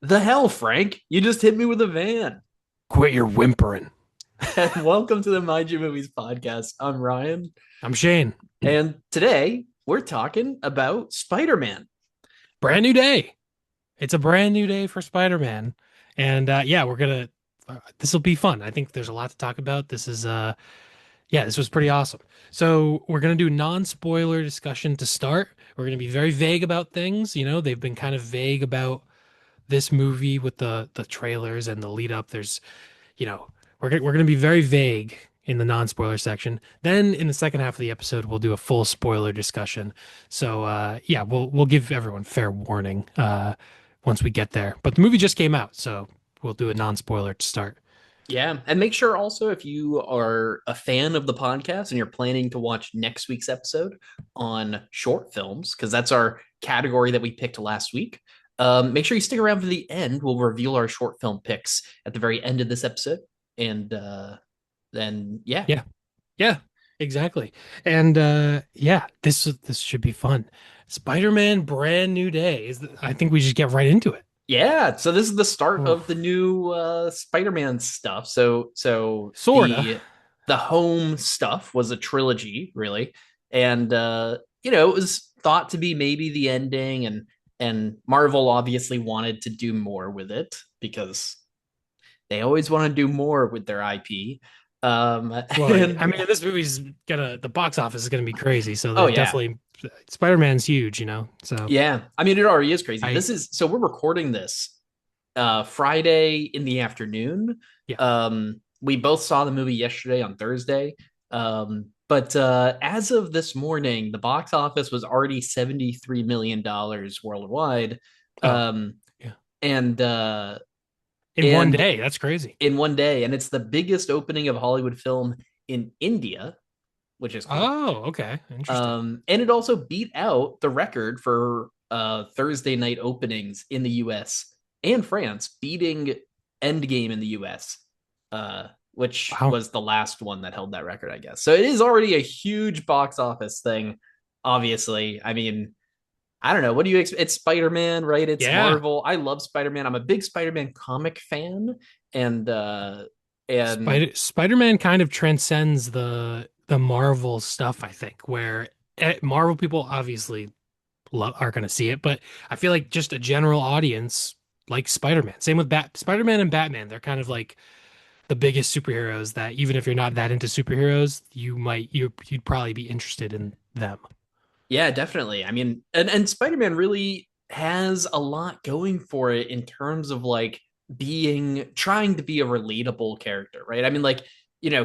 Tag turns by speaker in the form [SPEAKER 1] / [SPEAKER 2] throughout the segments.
[SPEAKER 1] The hell, Frank? You just hit me with a van.
[SPEAKER 2] Quit your whimpering.
[SPEAKER 1] And welcome to the Mind Your Movies podcast. I'm Ryan,
[SPEAKER 2] I'm Shane.
[SPEAKER 1] and today we're talking about Spider-Man.
[SPEAKER 2] Brand new day. It's a brand new day for Spider-Man. And yeah, we're gonna this will be fun. I think there's a lot to talk about. This was pretty awesome. So we're gonna do non-spoiler discussion to start. We're gonna be very vague about things. They've been kind of vague about this movie with the trailers and the lead up. We're gonna be very vague in the non-spoiler section. Then in the second half of the episode, we'll do a full spoiler discussion. So yeah, we'll give everyone fair warning once we get there. But the movie just came out, so we'll do a non-spoiler to start.
[SPEAKER 1] Yeah, and make sure also if you are a fan of the podcast and you're planning to watch next week's episode on short films, because that's our category that we picked last week. Make sure you stick around for the end. We'll reveal our short film picks at the very end of this episode, and then yeah,
[SPEAKER 2] Yeah, yeah, exactly. And yeah, this should be fun. Spider-Man, brand new day. I think we just get right into it.
[SPEAKER 1] yeah, so this is the start of the
[SPEAKER 2] Oof.
[SPEAKER 1] new Spider-Man stuff. So
[SPEAKER 2] Sorta.
[SPEAKER 1] the home stuff was a trilogy, really. And it was thought to be maybe the ending and Marvel obviously wanted to do more with it because they always want to do more with their IP. Um
[SPEAKER 2] Well, I
[SPEAKER 1] and
[SPEAKER 2] mean, this movie's gonna the box office is gonna be crazy. So
[SPEAKER 1] oh
[SPEAKER 2] they're
[SPEAKER 1] yeah.
[SPEAKER 2] definitely Spider-Man's huge. So
[SPEAKER 1] Yeah. I mean it already is crazy.
[SPEAKER 2] I
[SPEAKER 1] This is so we're recording this Friday in the afternoon.
[SPEAKER 2] yeah.
[SPEAKER 1] We both saw the movie yesterday on Thursday. But as of this morning, the box office was already $73 million worldwide.
[SPEAKER 2] Oh,
[SPEAKER 1] Um,
[SPEAKER 2] yeah.
[SPEAKER 1] and
[SPEAKER 2] In one
[SPEAKER 1] and
[SPEAKER 2] day, that's crazy.
[SPEAKER 1] in one day, and it's the biggest opening of Hollywood film in India, which is cool.
[SPEAKER 2] Oh, okay. Interesting.
[SPEAKER 1] And it also beat out the record for Thursday night openings in the US and France, beating Endgame in the US, which
[SPEAKER 2] Wow.
[SPEAKER 1] was the last one that held that record, I guess. So it is already a huge box office thing, obviously. I mean, I don't know. What do you expect? It's Spider Man, right? It's
[SPEAKER 2] Yeah.
[SPEAKER 1] Marvel. I love Spider Man. I'm a big Spider Man comic fan. And, uh, and
[SPEAKER 2] Spider-Man kind of transcends the Marvel stuff, I think, where Marvel people obviously are going to see it, but I feel like just a general audience like Spider-Man. Same with Spider-Man and Batman. They're kind of like the biggest superheroes that even if you're not that into superheroes, you'd probably be interested in them.
[SPEAKER 1] Yeah, definitely. I mean, and Spider-Man really has a lot going for it in terms of like being trying to be a relatable character, right? I mean, like,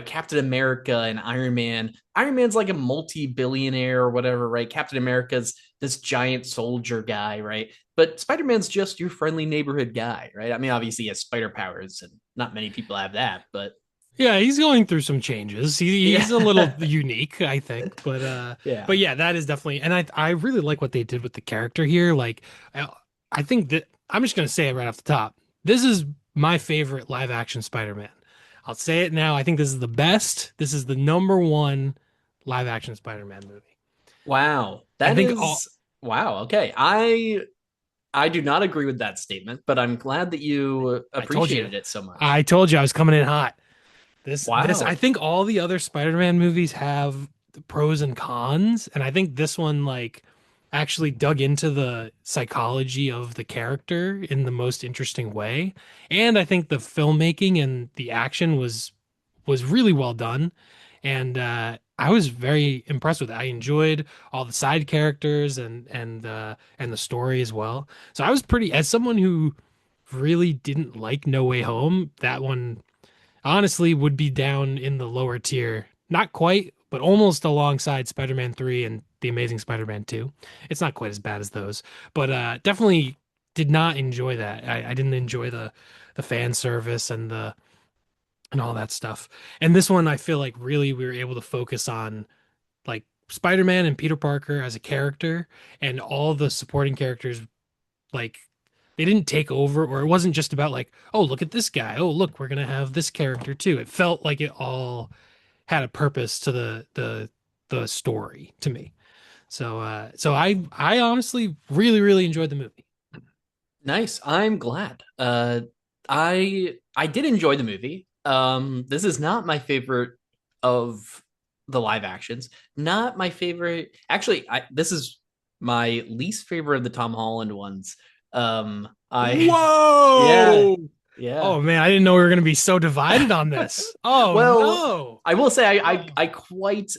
[SPEAKER 1] Captain America and Iron Man. Iron Man's like a multi-billionaire or whatever, right? Captain America's this giant soldier guy, right? But Spider-Man's just your friendly neighborhood guy, right? I mean, obviously he has spider powers and not many people have that, but
[SPEAKER 2] Yeah, he's going through some changes. He's a little
[SPEAKER 1] yeah.
[SPEAKER 2] unique, I think, but
[SPEAKER 1] Yeah.
[SPEAKER 2] yeah, that is definitely, and I really like what they did with the character here. Like, I, I think that I'm just gonna say it right off the top. This is my favorite live action Spider-Man. I'll say it now. I think this is the best. This is the number one live action Spider-Man movie.
[SPEAKER 1] Wow.
[SPEAKER 2] I
[SPEAKER 1] That
[SPEAKER 2] think all
[SPEAKER 1] is wow. Okay. I do not agree with that statement, but I'm glad that you
[SPEAKER 2] I told you,
[SPEAKER 1] appreciated it so much.
[SPEAKER 2] I told you I was coming in hot. This I
[SPEAKER 1] Wow.
[SPEAKER 2] think all the other Spider-Man movies have the pros and cons, and I think this one like actually dug into the psychology of the character in the most interesting way. And I think the filmmaking and the action was really well done. And I was very impressed with it. I enjoyed all the side characters and the story as well. So I was pretty, as someone who really didn't like No Way Home, that one honestly would be down in the lower tier. Not quite, but almost alongside Spider-Man 3 and The Amazing Spider-Man 2. It's not quite as bad as those, but definitely did not enjoy that. I didn't enjoy the fan service and all that stuff. And this one I feel like really we were able to focus on like Spider-Man and Peter Parker as a character and all the supporting characters like they didn't take over, or it wasn't just about like, oh, look at this guy. Oh, look, we're gonna have this character too. It felt like it all had a purpose to the story to me. So I honestly really enjoyed the movie.
[SPEAKER 1] Nice. I'm glad. I did enjoy the movie. This is not my favorite of the live actions. Not my favorite. Actually, this is my least favorite of the Tom Holland ones. I yeah,
[SPEAKER 2] Whoa!
[SPEAKER 1] yeah.
[SPEAKER 2] Oh man, I didn't know we were going to be so divided on this. Oh
[SPEAKER 1] Well,
[SPEAKER 2] no.
[SPEAKER 1] I will say
[SPEAKER 2] Oh.
[SPEAKER 1] I quite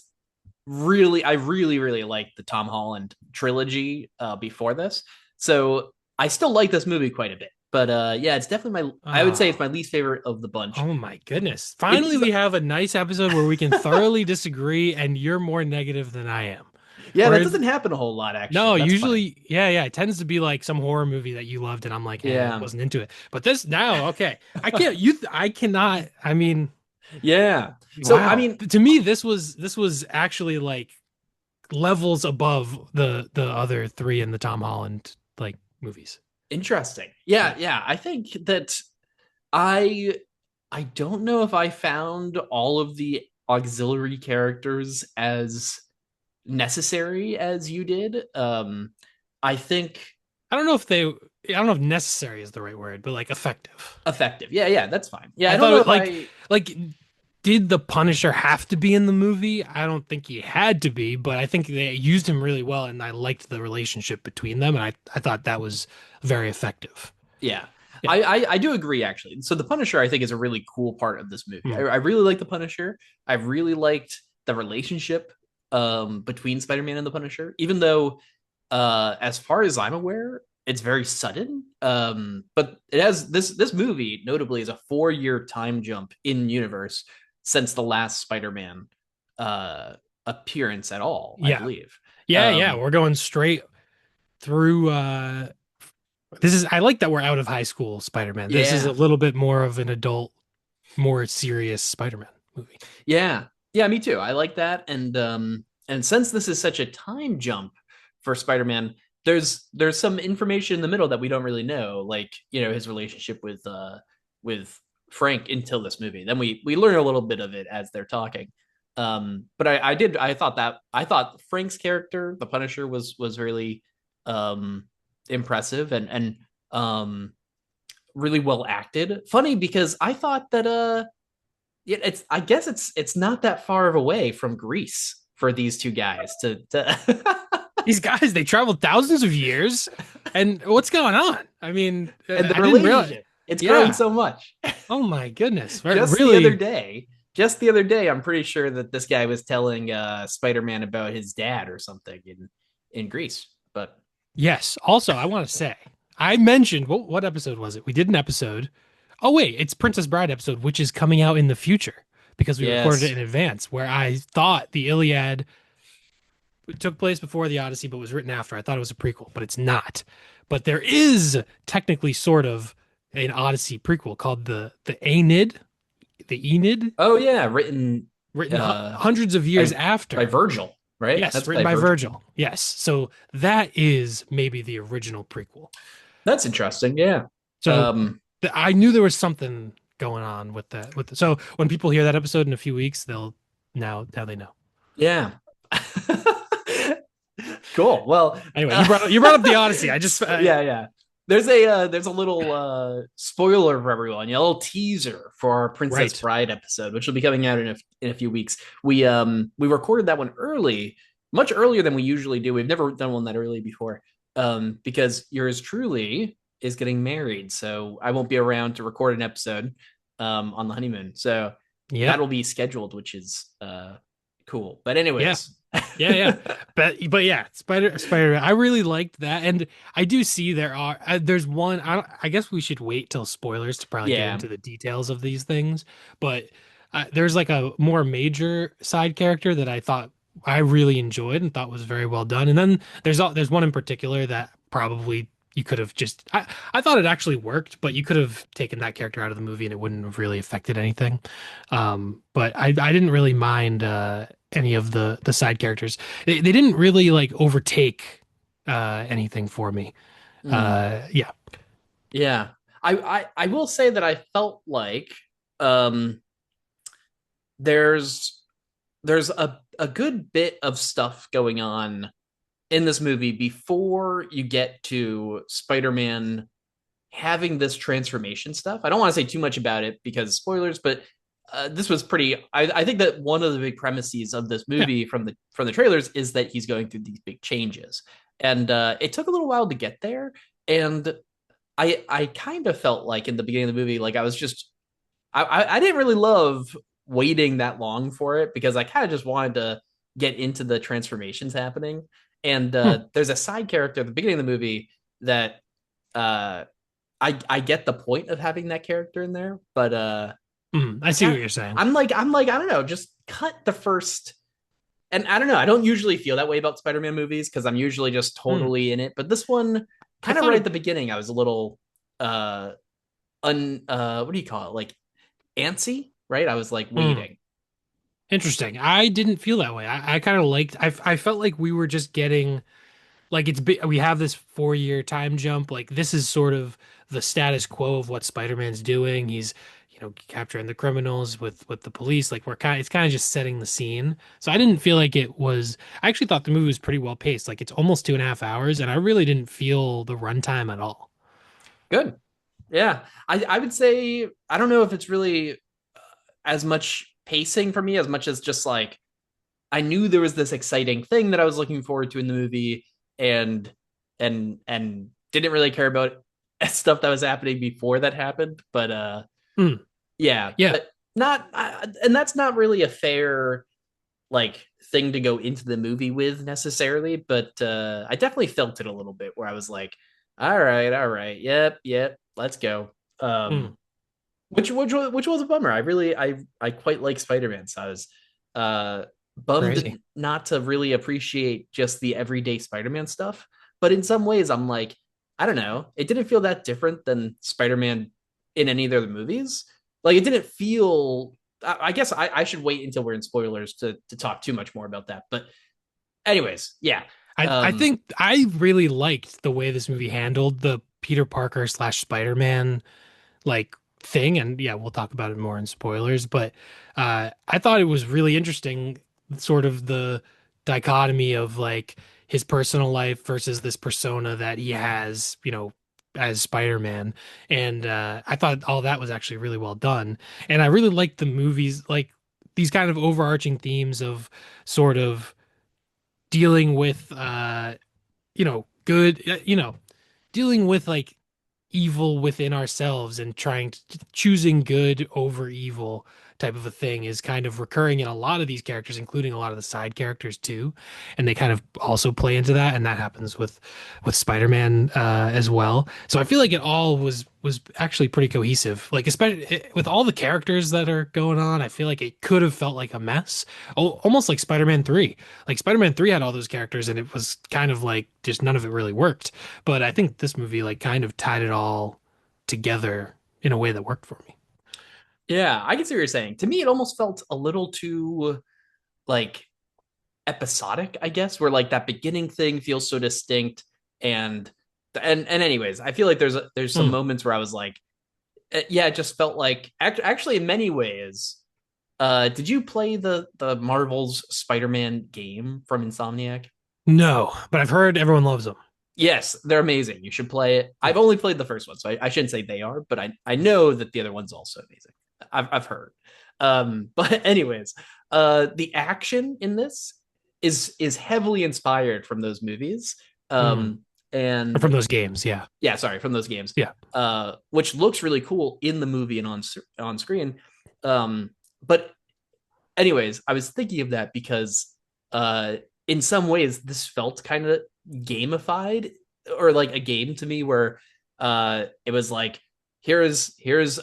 [SPEAKER 1] really I really really liked the Tom Holland trilogy before this. So I still like this movie quite a bit. But yeah, it's definitely my I would say it's
[SPEAKER 2] Oh.
[SPEAKER 1] my least favorite of the bunch.
[SPEAKER 2] Oh my goodness.
[SPEAKER 1] It
[SPEAKER 2] Finally
[SPEAKER 1] is
[SPEAKER 2] we have a nice episode where we can thoroughly disagree and you're more negative than I am.
[SPEAKER 1] yeah, that
[SPEAKER 2] Whereas
[SPEAKER 1] doesn't happen a whole lot
[SPEAKER 2] no,
[SPEAKER 1] actually. That's funny.
[SPEAKER 2] usually yeah, it tends to be like some horror movie that you loved and I'm like, eh,
[SPEAKER 1] Yeah.
[SPEAKER 2] wasn't into it. But this now, okay. I cannot, I mean,
[SPEAKER 1] Yeah. So I
[SPEAKER 2] wow.
[SPEAKER 1] mean,
[SPEAKER 2] To me this was actually like levels above the other three in the Tom Holland like movies.
[SPEAKER 1] interesting. Yeah,
[SPEAKER 2] Yeah.
[SPEAKER 1] yeah. I think that I I don't know if I found all of the auxiliary characters as necessary as you did. I think
[SPEAKER 2] I don't know if necessary is the right word, but like effective.
[SPEAKER 1] effective. Yeah, yeah, that's fine. Yeah, I
[SPEAKER 2] I
[SPEAKER 1] don't
[SPEAKER 2] thought
[SPEAKER 1] know if
[SPEAKER 2] like
[SPEAKER 1] I.
[SPEAKER 2] like did the Punisher have to be in the movie? I don't think he had to be, but I think they used him really well and I liked the relationship between them and I thought that was very effective.
[SPEAKER 1] Yeah,
[SPEAKER 2] Yeah.
[SPEAKER 1] I do agree actually. So the Punisher I think is a really cool part of this movie.
[SPEAKER 2] Mm.
[SPEAKER 1] I really like the Punisher. I really liked the relationship between Spider-Man and the Punisher, even though as far as I'm aware, it's very sudden. But it has this movie notably is a 4 year time jump in universe since the last Spider-Man uh appearance at all, I
[SPEAKER 2] Yeah.
[SPEAKER 1] believe.
[SPEAKER 2] Yeah,
[SPEAKER 1] Um
[SPEAKER 2] we're going straight through this is I like that we're out of high school Spider-Man. This is a
[SPEAKER 1] yeah.
[SPEAKER 2] little bit more of an adult, more serious Spider-Man movie.
[SPEAKER 1] Yeah. Yeah, me too. I like that. And since this is such a time jump for Spider-Man, there's some information in the middle that we don't really know, like, his relationship with Frank until this movie. Then we learn a little bit of it as they're talking. But I thought Frank's character, the Punisher, was really impressive and um really well acted. Funny because I thought that yeah, it's I guess it's not that far of a way from Greece for these two guys to
[SPEAKER 2] These guys, they traveled thousands of years, and what's going on? I mean,
[SPEAKER 1] and the
[SPEAKER 2] I didn't realize.
[SPEAKER 1] relationship. It's grown
[SPEAKER 2] Yeah.
[SPEAKER 1] so much.
[SPEAKER 2] Oh my goodness.
[SPEAKER 1] Just the other
[SPEAKER 2] Really?
[SPEAKER 1] day, just the other day, I'm pretty sure that this guy was telling Spider-Man about his dad or something in Greece. But
[SPEAKER 2] Yes. Also, I want to say, I mentioned what episode was it? We did an episode. Oh wait, it's Princess Bride episode, which is coming out in the future because we recorded it
[SPEAKER 1] yes.
[SPEAKER 2] in advance. Where I thought the Iliad took place before the Odyssey, but was written after. I thought it was a prequel, but it's not. But there is technically sort of an Odyssey prequel called the Aeneid, the Enid,
[SPEAKER 1] Oh yeah, written
[SPEAKER 2] written
[SPEAKER 1] uh
[SPEAKER 2] hundreds of years
[SPEAKER 1] by by
[SPEAKER 2] after.
[SPEAKER 1] Virgil, right?
[SPEAKER 2] Yes,
[SPEAKER 1] That's
[SPEAKER 2] written
[SPEAKER 1] by
[SPEAKER 2] by
[SPEAKER 1] Virgil.
[SPEAKER 2] Virgil. Yes. So that is maybe the original prequel.
[SPEAKER 1] That's interesting. Yeah.
[SPEAKER 2] So
[SPEAKER 1] Um
[SPEAKER 2] I knew there was something going on with that. So when people hear that episode in a few weeks, they'll now they know.
[SPEAKER 1] yeah. Cool. Well,
[SPEAKER 2] Anyway, you brought up the Odyssey. I just
[SPEAKER 1] yeah, yeah. There's a little spoiler for everyone, a little teaser for our Princess
[SPEAKER 2] right.
[SPEAKER 1] Bride episode, which will be coming out in a few weeks. We recorded that one early, much earlier than we usually do. We've never done one that early before, because yours truly is getting married, so I won't be around to record an episode on the honeymoon. So
[SPEAKER 2] Yep.
[SPEAKER 1] that'll be scheduled, which is cool. But
[SPEAKER 2] Yeah.
[SPEAKER 1] anyways,
[SPEAKER 2] Yeah. But yeah, Spider. I really liked that, and I do see there's one. I guess we should wait till spoilers to probably get
[SPEAKER 1] yeah.
[SPEAKER 2] into the details of these things. But there's like a more major side character that I thought I really enjoyed and thought was very well done. And then there's one in particular that probably you could have just. I thought it actually worked, but you could have taken that character out of the movie and it wouldn't have really affected anything. But I didn't really mind. Any of the side characters. They didn't really like overtake anything for me.
[SPEAKER 1] Mm.
[SPEAKER 2] Yeah.
[SPEAKER 1] Yeah. I will say that I felt like um there's there's a good bit of stuff going on in this movie before you get to Spider-Man having this transformation stuff. I don't want to say too much about it because spoilers, but this was pretty. I think that one of the big premises of this
[SPEAKER 2] Yeah.
[SPEAKER 1] movie from the trailers is that he's going through these big changes, and it took a little while to get there. And I kind of felt like in the beginning of the movie, like I was just I didn't really love waiting that long for it because I kind of just wanted to get into the transformations happening. And
[SPEAKER 2] Hmm.
[SPEAKER 1] there's a side character at the beginning of the movie that uh, I get the point of having that character in there, but
[SPEAKER 2] I
[SPEAKER 1] I
[SPEAKER 2] see what
[SPEAKER 1] can't.
[SPEAKER 2] you're saying.
[SPEAKER 1] I'm like I don't know, just cut the first. And I don't know. I don't usually feel that way about Spider-Man movies because I'm usually just
[SPEAKER 2] Hmm.
[SPEAKER 1] totally in it. But this one,
[SPEAKER 2] I
[SPEAKER 1] kind of
[SPEAKER 2] thought
[SPEAKER 1] right
[SPEAKER 2] it
[SPEAKER 1] at the beginning, I was a little uh what do you call it? Like antsy, right? I was like
[SPEAKER 2] hmm.
[SPEAKER 1] waiting.
[SPEAKER 2] Interesting. I didn't feel that way. I kind of liked. I felt like we were just getting like we have this 4 year time jump. Like this is sort of the status quo of what Spider-Man's doing. He's capturing the criminals with the police. Like it's kind of just setting the scene. So I didn't feel like it was. I actually thought the movie was pretty well paced. Like it's almost 2.5 hours, and I really didn't feel the runtime at all.
[SPEAKER 1] Good. Yeah. I would say I don't know if it's really as much pacing for me as much as just like I knew there was this exciting thing that I was looking forward to in the movie and and didn't really care about stuff that was happening before that happened, but
[SPEAKER 2] Hmm.
[SPEAKER 1] yeah,
[SPEAKER 2] Yeah.
[SPEAKER 1] but not and that's not really a fair like thing to go into the movie with necessarily, but I definitely felt it a little bit where I was like, all right, yep, let's go.
[SPEAKER 2] Hmm.
[SPEAKER 1] Which was a bummer. I quite like Spider-Man, so I was uh
[SPEAKER 2] Crazy.
[SPEAKER 1] bummed not to really appreciate just the everyday Spider-Man stuff. But in some ways, I'm like, I don't know, it didn't feel that different than Spider-Man in any of the other movies. Like it didn't feel. I guess I should wait until we're in spoilers to talk too much more about that. But anyways, yeah.
[SPEAKER 2] I
[SPEAKER 1] Um,
[SPEAKER 2] think I really liked the way this movie handled the Peter Parker slash Spider-Man like thing. And yeah, we'll talk about it more in spoilers, but I thought it was really interesting, sort of the dichotomy of like his personal life versus this persona that he has, as Spider-Man. And I thought all that was actually really well done. And I really liked the movies, like these kind of overarching themes of sort of dealing with good, dealing with like evil within ourselves and trying to choosing good over evil type of a thing is kind of recurring in a lot of these characters, including a lot of the side characters too. And they kind of also play into that, and that happens with Spider-Man as well. So I feel like it all was actually pretty cohesive. Like especially with all the characters that are going on, I feel like it could have felt like a mess, almost like Spider-Man 3. Like Spider-Man 3 had all those characters, and it was kind of like just none of it really worked. But I think this movie like kind of tied it all together in a way that worked for me.
[SPEAKER 1] yeah, I can see what you're saying. To me, it almost felt a little too like episodic, I guess, where like that beginning thing feels so distinct and anyways, I feel like there's some
[SPEAKER 2] Hmm.
[SPEAKER 1] moments where I was like, yeah, it just felt like actually in many ways. Did you play the Marvel's Spider-Man game from Insomniac?
[SPEAKER 2] No, but I've heard everyone loves them.
[SPEAKER 1] Yes, they're amazing. You should play it. I've only played the first one, so I shouldn't say they are, but I know that the other one's also amazing. I've heard. But anyways, the action in this is heavily inspired from those movies.
[SPEAKER 2] Hmm.
[SPEAKER 1] Um, and
[SPEAKER 2] From those games, yeah,
[SPEAKER 1] yeah, sorry, from those games.
[SPEAKER 2] yeah.
[SPEAKER 1] Which looks really cool in the movie and on screen. But anyways, I was thinking of that because uh in some ways this felt kind of gamified or like a game to me where it was like here's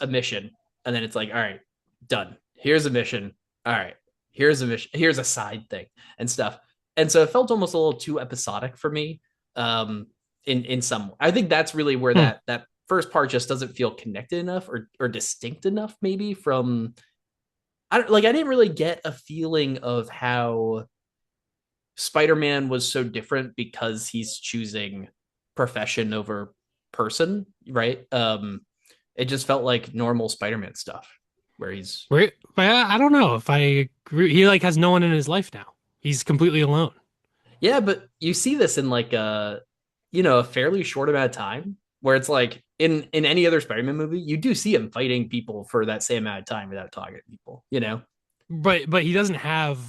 [SPEAKER 1] a mission and then it's like all right, done. Here's a mission. All right. Here's a mission. Here's a side thing and stuff. And so it felt almost a little too episodic for me. In some I think that's really where
[SPEAKER 2] Hmm.
[SPEAKER 1] that first part just doesn't feel connected enough or distinct enough maybe from I didn't really get a feeling of how Spider-Man was so different because he's choosing profession over person, right? It just felt like normal Spider-Man stuff where he's
[SPEAKER 2] I don't know if I agree. He like has no one in his life now. He's completely alone.
[SPEAKER 1] yeah, but you see this in like a fairly short amount of time where it's like in any other Spider-Man movie, you do see him fighting people for that same amount of time without talking to people, you know?
[SPEAKER 2] But he doesn't have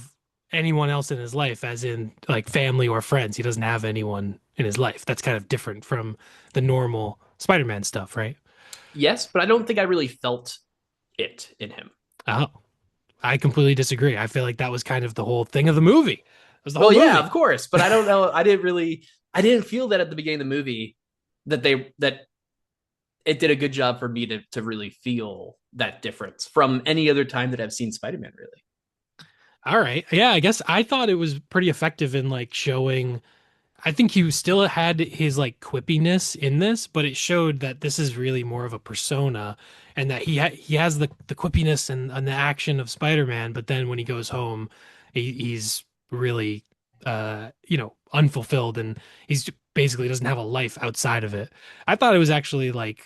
[SPEAKER 2] anyone else in his life, as in like family or friends. He doesn't have anyone in his life. That's kind of different from the normal Spider-Man stuff, right?
[SPEAKER 1] Yes, but I don't think I really felt it in him.
[SPEAKER 2] Oh, I completely disagree. I feel like that was kind of the whole thing of the movie. It was the whole
[SPEAKER 1] Well, yeah, of
[SPEAKER 2] movie.
[SPEAKER 1] course, but I don't know. I didn't feel that at the beginning of the movie that it did a good job for me to really feel that difference from any other time that I've seen Spider-Man, really.
[SPEAKER 2] All right. Yeah, I guess I thought it was pretty effective in like showing. I think he still had his like quippiness in this, but it showed that this is really more of a persona, and that he has the quippiness and the action of Spider-Man, but then when he goes home, he's really unfulfilled, and he's basically doesn't have a life outside of it. I thought it was actually like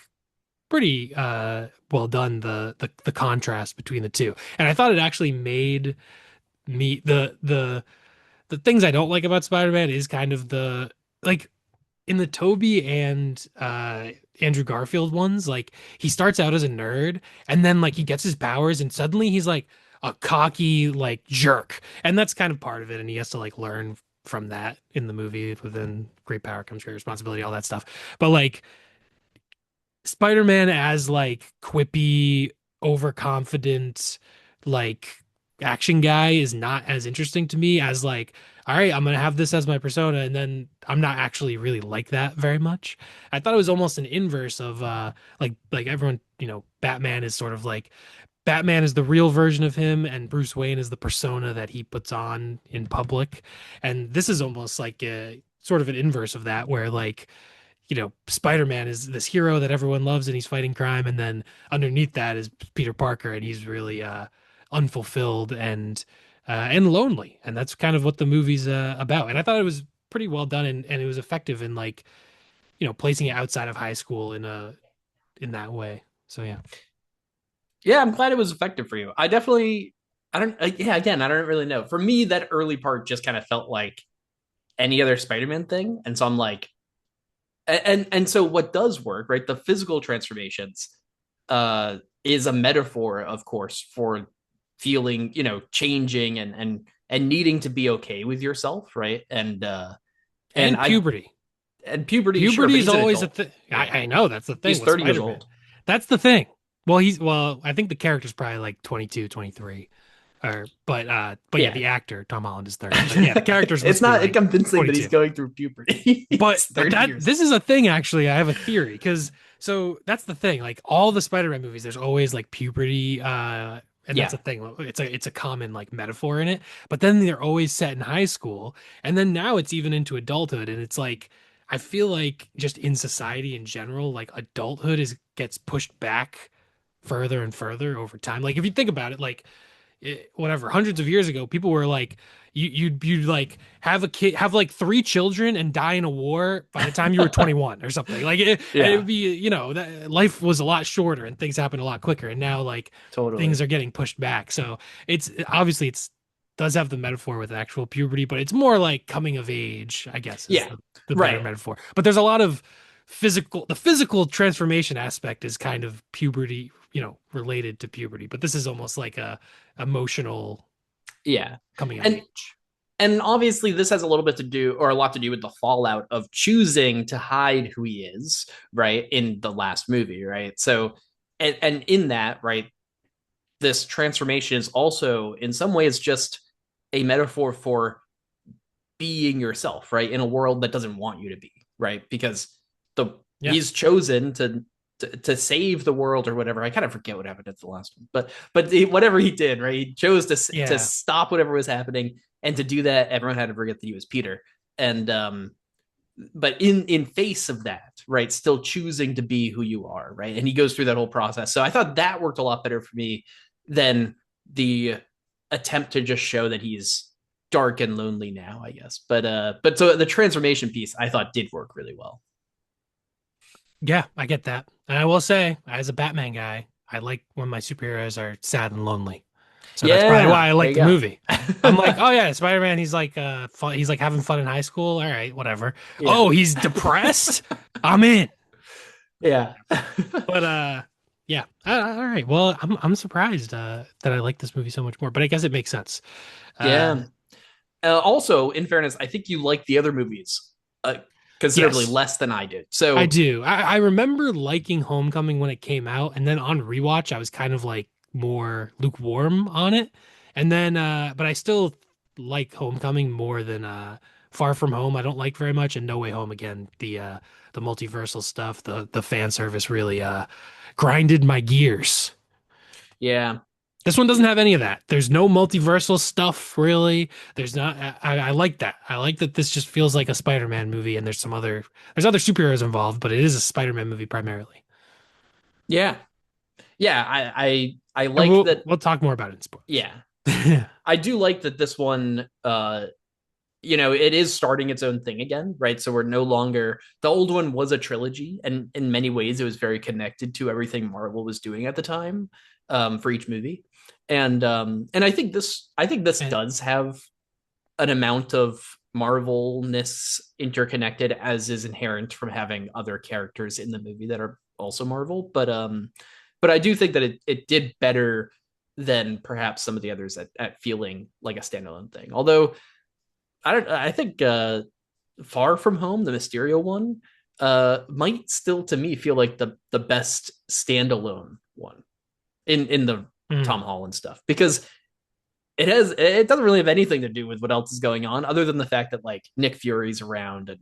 [SPEAKER 2] pretty well done, the contrast between the two. And I thought it actually made me the things I don't like about Spider-Man is kind of the like in the Toby and Andrew Garfield ones, like he starts out as a nerd and then like he gets his powers and suddenly he's like a cocky like jerk. And that's kind of part of it, and he has to like learn from that in the movie. Within great power comes great responsibility, all that stuff. But like Spider-Man as like quippy, overconfident, like action guy is not as interesting to me as like, all right, I'm gonna have this as my persona, and then I'm not actually really like that very much. I thought it was almost an inverse of like everyone, Batman is sort of like Batman is the real version of him, and Bruce Wayne is the persona that he puts on in public. And this is almost like a sort of an inverse of that, where like Spider-Man is this hero that everyone loves and he's fighting crime. And then underneath that is Peter Parker, and he's really unfulfilled and lonely. And that's kind of what the movie's about. And I thought it was pretty well done, and it was effective in like, placing it outside of high school in that way. So yeah.
[SPEAKER 1] Yeah, I'm glad it was effective for you. I don't, yeah, again, I don't really know. For me, that early part just kind of felt like any other Spider-Man thing. And so I'm like, and so what does work, right? The physical transformations is a metaphor, of course, for feeling, changing and needing to be okay with yourself, right? And
[SPEAKER 2] And
[SPEAKER 1] I
[SPEAKER 2] puberty.
[SPEAKER 1] and puberty, sure,
[SPEAKER 2] Puberty
[SPEAKER 1] but
[SPEAKER 2] is
[SPEAKER 1] he's an
[SPEAKER 2] always a
[SPEAKER 1] adult.
[SPEAKER 2] thing.
[SPEAKER 1] Yeah.
[SPEAKER 2] I know that's the thing
[SPEAKER 1] He's
[SPEAKER 2] with
[SPEAKER 1] 30 years
[SPEAKER 2] Spider-Man.
[SPEAKER 1] old.
[SPEAKER 2] That's the thing. Well, I think the character's probably like 22, 23. But yeah,
[SPEAKER 1] Yeah.
[SPEAKER 2] the actor Tom Holland is 30. But yeah, the character's
[SPEAKER 1] It's
[SPEAKER 2] supposed to be
[SPEAKER 1] not
[SPEAKER 2] like
[SPEAKER 1] convincing that he's
[SPEAKER 2] 22.
[SPEAKER 1] going through puberty.
[SPEAKER 2] But
[SPEAKER 1] He's
[SPEAKER 2] but
[SPEAKER 1] 30
[SPEAKER 2] that
[SPEAKER 1] years
[SPEAKER 2] this
[SPEAKER 1] old.
[SPEAKER 2] is a thing actually. I have a theory because so that's the thing. Like all the Spider-Man movies, there's always like puberty, and that's
[SPEAKER 1] Yeah.
[SPEAKER 2] a thing. It's a common like metaphor in it. But then they're always set in high school, and then now it's even into adulthood, and it's like I feel like just in society in general, like adulthood is gets pushed back further and further over time. Like if you think about it, like whatever hundreds of years ago, people were like you'd like have a kid, have like three children and die in a war by the time you were 21 or something. Like it
[SPEAKER 1] Yeah.
[SPEAKER 2] would be, that life was a lot shorter and things happen a lot quicker, and now like things
[SPEAKER 1] Totally.
[SPEAKER 2] are getting pushed back. So it's obviously it's does have the metaphor with actual puberty, but it's more like coming of age, I guess, is
[SPEAKER 1] Yeah.
[SPEAKER 2] the better
[SPEAKER 1] Right.
[SPEAKER 2] metaphor. But there's a lot of the physical transformation aspect is kind of puberty, related to puberty, but this is almost like a emotional
[SPEAKER 1] Yeah.
[SPEAKER 2] coming of
[SPEAKER 1] And
[SPEAKER 2] age.
[SPEAKER 1] and obviously this has a little bit to do or a lot to do with the fallout of choosing to hide who he is, right? In the last movie, right? So and in that, right, this transformation is also in some ways just a metaphor for being yourself, right? In a world that doesn't want you to be, right? Because the
[SPEAKER 2] Yeah.
[SPEAKER 1] he's chosen to save the world or whatever. I kind of forget what happened at the last one, but whatever he did, right? He chose to
[SPEAKER 2] Yeah.
[SPEAKER 1] stop whatever was happening, and to do that, everyone had to forget that he was Peter. And but in face of that, right, still choosing to be who you are, right? And he goes through that whole process. So I thought that worked a lot better for me than the attempt to just show that he's dark and lonely now, I guess. But so the transformation piece I thought did work really well.
[SPEAKER 2] Yeah, I get that. And I will say, as a Batman guy, I like when my superheroes are sad and lonely. So that's probably
[SPEAKER 1] Yeah,
[SPEAKER 2] why I
[SPEAKER 1] there
[SPEAKER 2] like
[SPEAKER 1] you
[SPEAKER 2] the
[SPEAKER 1] go.
[SPEAKER 2] movie. I'm like, oh yeah, Spider-Man, he's like fun, he's like having fun in high school. All right, whatever.
[SPEAKER 1] Yeah.
[SPEAKER 2] Oh, he's depressed? I'm in.
[SPEAKER 1] Yeah.
[SPEAKER 2] But yeah. All right. Well, I'm surprised that I like this movie so much more, but I guess it makes sense. Uh,
[SPEAKER 1] Yeah. Also, in fairness, I think you like the other movies uh, considerably
[SPEAKER 2] yes.
[SPEAKER 1] less than I did.
[SPEAKER 2] I
[SPEAKER 1] So,
[SPEAKER 2] do. I remember liking Homecoming when it came out, and then on rewatch, I was kind of like more lukewarm on it. And then, but I still like Homecoming more than Far From Home. I don't like very much, and No Way Home again. The multiversal stuff, the fan service really grinded my gears.
[SPEAKER 1] yeah.
[SPEAKER 2] This one doesn't have any of that. There's no multiversal stuff really. There's not. I like that. I like that this just feels like a Spider-Man movie, and there's other superheroes involved, but it is a Spider-Man movie primarily.
[SPEAKER 1] Yeah. Yeah. I
[SPEAKER 2] And
[SPEAKER 1] like
[SPEAKER 2] we'll
[SPEAKER 1] that.
[SPEAKER 2] we'll talk more about it in spoilers.
[SPEAKER 1] Yeah. I do like that this one it is starting its own thing again, right? So we're no longer the old one was a trilogy, and in many ways it was very connected to everything Marvel was doing at the time for each movie. And I think this
[SPEAKER 2] And
[SPEAKER 1] does have an amount of Marvelness interconnected as is inherent from having other characters in the movie that are also Marvel. But I do think that it did better than perhaps some of the others at feeling like a standalone thing. Although I think Far From Home, the Mysterio one, might still to me feel like the best standalone one in the Tom
[SPEAKER 2] mm,
[SPEAKER 1] Holland stuff, because it doesn't really have anything to do with what else is going on other than the fact that like Nick Fury's around,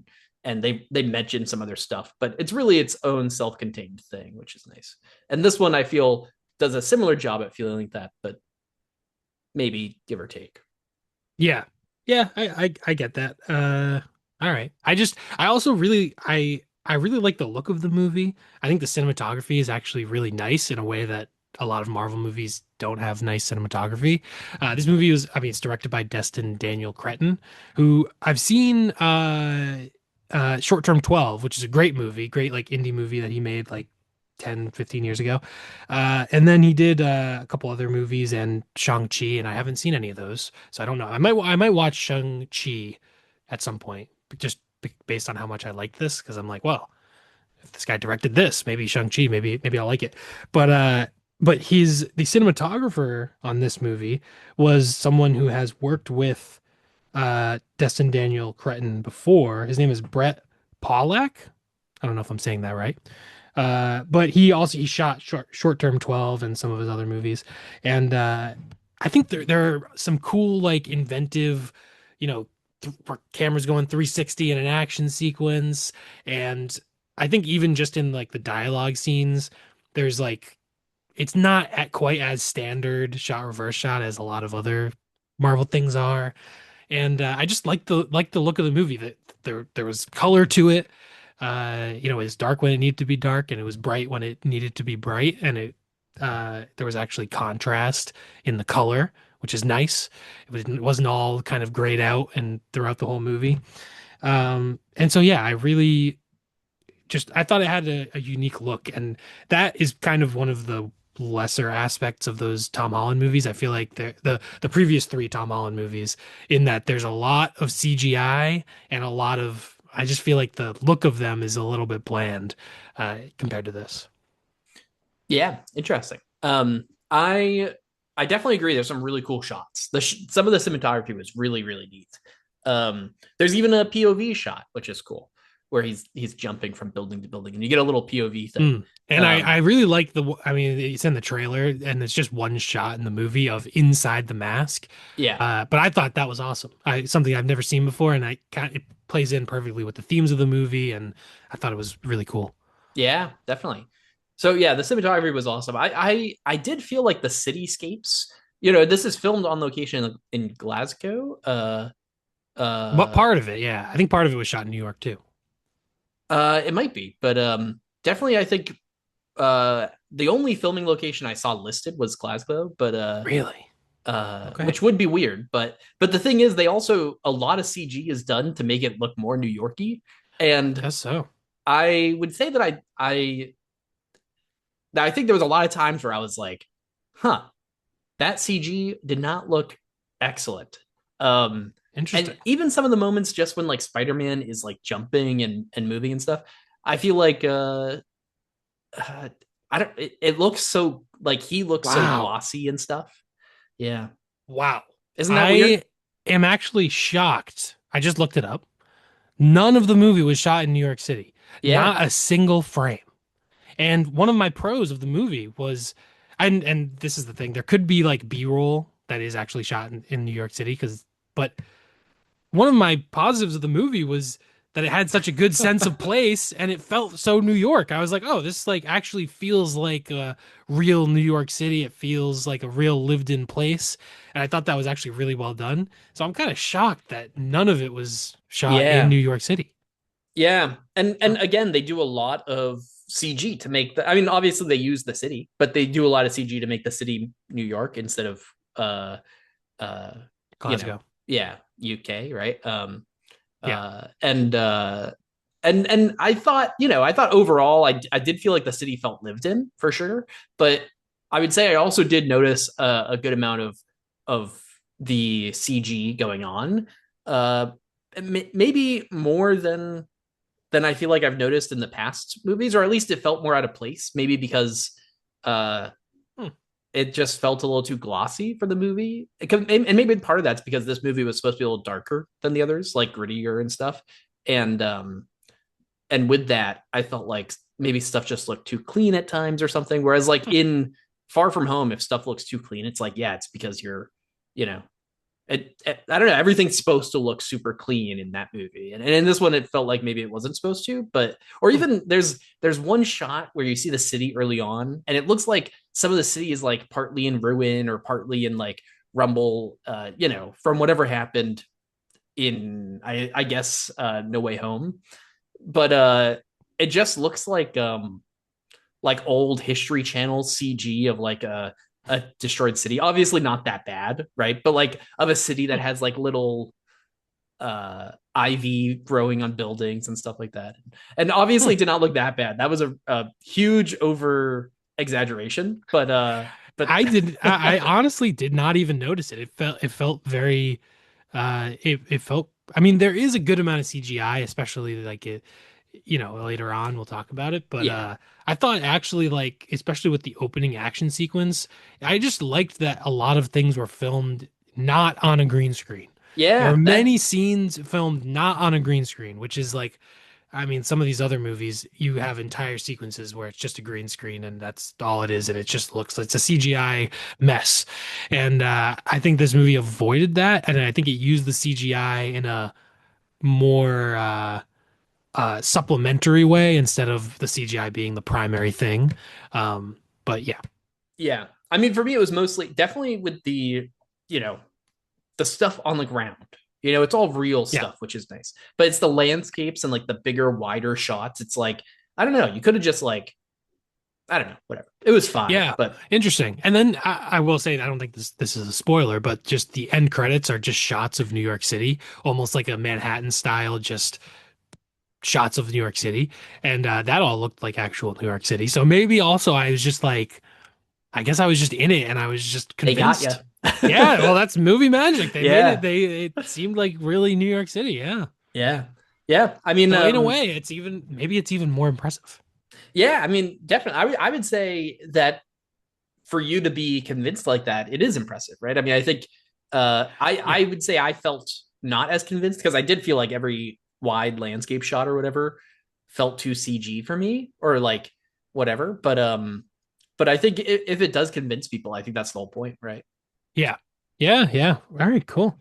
[SPEAKER 1] and they mention some other stuff, but it's really its own self-contained thing, which is nice. And this one I feel does a similar job at feeling like that, but maybe give or take.
[SPEAKER 2] yeah, yeah, I get that. All right. I also I really like the look of the movie. I think the cinematography is actually really nice in a way that a lot of Marvel movies don't have nice cinematography. This movie was, I mean, it's directed by Destin Daniel Cretton, who I've seen Short Term 12, which is a great movie, great like indie movie that he made like 10, 15 years ago. And then he did a couple other movies and Shang-Chi, and I haven't seen any of those. So I don't know. I might watch Shang-Chi at some point, just based on how much I like this, because I'm like, well, if this guy directed this, maybe Shang-Chi, maybe I'll like it. But the cinematographer on this movie was someone who has worked with Destin Daniel Cretton before. His name is Brett Pollack. I don't know if I'm saying that right. But he shot Short Term 12 and some of his other movies. And I think there are some cool, like inventive, you know, where cameras going 360 in an action sequence. And I think even just in like the dialogue scenes, there's like it's not at quite as standard shot reverse shot as a lot of other Marvel things are. And I just like the look of the movie. That there was color to it. It was dark when it needed to be dark, and it was bright when it needed to be bright, and there was actually contrast in the color, which is nice. It wasn't all kind of grayed out and throughout the whole movie. And so yeah, I really just I thought it had a unique look, and that is kind of one of the lesser aspects of those Tom Holland movies. I feel like the previous three Tom Holland movies, in that there's a lot of CGI and a lot of I just feel like the look of them is a little bit bland compared to this.
[SPEAKER 1] Yeah, interesting. I definitely agree. There's some really cool shots. Some of the cinematography was really really neat. There's even a POV shot, which is cool, where he's jumping from building to building, and you get a little POV thing.
[SPEAKER 2] Mm. And I
[SPEAKER 1] Um,
[SPEAKER 2] really like I mean, it's in the trailer and it's just one shot in the movie of inside the mask.
[SPEAKER 1] yeah,
[SPEAKER 2] But I thought that was awesome. Something I've never seen before, and it plays in perfectly with the themes of the movie, and I thought it was really cool.
[SPEAKER 1] yeah, definitely. So yeah, the cinematography was awesome. I did feel like the cityscapes. This is filmed on location in Glasgow.
[SPEAKER 2] But
[SPEAKER 1] Uh,
[SPEAKER 2] part of it, yeah, I think part of it was shot in New York too.
[SPEAKER 1] it might be, but definitely I think the only filming location I saw listed was Glasgow, but
[SPEAKER 2] Really? Okay.
[SPEAKER 1] which would be weird. But the thing is, they also a lot of CG is done to make it look more New Yorky, and
[SPEAKER 2] Guess so.
[SPEAKER 1] I would say that I think there was a lot of times where I was like, huh, that CG did not look excellent. Um,
[SPEAKER 2] Interesting.
[SPEAKER 1] and even some of the moments just when like Spider-Man is like jumping and moving and stuff, I feel like uh, I don't. It looks so like he looks so
[SPEAKER 2] Wow.
[SPEAKER 1] glossy and stuff. Yeah,
[SPEAKER 2] Wow.
[SPEAKER 1] isn't that weird?
[SPEAKER 2] I am actually shocked. I just looked it up. None of the movie was shot in New York City.
[SPEAKER 1] Yeah,
[SPEAKER 2] Not a single frame. And one of my pros of the movie was, and this is the thing, there could be like B-roll that is actually shot in New York City, but one of my positives of the movie was that it had such a good sense of place and it felt so New York. I was like, oh, this like actually feels like a real New York City. It feels like a real lived in place. And I thought that was actually really well done. So I'm kind of shocked that none of it was shot in
[SPEAKER 1] yeah,
[SPEAKER 2] New York City.
[SPEAKER 1] yeah. And again, they do a lot of CG to make the. I mean, obviously they use the city, but they do a lot of CG to make the city New York instead of uh uh you know,
[SPEAKER 2] Glasgow.
[SPEAKER 1] yeah, UK, right?
[SPEAKER 2] Yeah.
[SPEAKER 1] Uh and uh and I thought, I thought overall I did feel like the city felt lived in for sure, but I would say I also did notice a good amount of the CG going on. Uh Maybe more than I feel like I've noticed in the past movies, or at least it felt more out of place, maybe because uh
[SPEAKER 2] Hmm.
[SPEAKER 1] it just felt a little too glossy for the movie. And maybe part of that's because this movie was supposed to be a little darker than the others, like grittier and stuff. And with that, I felt like maybe stuff just looked too clean at times or something. Whereas like in Far From Home, if stuff looks too clean, it's like, yeah, it's because you know, I don't know. Everything's supposed to look super clean in that movie, and in this one, it felt like maybe it wasn't supposed to. But or
[SPEAKER 2] Hmm.
[SPEAKER 1] even there's one shot where you see the city early on, and it looks like some of the city is like partly in ruin or partly in like rumble. From whatever happened in I guess No Way Home, but it just looks like old History Channel CG of like a destroyed city. Obviously not that bad, right? But like of a city that
[SPEAKER 2] Hmm.
[SPEAKER 1] has like little ivy growing on buildings and stuff like that. And
[SPEAKER 2] Hmm.
[SPEAKER 1] obviously it did not look that bad. That was a huge over exaggeration, but
[SPEAKER 2] I honestly did not even notice it. It felt very it felt, I mean, there is a good amount of CGI, especially like it, later on we'll talk about it, but
[SPEAKER 1] yeah.
[SPEAKER 2] I thought actually, like, especially with the opening action sequence, I just liked that a lot of things were filmed not on a green screen. There were
[SPEAKER 1] Yeah, that
[SPEAKER 2] many scenes filmed not on a green screen, which is like, I mean, some of these other movies, you have entire sequences where it's just a green screen and that's all it is, and it just looks, it's a CGI mess. And I think this movie avoided that, and I think it used the CGI in a more supplementary way instead of the CGI being the primary thing. But yeah,
[SPEAKER 1] yeah. I mean, for me, it was mostly definitely with you know, the stuff on the ground. It's all real
[SPEAKER 2] yeah,
[SPEAKER 1] stuff, which is nice. But it's the landscapes and like the bigger, wider shots. It's like, I don't know. You could have just like, I don't know, whatever. It was fine,
[SPEAKER 2] yeah,
[SPEAKER 1] but
[SPEAKER 2] interesting. And then I will say, I don't think this is a spoiler, but just the end credits are just shots of New York City, almost like a Manhattan style, just shots of New York City, and that all looked like actual New York City. So maybe also I was just like, I guess I was just in it, and I was just
[SPEAKER 1] they got you.
[SPEAKER 2] convinced. Yeah, well, that's movie magic. They made it.
[SPEAKER 1] Yeah,
[SPEAKER 2] It seemed like really New York City. Yeah.
[SPEAKER 1] yeah, yeah. I mean,
[SPEAKER 2] So in a way, it's even more impressive.
[SPEAKER 1] yeah. I mean, definitely. I would say that for you to be convinced like that, it is impressive, right? I mean, I think
[SPEAKER 2] Yeah.
[SPEAKER 1] I would say I felt not as convinced because I did feel like every wide landscape shot or whatever felt too CG for me or like whatever. But I think if it does convince people, I think that's the whole point, right?
[SPEAKER 2] Yeah. Yeah. Yeah. All right. Cool.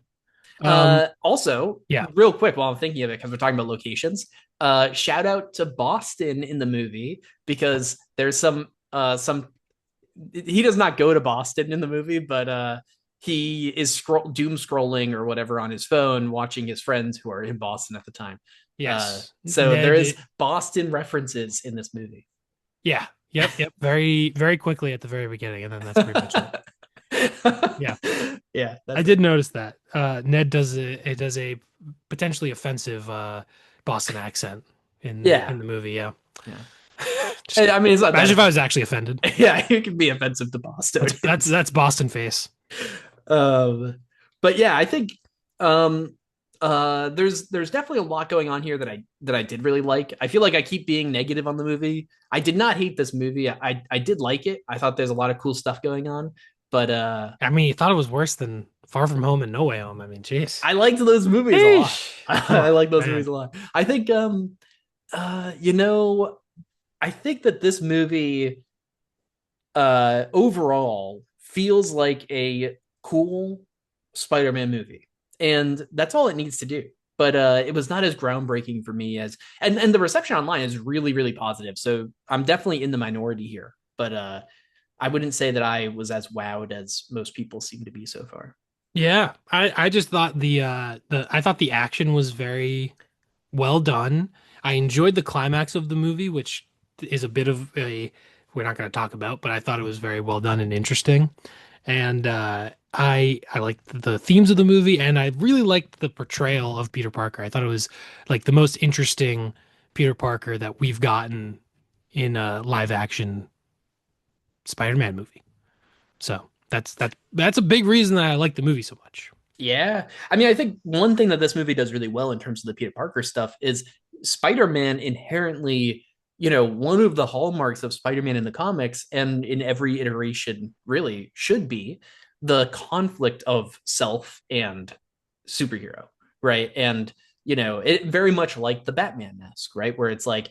[SPEAKER 2] Um.
[SPEAKER 1] Also,
[SPEAKER 2] Yeah.
[SPEAKER 1] real quick while I'm thinking of it, because we're talking about locations, shout out to Boston in the movie because there's some he does not go to Boston in the movie, but he is doom scrolling or whatever on his phone, watching his friends who are in Boston at the time.
[SPEAKER 2] Yes.
[SPEAKER 1] So there is
[SPEAKER 2] Ned.
[SPEAKER 1] Boston references in this movie.
[SPEAKER 2] Yeah. Yep. Yep. Very, very quickly at the very beginning, and then that's pretty much it. Yeah.
[SPEAKER 1] Yeah,
[SPEAKER 2] I
[SPEAKER 1] that's
[SPEAKER 2] did notice that. Ned does a potentially offensive Boston accent
[SPEAKER 1] yeah,
[SPEAKER 2] in the movie. Yeah.
[SPEAKER 1] yeah.
[SPEAKER 2] Just
[SPEAKER 1] I
[SPEAKER 2] kidding.
[SPEAKER 1] mean, it's not that
[SPEAKER 2] Imagine if I was
[SPEAKER 1] offensive.
[SPEAKER 2] actually offended.
[SPEAKER 1] Yeah, it can be offensive to
[SPEAKER 2] That's
[SPEAKER 1] Bostonians.
[SPEAKER 2] Boston face.
[SPEAKER 1] Um, but yeah, I think um, There's definitely a lot going on here that I did really like. I feel like I keep being negative on the movie. I did not hate this movie. I did like it. I thought there's a lot of cool stuff going on, but
[SPEAKER 2] I mean, you thought it was worse than Far From Home and No Way Home. I mean, jeez.
[SPEAKER 1] I liked those movies a lot.
[SPEAKER 2] Eesh.
[SPEAKER 1] I
[SPEAKER 2] Oh
[SPEAKER 1] like those movies
[SPEAKER 2] man.
[SPEAKER 1] a lot. I think you know, I think that this movie overall feels like a cool Spider-Man movie. And that's all it needs to do. But it was not as groundbreaking for me as and the reception online is really, really positive. So I'm definitely in the minority here. But I wouldn't say that I was as wowed as most people seem to be so far.
[SPEAKER 2] Yeah, I just thought the I thought the action was very well done. I enjoyed the climax of the movie, which is a bit of a we're not going to talk about, but I thought it was very well done and interesting. And I liked the themes of the movie, and I really liked the portrayal of Peter Parker. I thought it was like the most interesting Peter Parker that we've gotten in a live action Spider-Man movie. So that's a big reason that I like the movie so much.
[SPEAKER 1] Yeah. I mean, I think one thing that this movie does really well in terms of the Peter Parker stuff is Spider-Man inherently, one of the hallmarks of Spider-Man in the comics and in every iteration really should be the conflict of self and superhero, right? And, it very much like the Batman mask, right? Where it's like,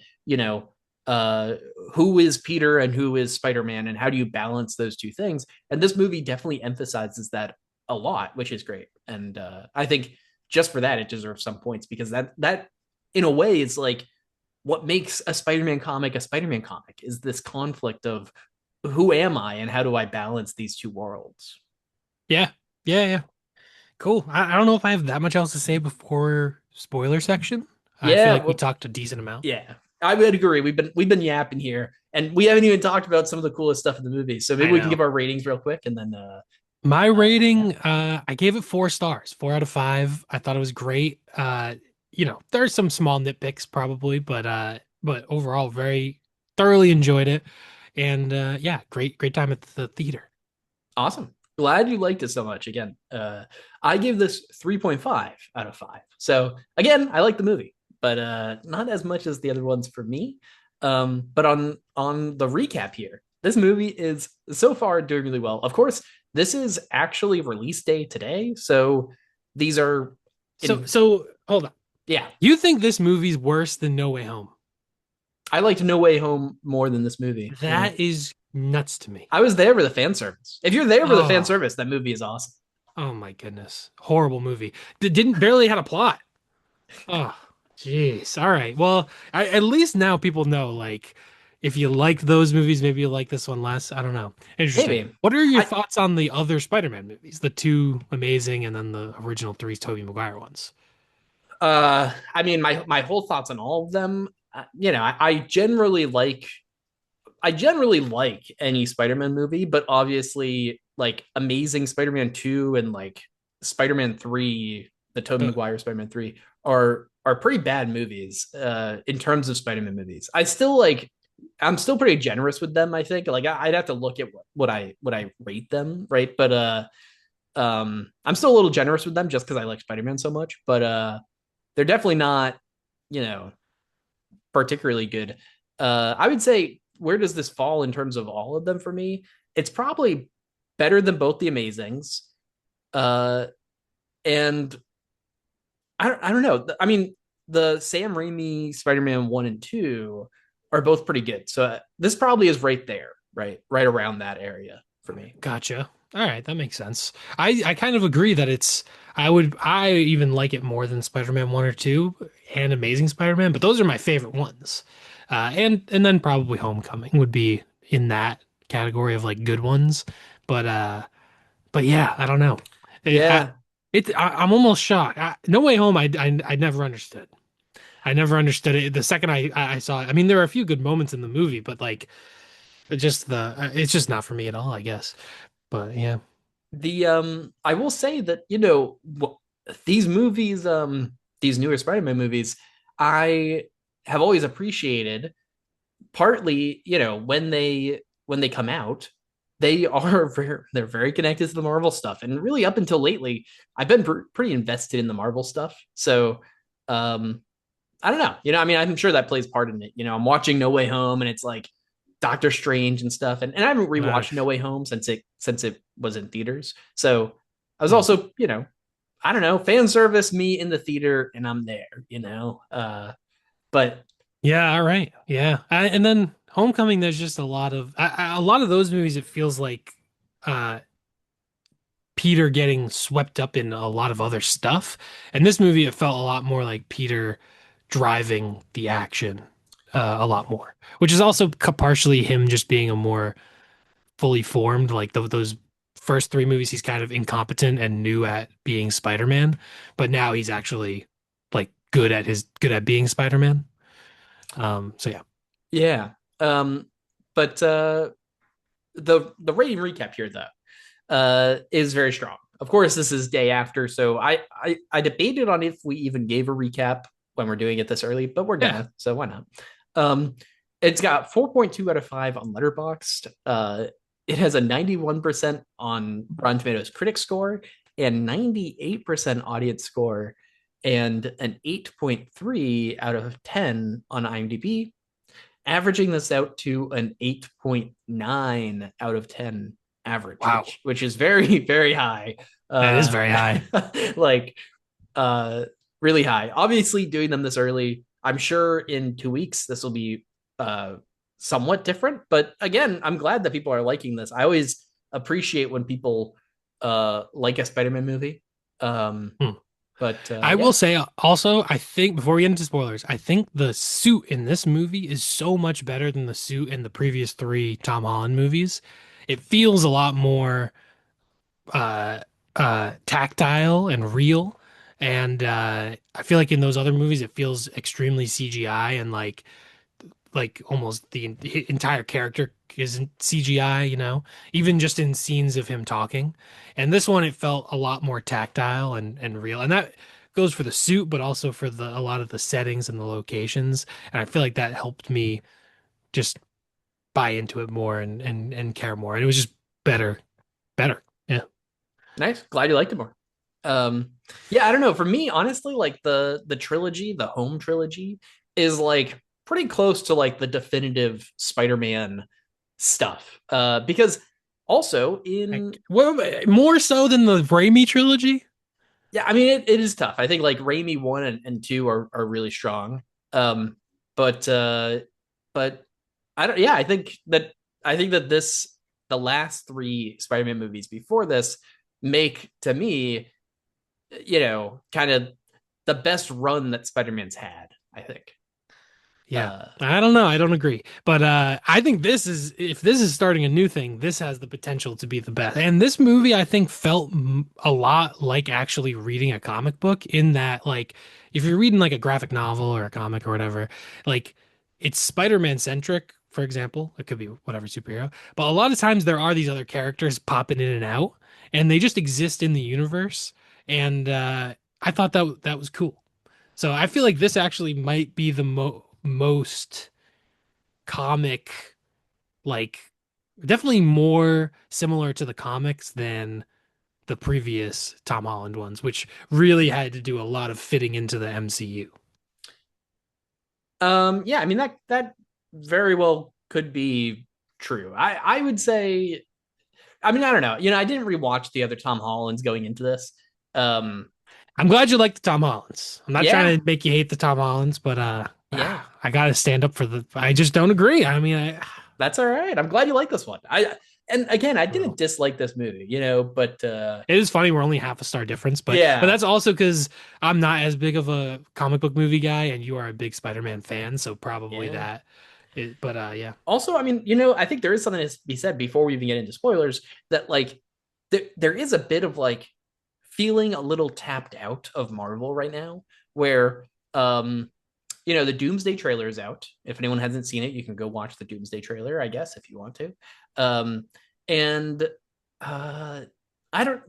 [SPEAKER 1] uh, who is Peter and who is Spider-Man and how do you balance those two things? And this movie definitely emphasizes that a lot, which is great. And I think just for that, it deserves some points because that in a way is like what makes a Spider-Man comic is this conflict of who am I and how do I balance these two worlds.
[SPEAKER 2] Yeah, yeah. Cool. I don't know if I have that much else to say before spoiler section. I feel
[SPEAKER 1] Yeah,
[SPEAKER 2] like we
[SPEAKER 1] well,
[SPEAKER 2] talked a decent amount.
[SPEAKER 1] yeah, I would agree. We've been yapping here, and we haven't even talked about some of the coolest stuff in the movie. So maybe
[SPEAKER 2] I
[SPEAKER 1] we can give
[SPEAKER 2] know.
[SPEAKER 1] our ratings real quick, and then
[SPEAKER 2] My
[SPEAKER 1] yeah,
[SPEAKER 2] rating, I gave it 4 stars, 4 out of 5. I thought it was great. There's some small nitpicks probably, but overall, very thoroughly enjoyed it. And yeah, great time at the theater.
[SPEAKER 1] awesome. Glad you liked it so much. Again, I give this 3.5 out of 5. So again, I like the movie, but not as much as the other ones for me. But on the recap here, this movie is so far doing really well. Of course, this is actually release day today, so these are
[SPEAKER 2] So
[SPEAKER 1] in
[SPEAKER 2] so hold on.
[SPEAKER 1] yeah.
[SPEAKER 2] You think this movie's worse than No Way Home?
[SPEAKER 1] I liked No Way Home more than this movie. Yeah,
[SPEAKER 2] That is nuts to me.
[SPEAKER 1] I was there for the fan service. If you're there for the fan
[SPEAKER 2] Oh,
[SPEAKER 1] service, that movie is awesome.
[SPEAKER 2] oh my goodness. Horrible movie. Didn't barely had a plot. Oh, jeez. All right. Well, at least now people know, like, if you liked those movies, maybe you like this one less. I don't know. Interesting.
[SPEAKER 1] Maybe
[SPEAKER 2] What are your
[SPEAKER 1] I
[SPEAKER 2] thoughts on the other Spider-Man movies? The two amazing and then the original three Tobey Maguire ones.
[SPEAKER 1] I mean, my whole thoughts on all of them. I generally like any Spider-Man movie, but obviously, like Amazing Spider-Man 2 and like Spider-Man 3, the Tobey
[SPEAKER 2] The,
[SPEAKER 1] Maguire Spider-Man 3 are pretty bad movies in terms of Spider-Man movies. I'm still pretty generous with them, I think. Like I'd have to look at what I rate them, right? But I'm still a little generous with them just because I like Spider-Man so much. But they're definitely not, you know, particularly good. I would say, where does this fall in terms of all of them for me? It's probably better than both the Amazings. Uh, and I don't know. I mean, the Sam Raimi Spider-Man 1 and 2 are both pretty good. So this probably is right there, right around that area for me.
[SPEAKER 2] gotcha. All right, that makes sense. I kind of agree that I even like it more than Spider-Man 1 or 2 and Amazing Spider-Man, but those are my favorite ones. And then probably Homecoming would be in that category of like good ones. But but yeah, I don't know.
[SPEAKER 1] Yeah.
[SPEAKER 2] I'm almost shocked. No Way Home, I never understood. I never understood it. The second I saw it, I mean, there are a few good moments in the movie, but like, it's just not for me at all, I guess. But yeah,
[SPEAKER 1] I will say that, these movies, these newer Spider-Man movies, I have always appreciated partly, when they come out. they are they're very connected to the Marvel stuff, and really up until lately, I've been pretty invested in the Marvel stuff. So, um, I don't know. I mean, I'm sure that plays part in it. I'm watching No Way Home, and it's like Doctor Strange and stuff, and I haven't
[SPEAKER 2] Uh,
[SPEAKER 1] rewatched No Way Home since it was in theaters. So I was
[SPEAKER 2] hmm.
[SPEAKER 1] also, I don't know, fan service me in the theater, and I'm there. But
[SPEAKER 2] Yeah, all right. Yeah. And then Homecoming, there's just a lot of those movies. It feels like uh, Peter getting swept up in a lot of other stuff. And this movie, it felt a lot more like Peter driving the action a lot more, which is also partially him just being a more fully formed. Like those first three movies, he's kind of incompetent and new at being Spider-Man, but now he's actually like good at being Spider-Man. So yeah.
[SPEAKER 1] yeah, but the rating recap here though is very strong. Of course, this is day after, so I debated on if we even gave a recap when we're doing it this early, but we're
[SPEAKER 2] Yeah.
[SPEAKER 1] gonna, so why not? Um, it's got 4.2 out of 5 on Letterboxd. It has a 91% on Rotten Tomatoes critic score and 98% audience score, and an 8.3 out of 10 on IMDb, averaging this out to an 8.9 out of 10 average,
[SPEAKER 2] Wow.
[SPEAKER 1] which is very, very high.
[SPEAKER 2] That is
[SPEAKER 1] Uh
[SPEAKER 2] very high.
[SPEAKER 1] like uh really high. Obviously, doing them this early, I'm sure in 2 weeks this will be uh somewhat different. But again, I'm glad that people are liking this. I always appreciate when people like a Spider-Man movie. Um
[SPEAKER 2] Hmm.
[SPEAKER 1] but
[SPEAKER 2] I will
[SPEAKER 1] yeah.
[SPEAKER 2] say also, I think before we get into spoilers, I think the suit in this movie is so much better than the suit in the previous three Tom Holland movies. It feels a lot more uh tactile and real. And I feel like in those other movies it feels extremely CGI and like almost the entire character isn't CGI, even just in scenes of him talking. And this one, it felt a lot more tactile and real. And that goes for the suit, but also for a lot of the settings and the locations. And I feel like that helped me just buy into it more and care more. And it was just better, better. Yeah.
[SPEAKER 1] Nice. Glad you liked it more. Um, yeah, I don't know. For me, honestly, like the trilogy, the home trilogy, is like pretty close to like the definitive Spider-Man stuff. Because also in
[SPEAKER 2] Well, more so than the Raimi trilogy.
[SPEAKER 1] yeah, I mean it is tough. I think like Raimi one and two are really strong. Um, but but I don't. Yeah, I think that this the last three Spider-Man movies before this make to me, kind of the best run that Spider-Man's had. I think.
[SPEAKER 2] Yeah.
[SPEAKER 1] Uh,
[SPEAKER 2] I don't know. I don't agree. But I think if this is starting a new thing, this has the potential to be the best. And this movie, I think, felt a lot like actually reading a comic book in that, like, if you're reading like a graphic novel or a comic or whatever, like, it's Spider-Man centric, for example. It could be whatever superhero. But a lot of times there are these other characters popping in and out, and they just exist in the universe. And I thought that was cool. So I feel like this actually might be the most comic, like definitely more similar to the comics than the previous Tom Holland ones, which really had to do a lot of fitting into the MCU.
[SPEAKER 1] yeah, I mean that very well could be true. I would say. I mean, I don't know. I didn't rewatch the other Tom Hollands going into this. Um,
[SPEAKER 2] I'm glad you like the Tom Hollands. I'm not
[SPEAKER 1] yeah,
[SPEAKER 2] trying to make you hate the Tom Hollands, but
[SPEAKER 1] yeah.
[SPEAKER 2] I gotta stand up for I just don't agree. I mean,
[SPEAKER 1] That's all right. I'm glad you like this one. And again, I didn't
[SPEAKER 2] well,
[SPEAKER 1] dislike this movie, but
[SPEAKER 2] it is funny we're only half a star difference, but
[SPEAKER 1] yeah,
[SPEAKER 2] that's also because I'm not as big of a comic book movie guy, and you are a big Spider-Man fan, so probably
[SPEAKER 1] yeah.
[SPEAKER 2] that. But yeah,
[SPEAKER 1] Also, I mean, I think there is something to be said before we even get into spoilers, that like there is a bit of like feeling a little tapped out of Marvel right now, where the Doomsday trailer is out. If anyone hasn't seen it, you can go watch the Doomsday trailer, I guess, if you want to. And uh I don't,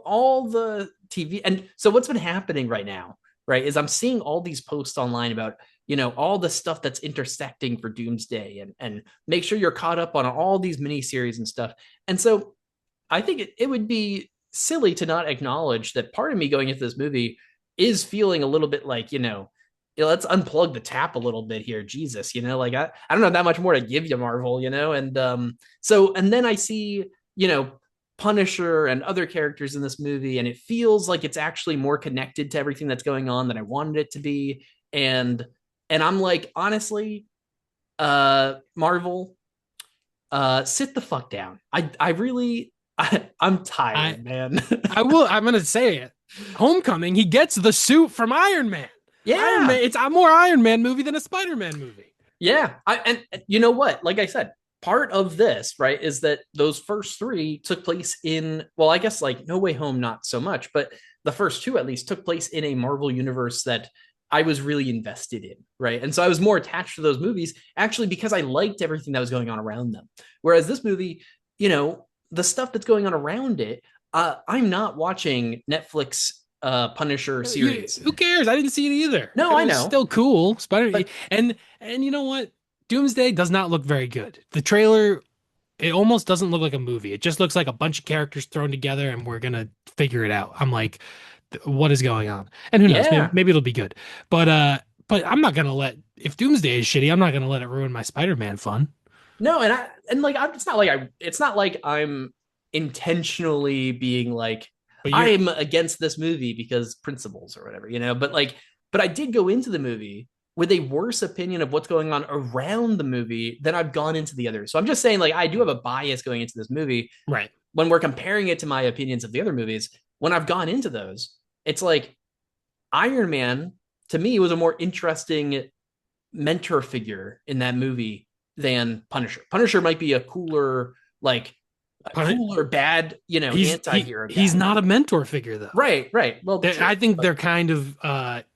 [SPEAKER 1] all the TV, and so what's been happening right now, right, is I'm seeing all these posts online about, all the stuff that's intersecting for Doomsday, and make sure you're caught up on all these miniseries and stuff. And so I think it would be silly to not acknowledge that part of me going into this movie is feeling a little bit like, let's unplug the tap a little bit here. Jesus, like I don't know that much more to give you, Marvel, and then I see, Punisher and other characters in this movie, and it feels like it's actually more connected to everything that's going on than I wanted it to be. And I'm like, honestly, Marvel, sit the fuck down. I really I'm
[SPEAKER 2] I
[SPEAKER 1] tired, man.
[SPEAKER 2] I'm gonna say it. Homecoming, he gets the suit from Iron Man. Iron Man,
[SPEAKER 1] Yeah.
[SPEAKER 2] it's a more Iron Man movie than a Spider-Man movie.
[SPEAKER 1] Yeah. And you know what? Like I said, part of this, right, is that those first three took place in, well, I guess like No Way Home, not so much, but the first two at least took place in a Marvel universe that I was really invested in, right? And so I was more attached to those movies actually because I liked everything that was going on around them. Whereas this movie, the stuff that's going on around it, I'm not watching Netflix Punisher series.
[SPEAKER 2] Who cares? I didn't see it either.
[SPEAKER 1] No,
[SPEAKER 2] It
[SPEAKER 1] I
[SPEAKER 2] was
[SPEAKER 1] know,
[SPEAKER 2] still cool. Spider
[SPEAKER 1] but
[SPEAKER 2] and you know what? Doomsday does not look very good. The trailer, it almost doesn't look like a movie. It just looks like a bunch of characters thrown together and we're gonna figure it out. I'm like, what is going on? And who knows? Maybe,
[SPEAKER 1] yeah.
[SPEAKER 2] maybe it'll be good. But I'm not gonna let if Doomsday is shitty, I'm not gonna let it ruin my Spider-Man fun.
[SPEAKER 1] No, it's not like I'm intentionally being like
[SPEAKER 2] But you're
[SPEAKER 1] I'm against this movie because principles or whatever, but I did go into the movie with a worse opinion of what's going on around the movie than I've gone into the others. So I'm just saying like I do have a bias going into this movie
[SPEAKER 2] right.
[SPEAKER 1] when we're comparing it to my opinions of the other movies. When I've gone into those, it's like Iron Man to me was a more interesting mentor figure in that movie than Punisher. Punisher might be like a
[SPEAKER 2] Pun-
[SPEAKER 1] cooler bad, anti-hero
[SPEAKER 2] he's
[SPEAKER 1] guy.
[SPEAKER 2] not a mentor figure though.
[SPEAKER 1] Right, right. Well, true.
[SPEAKER 2] I think
[SPEAKER 1] But
[SPEAKER 2] they're kind of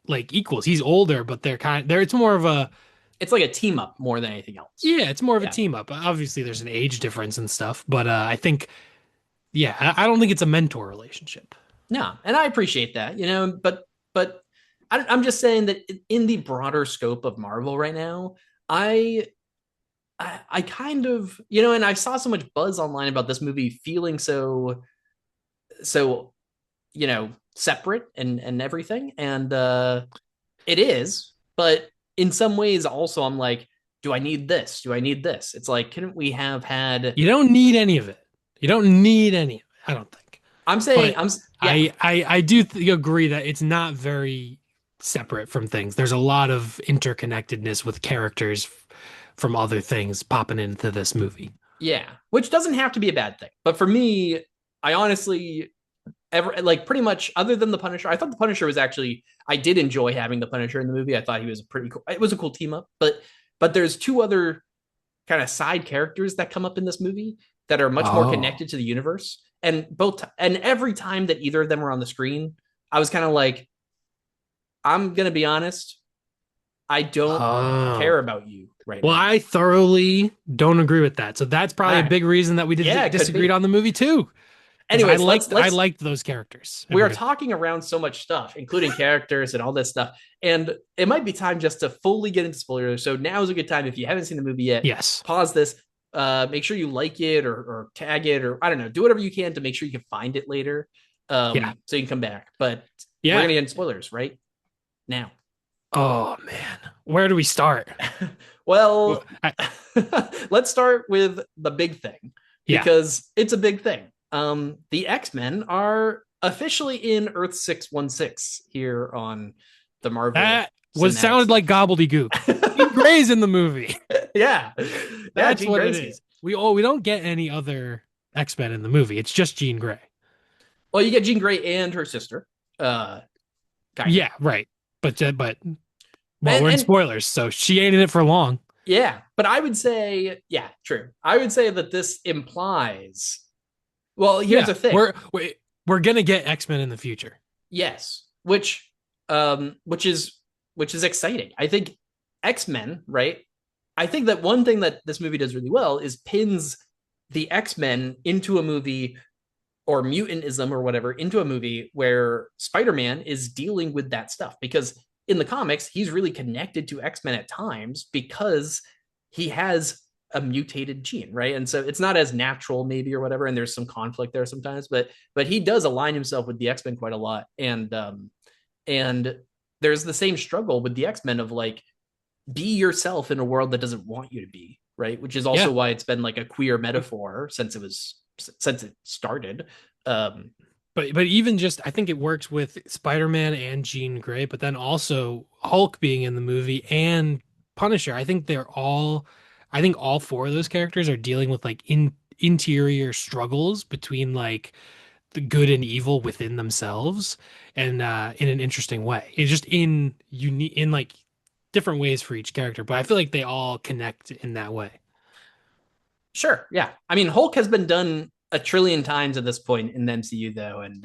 [SPEAKER 2] like equals. He's older, but they're it's more of a
[SPEAKER 1] it's like a team up more than anything else.
[SPEAKER 2] yeah, it's more of a
[SPEAKER 1] Yeah.
[SPEAKER 2] team up. Obviously, there's an age difference and stuff, but I think yeah, I don't think it's a mentor relationship.
[SPEAKER 1] No, and I appreciate that, but I'm just saying that in the broader scope of Marvel right now, I I kind of, and I saw so much buzz online about this movie feeling so separate and everything, and it is, but in some ways also I'm like, do I need this? Do I need this? It's like, couldn't we have had?
[SPEAKER 2] You don't need any of it. You don't need any of it, I don't think.
[SPEAKER 1] I'm saying
[SPEAKER 2] But
[SPEAKER 1] yeah,
[SPEAKER 2] I do agree that it's not very separate from things. There's a lot of interconnectedness with characters from other things popping into this movie.
[SPEAKER 1] yeah, which doesn't have to be a bad thing, but for me, I honestly ever like pretty much other than the Punisher. I thought the Punisher was actually, I did enjoy having the Punisher in the movie. I thought he was a pretty cool. It was a cool team up, but there's two other kind of side characters that come up in this movie that are much more
[SPEAKER 2] Oh.
[SPEAKER 1] connected to the universe. And every time that either of them were on the screen, I was kind of like, I'm gonna be honest, I don't
[SPEAKER 2] Oh.
[SPEAKER 1] care about you right
[SPEAKER 2] Well,
[SPEAKER 1] now.
[SPEAKER 2] I thoroughly don't agree with that. So that's
[SPEAKER 1] All
[SPEAKER 2] probably a
[SPEAKER 1] right.
[SPEAKER 2] big reason that we
[SPEAKER 1] Yeah, it could
[SPEAKER 2] disagreed
[SPEAKER 1] be.
[SPEAKER 2] on the movie too. Because
[SPEAKER 1] Anyways,
[SPEAKER 2] I
[SPEAKER 1] let's
[SPEAKER 2] liked those characters.
[SPEAKER 1] we are talking around so much stuff, including characters and all this stuff. And it might be time just to fully get into spoilers. So now is a good time if you haven't seen the movie yet,
[SPEAKER 2] Yes.
[SPEAKER 1] pause this, make sure you like it or tag it, or I don't know, do whatever you can to make sure you can find it later.
[SPEAKER 2] Yeah.
[SPEAKER 1] So you can come back. But we're
[SPEAKER 2] Yeah.
[SPEAKER 1] gonna get into spoilers right now.
[SPEAKER 2] Oh man. Where do we start? Well,
[SPEAKER 1] Well, let's start with the big thing
[SPEAKER 2] yeah.
[SPEAKER 1] because it's a big thing. The X-Men are officially in Earth 616 here on the Marvel
[SPEAKER 2] That was
[SPEAKER 1] Cinematic.
[SPEAKER 2] sounded like gobbledygook. Jean Grey's in the movie.
[SPEAKER 1] Yeah, yeah,
[SPEAKER 2] That's
[SPEAKER 1] Jean
[SPEAKER 2] what it
[SPEAKER 1] Grey's here.
[SPEAKER 2] is. We don't get any other X-Men in the movie. It's just Jean Grey.
[SPEAKER 1] Well, you get Jean Grey and her sister, uh, kind of,
[SPEAKER 2] Yeah, right. But well,
[SPEAKER 1] and
[SPEAKER 2] we're in
[SPEAKER 1] and
[SPEAKER 2] spoilers, so she ain't in it for long.
[SPEAKER 1] yeah, but I would say, yeah, true. I would say that this implies. Well, here's
[SPEAKER 2] Yeah,
[SPEAKER 1] the thing.
[SPEAKER 2] we're gonna get X-Men in the future.
[SPEAKER 1] Yes, which is exciting. I think X-Men, right? I think that one thing that this movie does really well is pins the X-Men into a movie, or mutantism or whatever, into a movie where Spider-Man is dealing with that stuff, because in the comics, he's really connected to X-Men at times because he has a mutated gene, right? And so it's not as natural, maybe, or whatever. And there's some conflict there sometimes, but he does align himself with the X-Men quite a lot. And there's the same struggle with the X-Men of like, be yourself in a world that doesn't want you to be, right? Which is also
[SPEAKER 2] Yeah.
[SPEAKER 1] why it's been like a queer metaphor since it started. Um,
[SPEAKER 2] But even just I think it works with Spider-Man and Jean Grey, but then also Hulk being in the movie and Punisher. I think all four of those characters are dealing with like interior struggles between like the good and evil within themselves and in an interesting way. It's just in unique in like different ways for each character, but I feel like they all connect in that way.
[SPEAKER 1] sure, yeah. I mean, Hulk has been done a trillion times at this point in the MCU, though, and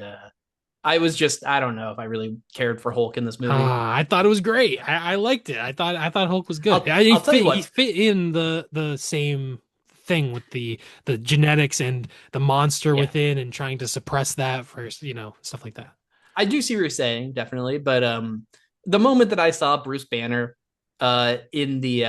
[SPEAKER 1] I don't know if I really cared for Hulk in this movie.
[SPEAKER 2] I thought it was great. I liked it. I thought Hulk was good.
[SPEAKER 1] I'll tell you
[SPEAKER 2] He
[SPEAKER 1] what,
[SPEAKER 2] fit in the same thing with the genetics and the monster
[SPEAKER 1] yeah,
[SPEAKER 2] within and trying to suppress that for, stuff like that.
[SPEAKER 1] I do see what you're saying, definitely. But the moment that I saw Bruce Banner in the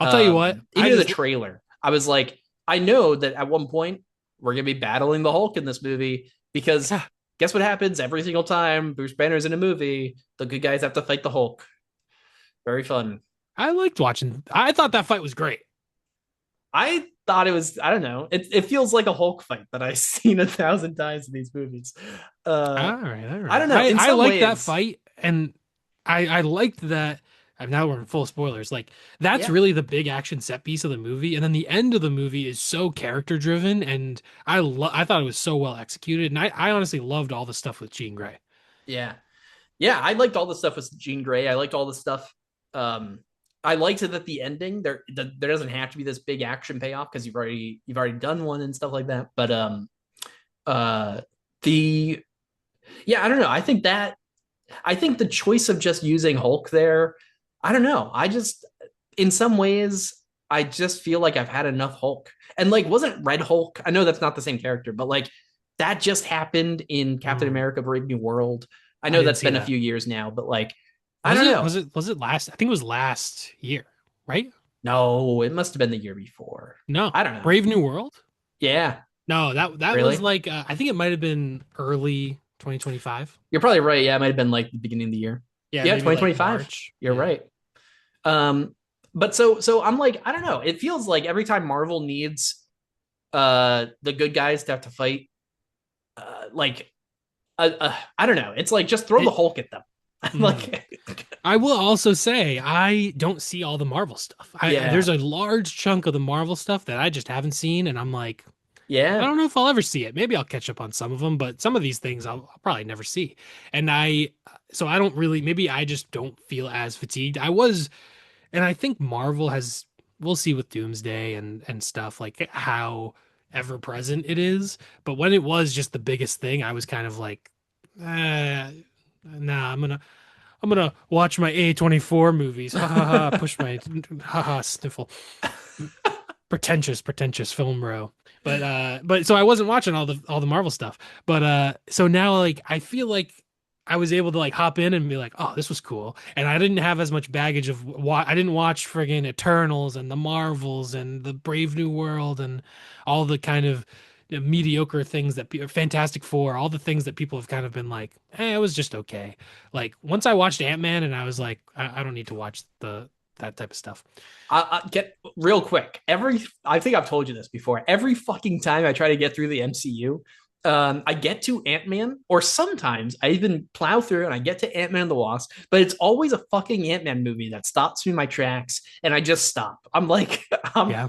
[SPEAKER 2] I'll tell you what, I
[SPEAKER 1] even in the
[SPEAKER 2] just
[SPEAKER 1] trailer, I was like, I know that at one point we're gonna be battling the Hulk in this movie because guess what happens every single time Bruce Banner's in a movie, the good guys have to fight the Hulk. Very fun.
[SPEAKER 2] I liked watching. I thought that fight was great.
[SPEAKER 1] I thought it was, I don't know, it feels like a Hulk fight that I've seen 1,000 times in these movies. Uh,
[SPEAKER 2] All
[SPEAKER 1] I
[SPEAKER 2] right.
[SPEAKER 1] don't know. In
[SPEAKER 2] I
[SPEAKER 1] some
[SPEAKER 2] liked that
[SPEAKER 1] ways,
[SPEAKER 2] fight, and I liked that. Now we're in full spoilers. Like that's
[SPEAKER 1] yeah,
[SPEAKER 2] really the big action set piece of the movie, and then the end of the movie is so character driven, and I thought it was so well executed, and I honestly loved all the stuff with Jean Grey.
[SPEAKER 1] yeah. Yeah, I liked all the stuff with Jean Grey. I liked all the stuff. Um, I liked it at the ending. There doesn't have to be this big action payoff because you've already done one and stuff like that. But uh, the yeah, I don't know. I think the choice of just using Hulk there, I don't know. I just in some ways I just feel like I've had enough Hulk. And like, wasn't Red Hulk? I know that's not the same character, but like that just happened in Captain
[SPEAKER 2] Mm,
[SPEAKER 1] America: Brave New World. I
[SPEAKER 2] I
[SPEAKER 1] know
[SPEAKER 2] didn't
[SPEAKER 1] that's
[SPEAKER 2] see
[SPEAKER 1] been a
[SPEAKER 2] that.
[SPEAKER 1] few years now, but like, I don't know.
[SPEAKER 2] Was it last? I think it was last year, right?
[SPEAKER 1] No, it must have been the year before.
[SPEAKER 2] No,
[SPEAKER 1] I don't know.
[SPEAKER 2] Brave New World.
[SPEAKER 1] Yeah,
[SPEAKER 2] No, that was
[SPEAKER 1] really?
[SPEAKER 2] like I think it might have been early 2025.
[SPEAKER 1] You're probably right. Yeah, it might have been like the beginning of the year.
[SPEAKER 2] Yeah,
[SPEAKER 1] Yeah,
[SPEAKER 2] maybe like
[SPEAKER 1] 2025.
[SPEAKER 2] March.
[SPEAKER 1] You're
[SPEAKER 2] Yeah.
[SPEAKER 1] right. But so I'm like, I don't know. It feels like every time Marvel needs the good guys to have to fight like I don't know. It's like just throw the
[SPEAKER 2] It,
[SPEAKER 1] Hulk at them.
[SPEAKER 2] mm.
[SPEAKER 1] Like
[SPEAKER 2] I will also say I don't see all the Marvel stuff.
[SPEAKER 1] yeah.
[SPEAKER 2] There's a large chunk of the Marvel stuff that I just haven't seen, and I'm like, I
[SPEAKER 1] Yeah.
[SPEAKER 2] don't know if I'll ever see it. Maybe I'll catch up on some of them, but some of these things I'll probably never see. And so I don't really, maybe I just don't feel as fatigued. And I think Marvel has, we'll see with Doomsday and stuff, like how ever present it is. But when it was just the biggest thing, I was kind of like, nah, I'm gonna watch my A24 movies. Ha ha ha. Push my ha ha sniffle. Pretentious film bro. But so I wasn't watching all the Marvel stuff. But so now like I feel like I was able to like hop in and be like, oh, this was cool. And I didn't have as much baggage of I didn't watch friggin' Eternals and the Marvels and the Brave New World and all the kind of mediocre things that Fantastic Four, all the things that people have kind of been like, it was just okay. Like once I watched Ant-Man and I was like, I don't need to watch the that type of stuff.
[SPEAKER 1] I get real quick. I think I've told you this before. Every fucking time I try to get through the MCU, I get to Ant-Man, or sometimes I even plow through and I get to Ant-Man and the Wasp, but it's always a fucking Ant-Man movie that stops me in my tracks, and I just stop. I'm like, I'm,
[SPEAKER 2] Yeah,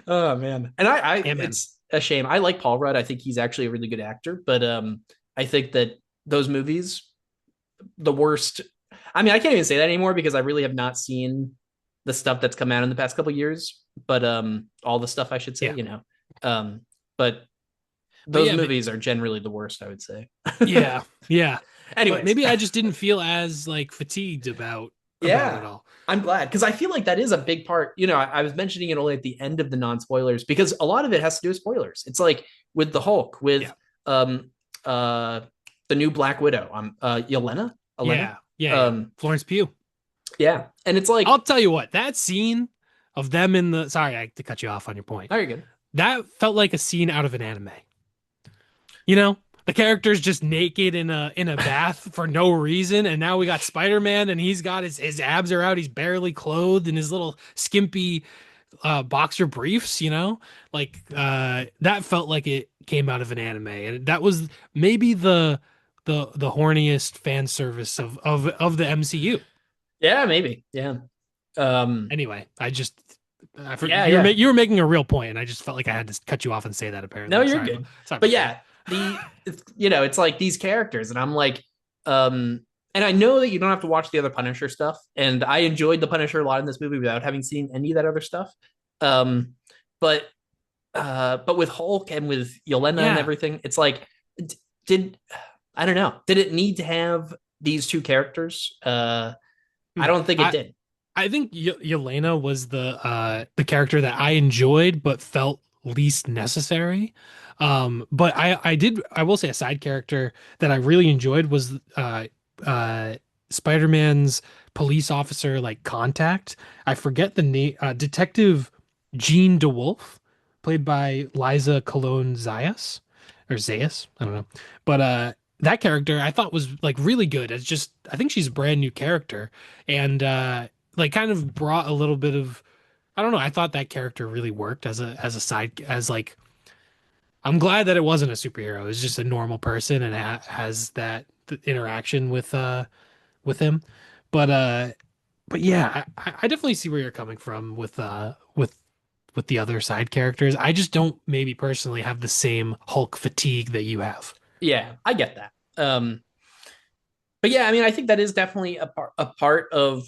[SPEAKER 1] oh man, and
[SPEAKER 2] Ant-Man.
[SPEAKER 1] it's a shame. I like Paul Rudd. I think he's actually a really good actor, but I think that those movies, the worst. I mean, I can't even say that anymore because I really have not seen the stuff that's come out in the past couple of years, but all the stuff I should say,
[SPEAKER 2] Yeah.
[SPEAKER 1] um, but
[SPEAKER 2] But
[SPEAKER 1] those
[SPEAKER 2] yeah,
[SPEAKER 1] movies are generally the worst, I would say.
[SPEAKER 2] yeah, yeah. But
[SPEAKER 1] Anyways,
[SPEAKER 2] maybe I just didn't feel as like fatigued about it
[SPEAKER 1] yeah,
[SPEAKER 2] all.
[SPEAKER 1] I'm glad because I feel like that is a big part. I was mentioning it only at the end of the non spoilers because a lot of it has to do with spoilers. It's like with the Hulk, with
[SPEAKER 2] Yeah.
[SPEAKER 1] um, uh, the new Black Widow, Yelena,
[SPEAKER 2] Yeah, yeah, yeah.
[SPEAKER 1] Um,
[SPEAKER 2] Florence Pugh.
[SPEAKER 1] yeah, and it's like,
[SPEAKER 2] I'll tell you what, that scene of them in the sorry, I to cut you off on your point.
[SPEAKER 1] oh, you're good.
[SPEAKER 2] That felt like a scene out of an anime. You know, the character's just naked in a bath for no reason, and now we got Spider-Man, and he's got his abs are out, he's barely clothed in his little skimpy boxer briefs. Like that felt like it came out of an anime, and that was maybe the horniest fan service of the MCU.
[SPEAKER 1] Yeah, maybe. Yeah. Um,
[SPEAKER 2] Anyway,
[SPEAKER 1] yeah,
[SPEAKER 2] you were
[SPEAKER 1] yeah.
[SPEAKER 2] you were making a real point, and I just felt like I had to cut you off and say that.
[SPEAKER 1] No,
[SPEAKER 2] Apparently,
[SPEAKER 1] you're good.
[SPEAKER 2] sorry
[SPEAKER 1] But
[SPEAKER 2] about that.
[SPEAKER 1] yeah, it's like these characters, and I'm like, um, and I know that you don't have to watch the other Punisher stuff, and I enjoyed the Punisher a lot in this movie without having seen any of that other stuff. Um, but but with Hulk and with Yelena and
[SPEAKER 2] Yeah.
[SPEAKER 1] everything, it's like, did I don't know, did it need to have these two characters? I
[SPEAKER 2] Hmm.
[SPEAKER 1] don't think it
[SPEAKER 2] I
[SPEAKER 1] did.
[SPEAKER 2] I think Yelena was the character that I enjoyed but felt least necessary. But I will say a side character that I really enjoyed was uh Spider-Man's police officer like contact. I forget the name, Detective Jean DeWolf, played by Liza Cologne Zayas or Zayas, I don't know. But that character I thought was like really good. It's just I think she's a brand new character and like kind of brought a little bit of I don't know. I thought that character really worked as a side as like I'm glad that it wasn't a superhero. It's just a normal person and has that interaction with him. But but yeah, I definitely see where you're coming from with the other side characters. I just don't maybe personally have the same Hulk fatigue that you have.
[SPEAKER 1] Yeah, I get that. But yeah, I mean, I think that is definitely a part of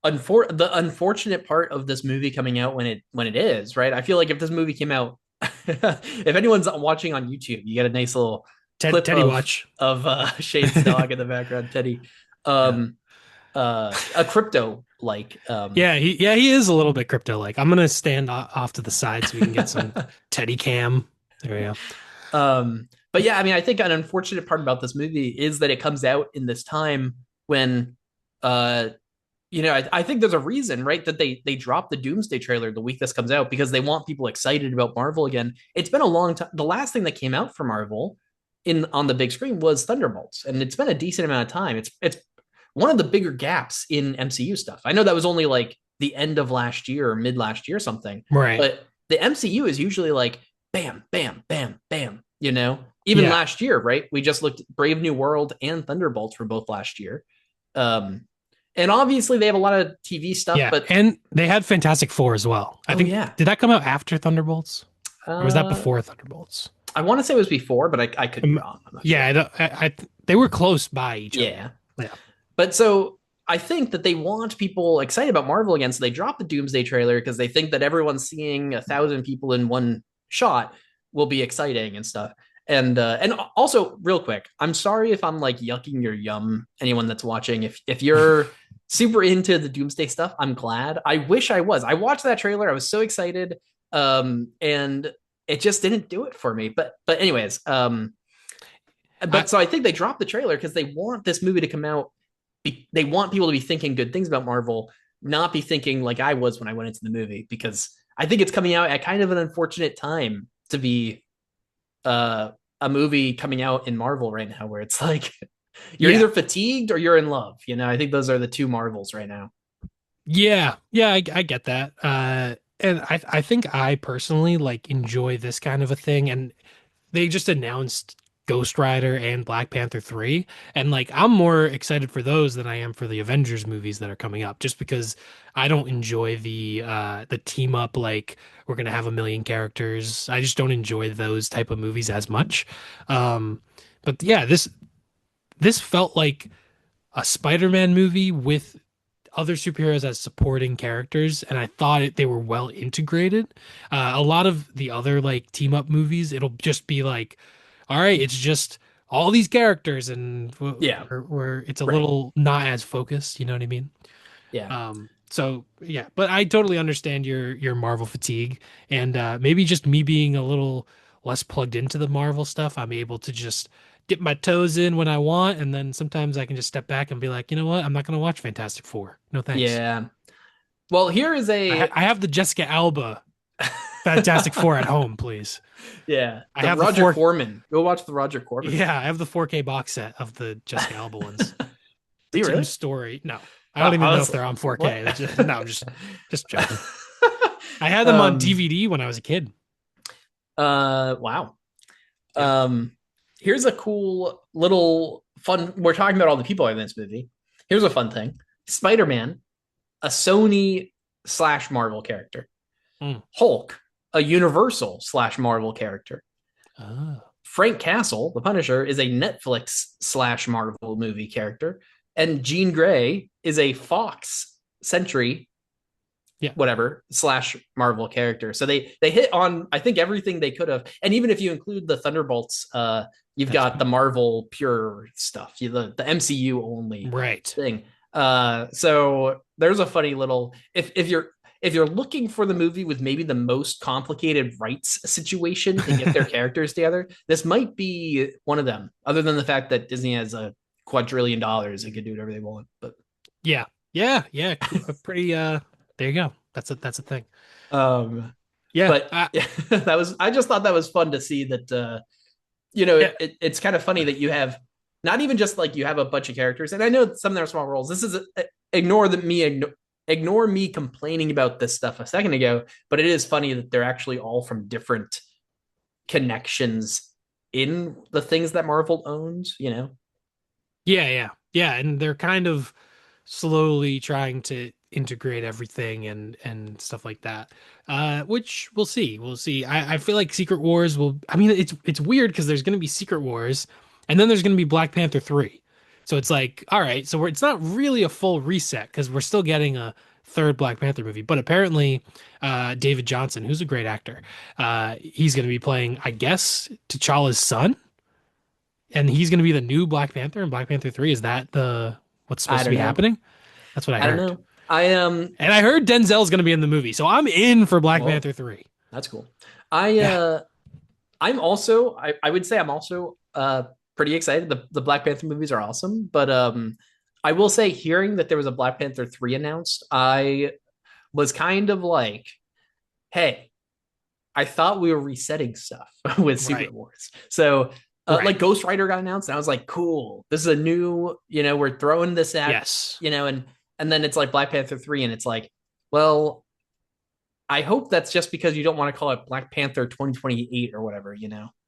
[SPEAKER 1] the unfortunate part of this movie coming out when it is, right? I feel like if this movie came out, if anyone's watching on YouTube, you get a nice little clip
[SPEAKER 2] Teddy Watch.
[SPEAKER 1] of Shane's dog in the background, Teddy.
[SPEAKER 2] Yeah.
[SPEAKER 1] Um, a crypto like
[SPEAKER 2] He is a little bit crypto like. I'm gonna stand off to the side so we can get some Teddy cam. There we go.
[SPEAKER 1] But yeah, I mean, I think an unfortunate part about this movie is that it comes out in this time when, uh, I think there's a reason, right, that they dropped the Doomsday trailer the week this comes out because they want people excited about Marvel again. It's been a long time. The last thing that came out for Marvel in on the big screen was Thunderbolts, and it's been a decent amount of time. It's one of the bigger gaps in MCU stuff. I know that was only like the end of last year or mid last year or something,
[SPEAKER 2] Right.
[SPEAKER 1] but the MCU is usually like bam, bam, bam, bam. Even
[SPEAKER 2] Yeah.
[SPEAKER 1] last year, right? We just looked Brave New World and Thunderbolts were both last year. Um, and obviously they have a lot of TV stuff,
[SPEAKER 2] Yeah.
[SPEAKER 1] but
[SPEAKER 2] And they had Fantastic Four as well. I
[SPEAKER 1] oh
[SPEAKER 2] think
[SPEAKER 1] yeah,
[SPEAKER 2] did that come out after Thunderbolts? Or was that
[SPEAKER 1] uh,
[SPEAKER 2] before Thunderbolts?
[SPEAKER 1] I want to say it was before, but I could be
[SPEAKER 2] Um,
[SPEAKER 1] wrong. I'm not
[SPEAKER 2] yeah,
[SPEAKER 1] sure.
[SPEAKER 2] they were close by each other.
[SPEAKER 1] Yeah,
[SPEAKER 2] Yeah.
[SPEAKER 1] but so I think that they want people excited about Marvel again, so they drop the Doomsday trailer because they think that everyone seeing 1,000 people in one shot will be exciting and stuff. And also, real quick, I'm sorry if I'm like yucking your yum. Anyone that's watching, if you're super into the Doomsday stuff, I'm glad. I wish I was. I watched that trailer. I was so excited, and it just didn't do it for me. But anyways,
[SPEAKER 2] I
[SPEAKER 1] but so I think they dropped the trailer because they want this movie to come out. They want people to be thinking good things about Marvel, not be thinking like I was when I went into the movie. Because I think it's coming out at kind of an unfortunate time to be a movie coming out in Marvel right now, where it's like you're
[SPEAKER 2] yeah.
[SPEAKER 1] either fatigued or you're in love. I think those are the two Marvels right now.
[SPEAKER 2] I get that. And I think I personally like enjoy this kind of a thing. And they just announced Ghost Rider and Black Panther 3. And like I'm more excited for those than I am for the Avengers movies that are coming up, just because I don't enjoy the team up like we're gonna have a million characters. I just don't enjoy those type of movies as much. But yeah, this felt like a Spider-Man movie with other superheroes as supporting characters, and I thought they were well integrated. A lot of the other like team up movies, it'll just be like, all right, it's just all these characters, and
[SPEAKER 1] Yeah,
[SPEAKER 2] where it's a
[SPEAKER 1] right.
[SPEAKER 2] little not as focused. You know what I mean?
[SPEAKER 1] Yeah,
[SPEAKER 2] So yeah, but I totally understand your Marvel fatigue, and maybe just me being a little less plugged into the Marvel stuff, I'm able to just dip my toes in when I want, and then sometimes I can just step back and be like, you know what? I'm not going to watch Fantastic Four. No thanks.
[SPEAKER 1] Yeah. Well, here is a
[SPEAKER 2] I have the Jessica Alba Fantastic Four at home, please.
[SPEAKER 1] yeah,
[SPEAKER 2] I
[SPEAKER 1] the
[SPEAKER 2] have the
[SPEAKER 1] Roger
[SPEAKER 2] four.
[SPEAKER 1] Corman. Go watch the Roger Corman
[SPEAKER 2] Yeah,
[SPEAKER 1] movie.
[SPEAKER 2] I have the 4K box set of the Jessica Alba ones.
[SPEAKER 1] Do you
[SPEAKER 2] Tim
[SPEAKER 1] really?
[SPEAKER 2] Story. No, I don't even
[SPEAKER 1] I
[SPEAKER 2] know if
[SPEAKER 1] was
[SPEAKER 2] they're on 4K.
[SPEAKER 1] what?
[SPEAKER 2] That's just, no, I'm just joking. I had them on
[SPEAKER 1] um
[SPEAKER 2] DVD when I was a kid.
[SPEAKER 1] wow.
[SPEAKER 2] Yep.
[SPEAKER 1] Um here's a cool little fun we're talking about all the people in this movie. Here's a fun thing. Spider-Man, a Sony slash Marvel character.
[SPEAKER 2] Mm.
[SPEAKER 1] Hulk, a Universal slash Marvel character.
[SPEAKER 2] Oh.
[SPEAKER 1] Frank Castle, the Punisher, is a Netflix slash Marvel movie character, and Jean Grey is a Fox Century
[SPEAKER 2] Yeah,
[SPEAKER 1] whatever slash Marvel character. So they hit on I think everything they could have, and even if you include the Thunderbolts, you've
[SPEAKER 2] that's
[SPEAKER 1] got the Marvel pure stuff, the MCU only
[SPEAKER 2] right.
[SPEAKER 1] thing. So there's a funny little if you're looking for the movie with maybe the most complicated rights situation to get their characters together, this might be one of them. Other than the fact that Disney has a quadrillion dollars, they could do whatever they want. But
[SPEAKER 2] Yeah, yeah. Pretty. There you go. That's a thing.
[SPEAKER 1] um,
[SPEAKER 2] Yeah.
[SPEAKER 1] but yeah, that was I just thought that was fun to see that
[SPEAKER 2] Yeah.
[SPEAKER 1] it's kind of funny that you have not even just like you have a bunch of characters, and I know some of them are small roles. This is ignore the me ignore me complaining about this stuff a second ago, but it is funny that they're actually all from different connections in the things that Marvel owns, you know.
[SPEAKER 2] Yeah. And they're kind of slowly trying to integrate everything and stuff like that. Which we'll see. We'll see. I feel like Secret Wars will. I mean, it's weird because there's going to be Secret Wars, and then there's going to be Black Panther 3. So it's like, all right, so it's not really a full reset because we're still getting a third Black Panther movie. But apparently, David Johnson, who's a great actor, he's going to be playing, I guess, T'Challa's son, and he's going to be the new Black Panther in Black Panther 3. Is that the what's
[SPEAKER 1] I
[SPEAKER 2] supposed to
[SPEAKER 1] don't
[SPEAKER 2] be
[SPEAKER 1] know.
[SPEAKER 2] happening? That's what I
[SPEAKER 1] I don't
[SPEAKER 2] heard.
[SPEAKER 1] know. I
[SPEAKER 2] And I heard Denzel's going to be in the movie. So I'm in for Black
[SPEAKER 1] well,
[SPEAKER 2] Panther 3.
[SPEAKER 1] that's cool. I
[SPEAKER 2] Yeah.
[SPEAKER 1] I'm also I would say I'm also pretty excited. The Black Panther movies are awesome, but I will say hearing that there was a Black Panther 3 announced, I was kind of like, hey, I thought we were resetting stuff with Secret
[SPEAKER 2] Right.
[SPEAKER 1] Wars. So like
[SPEAKER 2] Right.
[SPEAKER 1] Ghost Rider got announced, and I was like, cool. This is a new, we're throwing this at,
[SPEAKER 2] Yes.
[SPEAKER 1] and then it's like Black Panther 3 and it's like, well, I hope that's just because you don't want to call it Black Panther 2028 or whatever,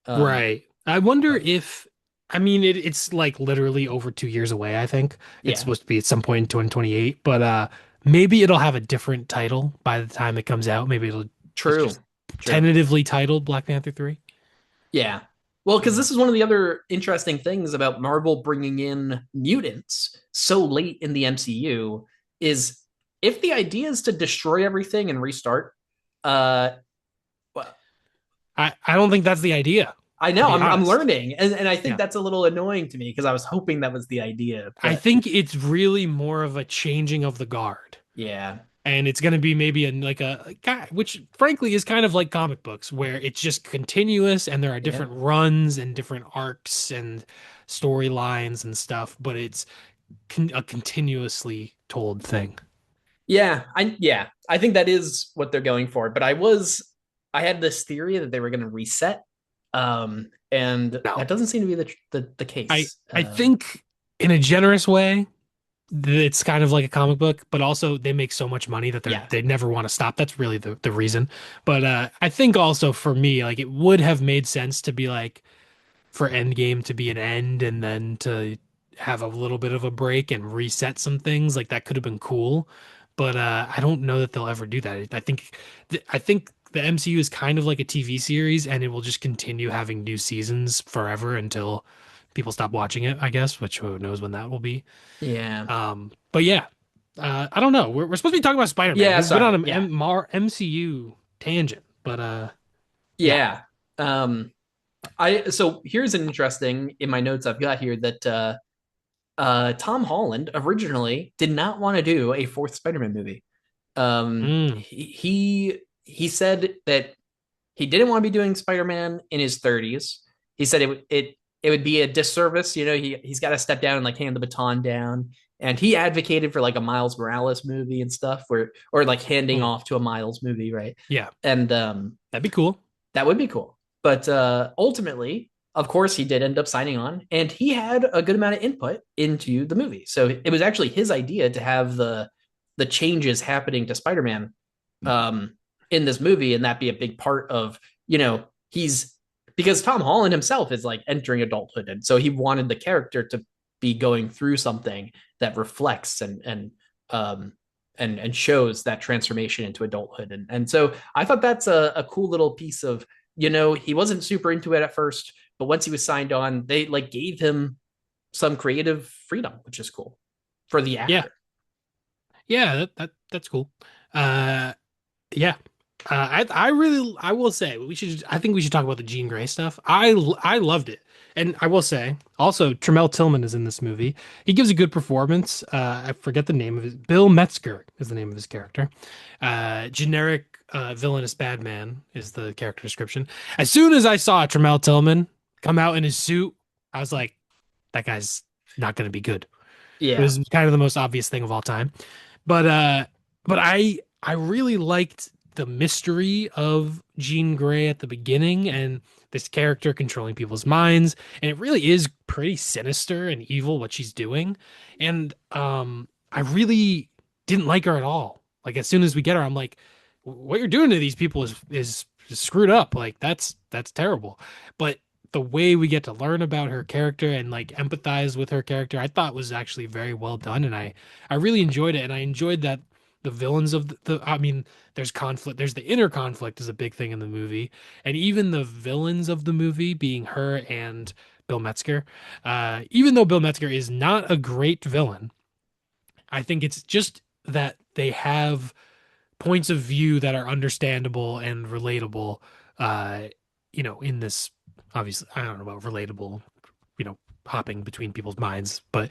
[SPEAKER 2] Right. I wonder
[SPEAKER 1] But
[SPEAKER 2] if, I mean, it's like literally over 2 years away, I think. It's
[SPEAKER 1] yeah,
[SPEAKER 2] supposed to be at some point in 2028, but maybe it'll have a different title by the time it comes out. Maybe it's just
[SPEAKER 1] true, true.
[SPEAKER 2] tentatively titled Black Panther 3.
[SPEAKER 1] Yeah. Well, because
[SPEAKER 2] Mm.
[SPEAKER 1] this is one of the other interesting things about Marvel bringing in mutants so late in the MCU is if the idea is to destroy everything and restart, uh, well,
[SPEAKER 2] I don't think that's the idea,
[SPEAKER 1] I
[SPEAKER 2] to
[SPEAKER 1] know
[SPEAKER 2] be
[SPEAKER 1] I'm
[SPEAKER 2] honest.
[SPEAKER 1] learning, and I think
[SPEAKER 2] Yeah.
[SPEAKER 1] that's a little annoying to me because I was hoping that was the idea,
[SPEAKER 2] I
[SPEAKER 1] but
[SPEAKER 2] think it's really more of a changing of the guard.
[SPEAKER 1] yeah,
[SPEAKER 2] And it's going to be maybe like a guy, which frankly is kind of like comic books, where it's just continuous and there are
[SPEAKER 1] yeah,
[SPEAKER 2] different runs and different arcs and storylines and stuff, but it's a continuously told thing.
[SPEAKER 1] I think that is what they're going for. But I had this theory that they were going to reset, and
[SPEAKER 2] No,
[SPEAKER 1] that doesn't seem to be the
[SPEAKER 2] I
[SPEAKER 1] case.
[SPEAKER 2] I think in a generous way, it's kind of like a comic book, but also they make so much money that
[SPEAKER 1] Yeah,
[SPEAKER 2] they never want to stop. That's really the reason. But I think also for me, like it would have made sense to be like for Endgame to be an end and then to have a little bit of a break and reset some things. Like that could have been cool. But I don't know that they'll ever do that. I think the MCU is kind of like a TV series and it will just continue having new seasons forever until people stop watching it, I guess, which who knows when that will be.
[SPEAKER 1] yeah,
[SPEAKER 2] But yeah, I don't know. We're supposed to be talking about Spider-Man.
[SPEAKER 1] yeah.
[SPEAKER 2] We've been on
[SPEAKER 1] Sorry,
[SPEAKER 2] an
[SPEAKER 1] yeah,
[SPEAKER 2] MCU tangent, but yeah.
[SPEAKER 1] yeah. Um, I so here's an interesting in my notes I've got here that Tom Holland originally did not want to do a fourth Spider-Man movie.
[SPEAKER 2] Mm,
[SPEAKER 1] He said that he didn't want to be doing Spider-Man in his 30s. He said it would be a disservice. He's got to step down and like hand the baton down. And he advocated for like a Miles Morales movie and stuff, where or like handing
[SPEAKER 2] Mm,
[SPEAKER 1] off to a Miles movie, right?
[SPEAKER 2] yeah,
[SPEAKER 1] And
[SPEAKER 2] that'd be cool.
[SPEAKER 1] that would be cool. But ultimately, of course, he did end up signing on, and he had a good amount of input into the movie. So it was actually his idea to have the changes happening to Spider-Man um, in this movie, and that be a big part of he's because Tom Holland himself is like entering adulthood, and so he wanted the character to be going through something that reflects um, and shows that transformation into adulthood. And so I thought that's a cool little piece of, he wasn't super into it at first, but once he was signed on, they like gave him some creative freedom, which is cool for the
[SPEAKER 2] Yeah,
[SPEAKER 1] actor.
[SPEAKER 2] yeah, that's cool. Uh, yeah. I will say I think we should talk about the Jean Grey stuff. I loved it. And I will say also Tremel Tillman is in this movie. He gives a good performance. I forget the name of his Bill Metzger is the name of his character. Generic villainous bad man is the character description. As soon as I saw Tremel Tillman come out in his suit, I was like, that guy's not going to be good. It
[SPEAKER 1] Yeah.
[SPEAKER 2] was kind of the most obvious thing of all time. But I really liked the mystery of Jean Grey at the beginning and this character controlling people's minds. And it really is pretty sinister and evil what she's doing. And I really didn't like her at all. Like as soon as we get her, I'm like, what you're doing to these people is screwed up. Like that's terrible. But the way we get to learn about her character and like empathize with her character, I thought was actually very well done, and I really enjoyed it, and I enjoyed that the villains of I mean, there's conflict, there's the inner conflict is a big thing in the movie, and even the villains of the movie being her and Bill Metzger, even though Bill Metzger is not a great villain, I think it's just that they have points of view that are understandable and relatable uh in this obviously I don't know about relatable hopping between people's minds, but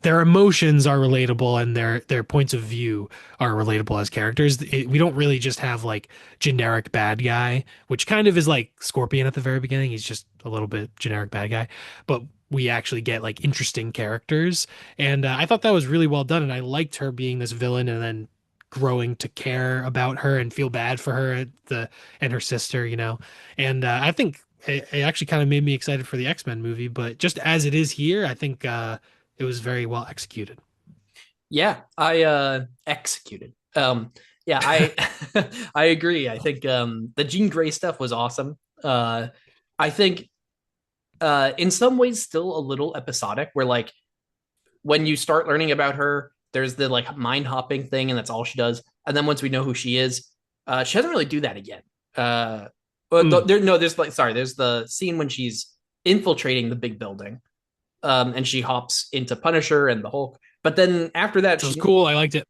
[SPEAKER 2] their emotions are relatable and their points of view are relatable as characters. We don't really just have like generic bad guy, which kind of is like Scorpion at the very beginning. He's just a little bit generic bad guy, but we actually get like interesting characters, and I thought that was really well done, and I liked her being this villain and then growing to care about her and feel bad for her and her sister, and I think it actually kind of made me excited for the X-Men movie, but just as it is here, I think it was very well executed.
[SPEAKER 1] Yeah, I executed. Yeah, I I agree. I think the Jean Grey stuff was awesome. I think in some ways still a little episodic, where like when you start learning about her, there's the like mind hopping thing, and that's all she does. And then once we know who she is, she doesn't really do that again.
[SPEAKER 2] Mm.
[SPEAKER 1] No, there's like sorry, there's the scene when she's infiltrating the big building, and she hops into Punisher and the Hulk. But then after that,
[SPEAKER 2] Which was
[SPEAKER 1] she
[SPEAKER 2] cool. I liked it.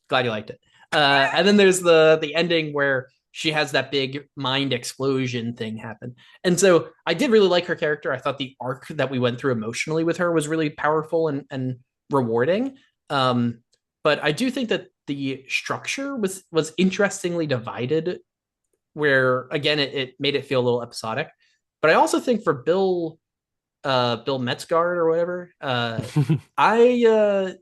[SPEAKER 1] glad you liked it. And then there's the ending where she has that big mind explosion thing happen. And so I did really like her character. I thought the arc that we went through emotionally with her was really powerful and rewarding. But I do think that the structure was interestingly divided, where again it made it feel a little episodic. But I also think for Bill Metzgard or whatever, I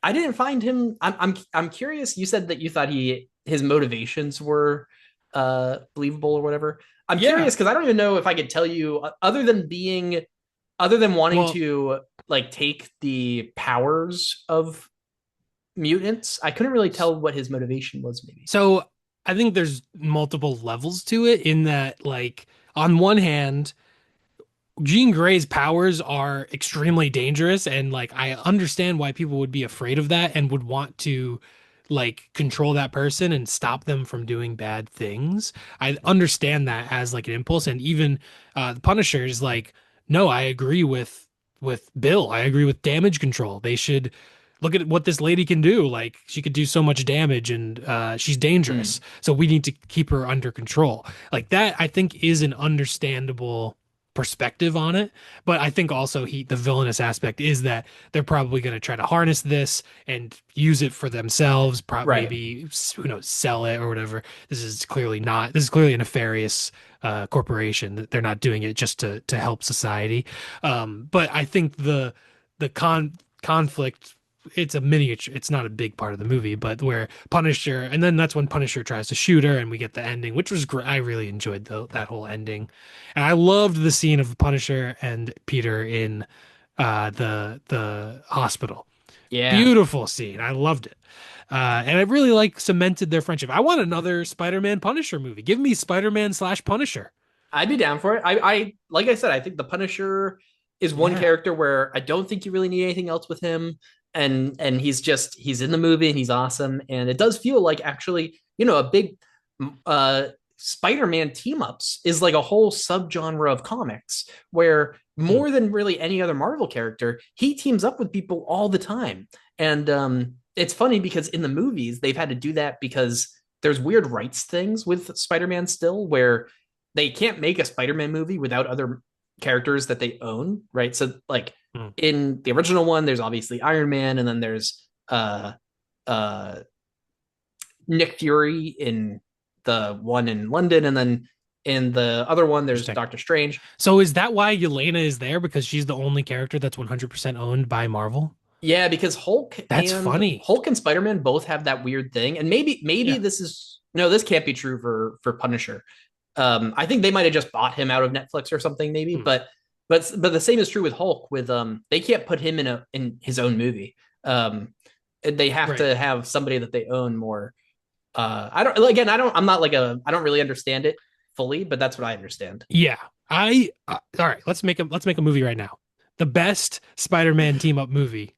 [SPEAKER 1] I didn't find him. I'm curious. You said that you thought his motivations were believable or whatever. I'm
[SPEAKER 2] Yeah.
[SPEAKER 1] curious because I don't even know if I could tell you other than wanting
[SPEAKER 2] Well,
[SPEAKER 1] to like take the powers of mutants. I couldn't really tell what his motivation was. Maybe.
[SPEAKER 2] so I think there's multiple levels to it in that, like, on one hand, Jean Grey's powers are extremely dangerous, and like I understand why people would be afraid of that and would want to like control that person and stop them from doing bad things. I understand that as like an impulse, and even the Punisher is like, no, I agree with Bill. I agree with damage control. They should look at what this lady can do. Like she could do so much damage, and she's dangerous.
[SPEAKER 1] Mm,
[SPEAKER 2] So we need to keep her under control. Like that, I think is an understandable perspective on it. But I think also the villainous aspect is that they're probably going to try to harness this and use it for themselves,
[SPEAKER 1] Right.
[SPEAKER 2] maybe, who knows, sell it or whatever. This is clearly a nefarious corporation, that they're not doing it just to help society. But I think the conflict, it's a miniature, it's not a big part of the movie, but where Punisher, and then that's when Punisher tries to shoot her and we get the ending, which was great. I really enjoyed that whole ending. And I loved the scene of Punisher and Peter in the hospital.
[SPEAKER 1] Yeah.
[SPEAKER 2] Beautiful scene. I loved it. And it really like cemented their friendship. I want another Spider-Man Punisher movie. Give me Spider-Man slash Punisher.
[SPEAKER 1] I'd be down for it. Like I said, I think the Punisher is one
[SPEAKER 2] Yeah.
[SPEAKER 1] character where I don't think you really need anything else with him. And he's in the movie and he's awesome. And it does feel like actually, a big uh Spider-Man team ups is like a whole subgenre of comics where
[SPEAKER 2] Hmm.
[SPEAKER 1] more than really any other Marvel character, he teams up with people all the time. And it's funny because in the movies, they've had to do that because there's weird rights things with Spider-Man still where they can't make a Spider-Man movie without other characters that they own, right? So like
[SPEAKER 2] Hmm.
[SPEAKER 1] in the original one, there's obviously Iron Man, and then there's uh Nick Fury in the one in London, and then in the other one, there's
[SPEAKER 2] Interesting.
[SPEAKER 1] Doctor Strange.
[SPEAKER 2] So is that why Yelena is there? Because she's the only character that's 100% owned by Marvel?
[SPEAKER 1] Yeah, because
[SPEAKER 2] That's funny.
[SPEAKER 1] Hulk and Spider-Man both have that weird thing. And maybe
[SPEAKER 2] Yeah.
[SPEAKER 1] this is no, this can't be true for Punisher. I think they might have just bought him out of Netflix or something, maybe.
[SPEAKER 2] Hmm.
[SPEAKER 1] But the same is true with Hulk. With they can't put him in his own movie. They have
[SPEAKER 2] Right.
[SPEAKER 1] to have somebody that they own more. I don't again. I'm not like a. I don't really understand it fully, but that's what I understand.
[SPEAKER 2] Yeah. All right, let's make a movie right now. The best Spider-Man team up movie.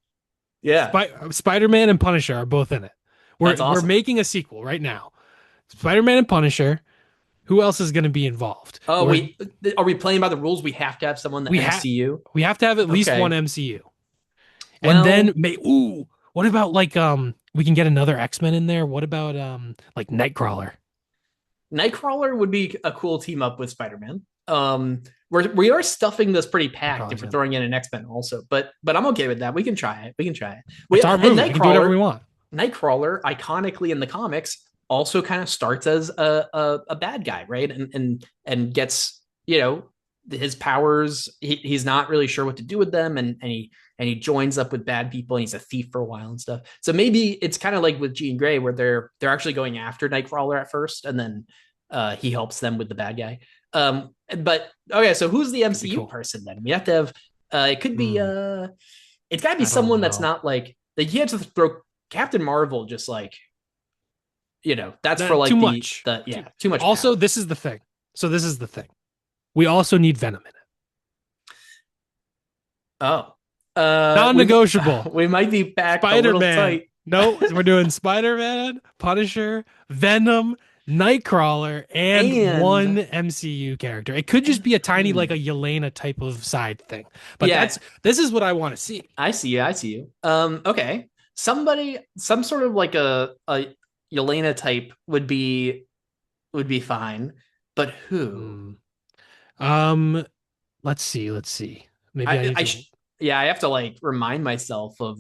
[SPEAKER 1] Yeah,
[SPEAKER 2] Spider-Man and Punisher are both in it.
[SPEAKER 1] that's
[SPEAKER 2] We're
[SPEAKER 1] awesome.
[SPEAKER 2] making a sequel right now. Spider-Man and Punisher. Who else is going to be involved?
[SPEAKER 1] Oh, we are we playing by the rules? We have to have someone in
[SPEAKER 2] We
[SPEAKER 1] the
[SPEAKER 2] have
[SPEAKER 1] MCU.
[SPEAKER 2] we have to have at least one
[SPEAKER 1] Okay.
[SPEAKER 2] MCU. And then
[SPEAKER 1] Well,
[SPEAKER 2] what about like we can get another X-Men in there? What about like Nightcrawler?
[SPEAKER 1] Nightcrawler would be a cool team up with Spider-Man. We are stuffing this pretty packed if
[SPEAKER 2] Nightcrawler's
[SPEAKER 1] we're
[SPEAKER 2] in.
[SPEAKER 1] throwing in an X-Men also, but I'm okay with that. We can try it. We can try it. We
[SPEAKER 2] It's our
[SPEAKER 1] and
[SPEAKER 2] movie. We can do whatever we want.
[SPEAKER 1] Nightcrawler, iconically in the comics, also kind of starts as a bad guy, right? And gets his powers. He's not really sure what to do with them, and he joins up with bad people, and he's a thief for a while and stuff. So maybe it's kind of like with Jean Grey, where they're actually going after Nightcrawler at first, and then he helps them with the bad guy. But okay, so who's the
[SPEAKER 2] Could be
[SPEAKER 1] MCU
[SPEAKER 2] cool.
[SPEAKER 1] person then? We have to have. It could be.
[SPEAKER 2] Hmm.
[SPEAKER 1] It's got to be
[SPEAKER 2] I don't
[SPEAKER 1] someone that's
[SPEAKER 2] know.
[SPEAKER 1] not like you have to throw Captain Marvel. Just like that's for
[SPEAKER 2] Too
[SPEAKER 1] like the
[SPEAKER 2] much.
[SPEAKER 1] the yeah, too much
[SPEAKER 2] Also,
[SPEAKER 1] power.
[SPEAKER 2] this is the thing. So this is the thing. We also need Venom in it.
[SPEAKER 1] Oh, we
[SPEAKER 2] Non-negotiable.
[SPEAKER 1] we might be packed a little
[SPEAKER 2] Spider-Man.
[SPEAKER 1] tight.
[SPEAKER 2] No, we're doing Spider-Man, Punisher, Venom, Nightcrawler, and one
[SPEAKER 1] and
[SPEAKER 2] MCU character. It could just
[SPEAKER 1] and
[SPEAKER 2] be a tiny, like a Yelena type of side thing. But
[SPEAKER 1] yeah,
[SPEAKER 2] this is what I want to see.
[SPEAKER 1] I see you. I see you. Okay. Some sort of like a Yelena type would be fine, but who?
[SPEAKER 2] Hmm. Um, let's see. Maybe I
[SPEAKER 1] I
[SPEAKER 2] need
[SPEAKER 1] I
[SPEAKER 2] to.
[SPEAKER 1] sh- yeah, I have to like remind myself of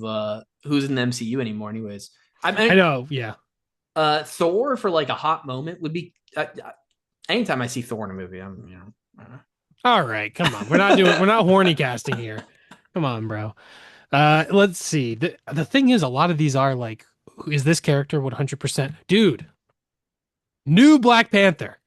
[SPEAKER 1] who's in the MCU anymore. Anyways, I
[SPEAKER 2] I
[SPEAKER 1] mean,
[SPEAKER 2] know, yeah.
[SPEAKER 1] Thor for like a hot moment would be. Anytime I see Thor in a movie, I'm
[SPEAKER 2] All right, come on. We're not horny casting here. Come on, bro. Let's see. The thing is, a lot of these are like, is this character 100%? Dude, new Black Panther.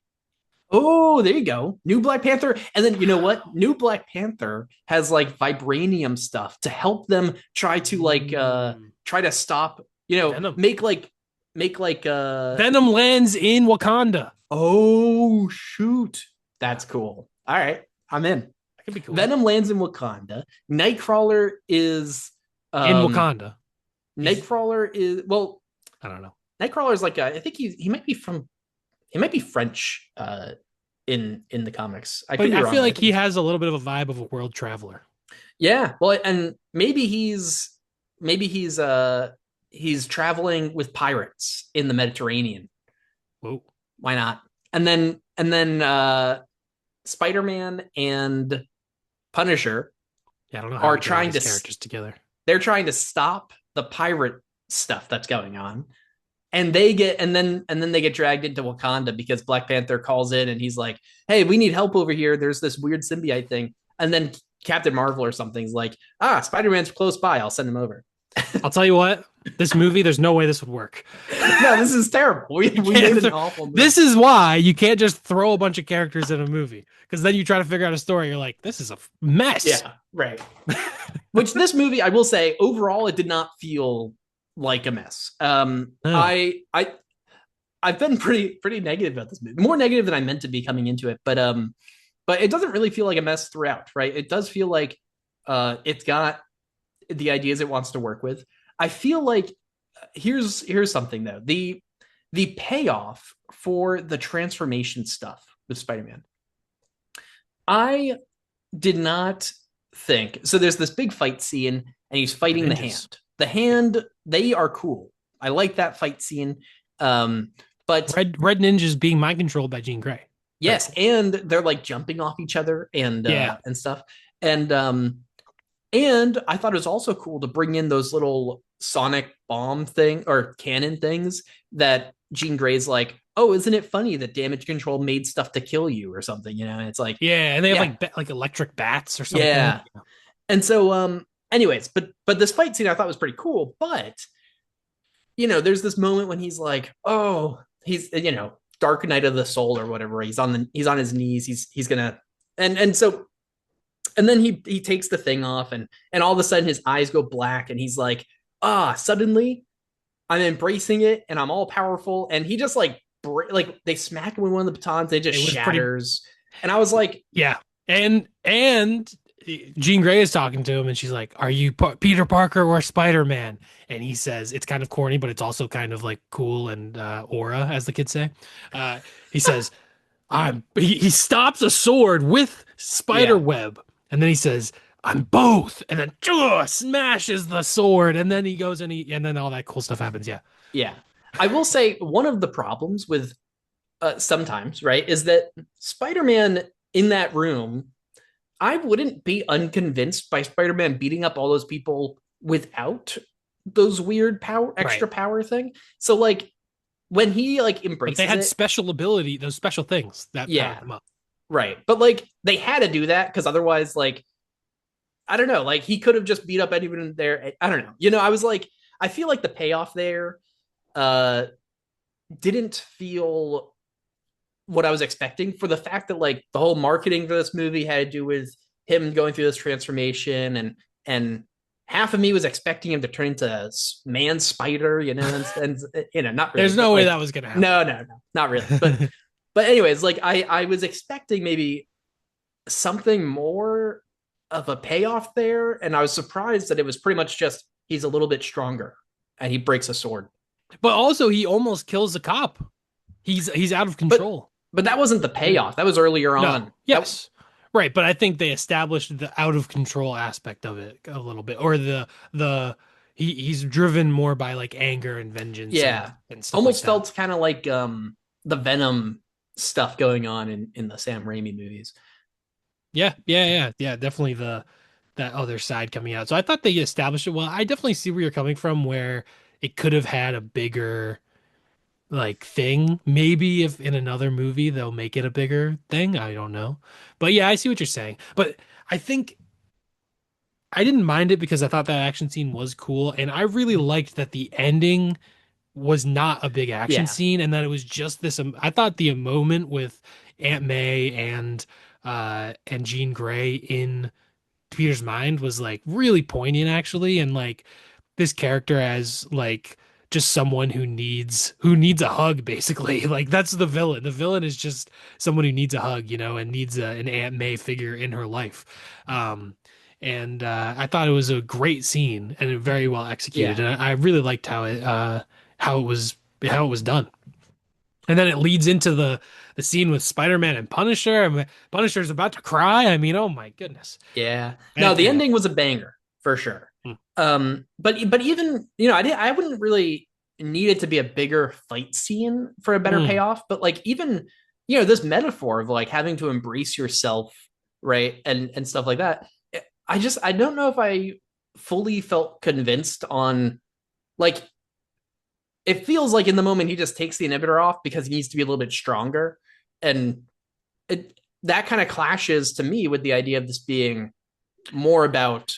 [SPEAKER 1] Oh, there you go. New Black Panther. And then you know what? New Black Panther has like vibranium stuff to help them try to like
[SPEAKER 2] Mm,
[SPEAKER 1] try to stop,
[SPEAKER 2] Venom.
[SPEAKER 1] make like
[SPEAKER 2] Venom lands in Wakanda.
[SPEAKER 1] oh shoot. That's cool. All right. I'm in.
[SPEAKER 2] That could be cool.
[SPEAKER 1] Venom lands in Wakanda. Nightcrawler is
[SPEAKER 2] In
[SPEAKER 1] um
[SPEAKER 2] Wakanda. He's,
[SPEAKER 1] Nightcrawler is well,
[SPEAKER 2] I don't know.
[SPEAKER 1] Nightcrawler is like I think he might be French in the comics. I could
[SPEAKER 2] But
[SPEAKER 1] be
[SPEAKER 2] I
[SPEAKER 1] wrong,
[SPEAKER 2] feel
[SPEAKER 1] but I
[SPEAKER 2] like
[SPEAKER 1] think
[SPEAKER 2] he
[SPEAKER 1] he's
[SPEAKER 2] has a little bit of a vibe of a world traveler.
[SPEAKER 1] yeah. Well, and maybe he's traveling with pirates in the Mediterranean.
[SPEAKER 2] Whoa.
[SPEAKER 1] Why not? And then Spider-Man and Punisher
[SPEAKER 2] Yeah, I don't know how
[SPEAKER 1] are
[SPEAKER 2] we get all
[SPEAKER 1] trying
[SPEAKER 2] these
[SPEAKER 1] to
[SPEAKER 2] characters together.
[SPEAKER 1] they're trying to stop the pirate stuff that's going on. And they get and then they get dragged into Wakanda because Black Panther calls in and he's like, "Hey, we need help over here. There's this weird symbiote thing." And then Captain Marvel or something's like, "Ah, Spider-Man's close by. I'll send him over."
[SPEAKER 2] I'll tell you what, this movie, there's no way this would work.
[SPEAKER 1] No, this is terrible. We
[SPEAKER 2] You
[SPEAKER 1] we made
[SPEAKER 2] can't.
[SPEAKER 1] an awful move.
[SPEAKER 2] This is why you can't just throw a bunch of characters in a movie because then you try to figure out a story. You're like, this is a mess.
[SPEAKER 1] Yeah, right. Which this movie, I will say, overall, it did not feel like a mess.
[SPEAKER 2] No.
[SPEAKER 1] I've been pretty negative about this movie, more negative than I meant to be coming into it, but it doesn't really feel like a mess throughout, right? It does feel like it's got the ideas it wants to work with. I feel like here's something though. The payoff for the transformation stuff with Spider-Man. I did not think so. There's this big fight scene, and he's
[SPEAKER 2] The
[SPEAKER 1] fighting the
[SPEAKER 2] ninjas.
[SPEAKER 1] hand. The hand, they are cool. I like that fight scene. Um, but
[SPEAKER 2] Red ninjas being mind controlled by Jean Grey. Very
[SPEAKER 1] yes,
[SPEAKER 2] cool.
[SPEAKER 1] and they're like jumping off each other
[SPEAKER 2] Yeah.
[SPEAKER 1] and stuff. And I thought it was also cool to bring in those little sonic bomb thing or cannon things that Jean Grey's like, oh, isn't it funny that damage control made stuff to kill you or something? You know, and it's like,
[SPEAKER 2] Yeah, and they have
[SPEAKER 1] yeah,
[SPEAKER 2] like electric bats or something.
[SPEAKER 1] yeah. And so, anyways, but this fight scene I thought was pretty cool. But there's this moment when he's like, oh, he's Dark Night of the Soul or whatever. He's on his knees. He's gonna and so and then he takes the thing off and all of a sudden his eyes go black and he's like, suddenly I'm embracing it and I'm all powerful. And he just like they smack him with one of the batons, it just
[SPEAKER 2] It was pretty.
[SPEAKER 1] shatters. And I was like,
[SPEAKER 2] Yeah, and Jean Grey is talking to him, and she's like, "Are you Peter Parker or Spider Man?" And he says, "It's kind of corny, but it's also kind of like cool and aura, as the kids say." He says, He stops a sword with spider
[SPEAKER 1] yeah,
[SPEAKER 2] web, and then he says, "I'm both," and then smashes the sword, and then he goes and then all that cool stuff happens. Yeah,
[SPEAKER 1] yeah. I will say one of the problems with sometimes, right, is that Spider-Man in that room, I wouldn't be unconvinced by Spider-Man beating up all those people without those weird power,
[SPEAKER 2] right.
[SPEAKER 1] extra power thing. So like when he like
[SPEAKER 2] But they
[SPEAKER 1] embraces
[SPEAKER 2] had
[SPEAKER 1] it,
[SPEAKER 2] special ability, those special things that powered
[SPEAKER 1] yeah,
[SPEAKER 2] them up.
[SPEAKER 1] right. But like they had to do that because otherwise, like I don't know, like he could have just beat up anyone there. I don't know. I was like, I feel like the payoff there uh didn't feel what I was expecting for the fact that like the whole marketing for this movie had to do with him going through this transformation and half of me was expecting him to turn into man spider, and not really,
[SPEAKER 2] There's
[SPEAKER 1] but
[SPEAKER 2] no way
[SPEAKER 1] like
[SPEAKER 2] that was gonna happen.
[SPEAKER 1] no, not really. But anyways, like I was expecting maybe something more of a payoff there, and I was surprised that it was pretty much just he's a little bit stronger and he breaks a sword.
[SPEAKER 2] But also, he almost kills the cop. He's out of
[SPEAKER 1] But
[SPEAKER 2] control.
[SPEAKER 1] but that wasn't the payoff. That was earlier
[SPEAKER 2] No,
[SPEAKER 1] on. That
[SPEAKER 2] yes, right. But I think they established the out of control aspect of it a little bit, or the he's driven more by like anger and vengeance
[SPEAKER 1] Yeah,
[SPEAKER 2] and stuff like
[SPEAKER 1] almost
[SPEAKER 2] that.
[SPEAKER 1] felt kind of like the Venom stuff going on in the Sam Raimi movies.
[SPEAKER 2] Yeah. Definitely the that other side coming out. So I thought they established it well. I definitely see where you're coming from, where it could have had a bigger like thing. Maybe if in another movie they'll make it a bigger thing. I don't know. But yeah, I see what you're saying. But I think I didn't mind it because I thought that action scene was cool. And I really liked that the ending was not a big action
[SPEAKER 1] Yeah,
[SPEAKER 2] scene and that it was just this. I thought the moment with Aunt May and Jean Grey in Peter's mind was like really poignant actually. And like this character as like just someone who needs a hug basically. Like that's the villain. The villain is just someone who needs a hug, and needs an Aunt May figure in her life. And I thought it was a great scene and very well executed.
[SPEAKER 1] yeah,
[SPEAKER 2] And I really liked how it was done. And then it leads into the scene with Spider-Man and Punisher. I mean, Punisher's about to cry. I mean, oh my goodness.
[SPEAKER 1] yeah. No, the
[SPEAKER 2] Yeah.
[SPEAKER 1] ending was a banger for sure.
[SPEAKER 2] Mm.
[SPEAKER 1] But even I wouldn't really need it to be a bigger fight scene for a better
[SPEAKER 2] Mm.
[SPEAKER 1] payoff. But like even this metaphor of like having to embrace yourself right? And stuff like that. I don't know if I fully felt convinced on like it feels like in the moment he just takes the inhibitor off because he needs to be a little bit stronger. And that kind of clashes to me with the idea of this being more about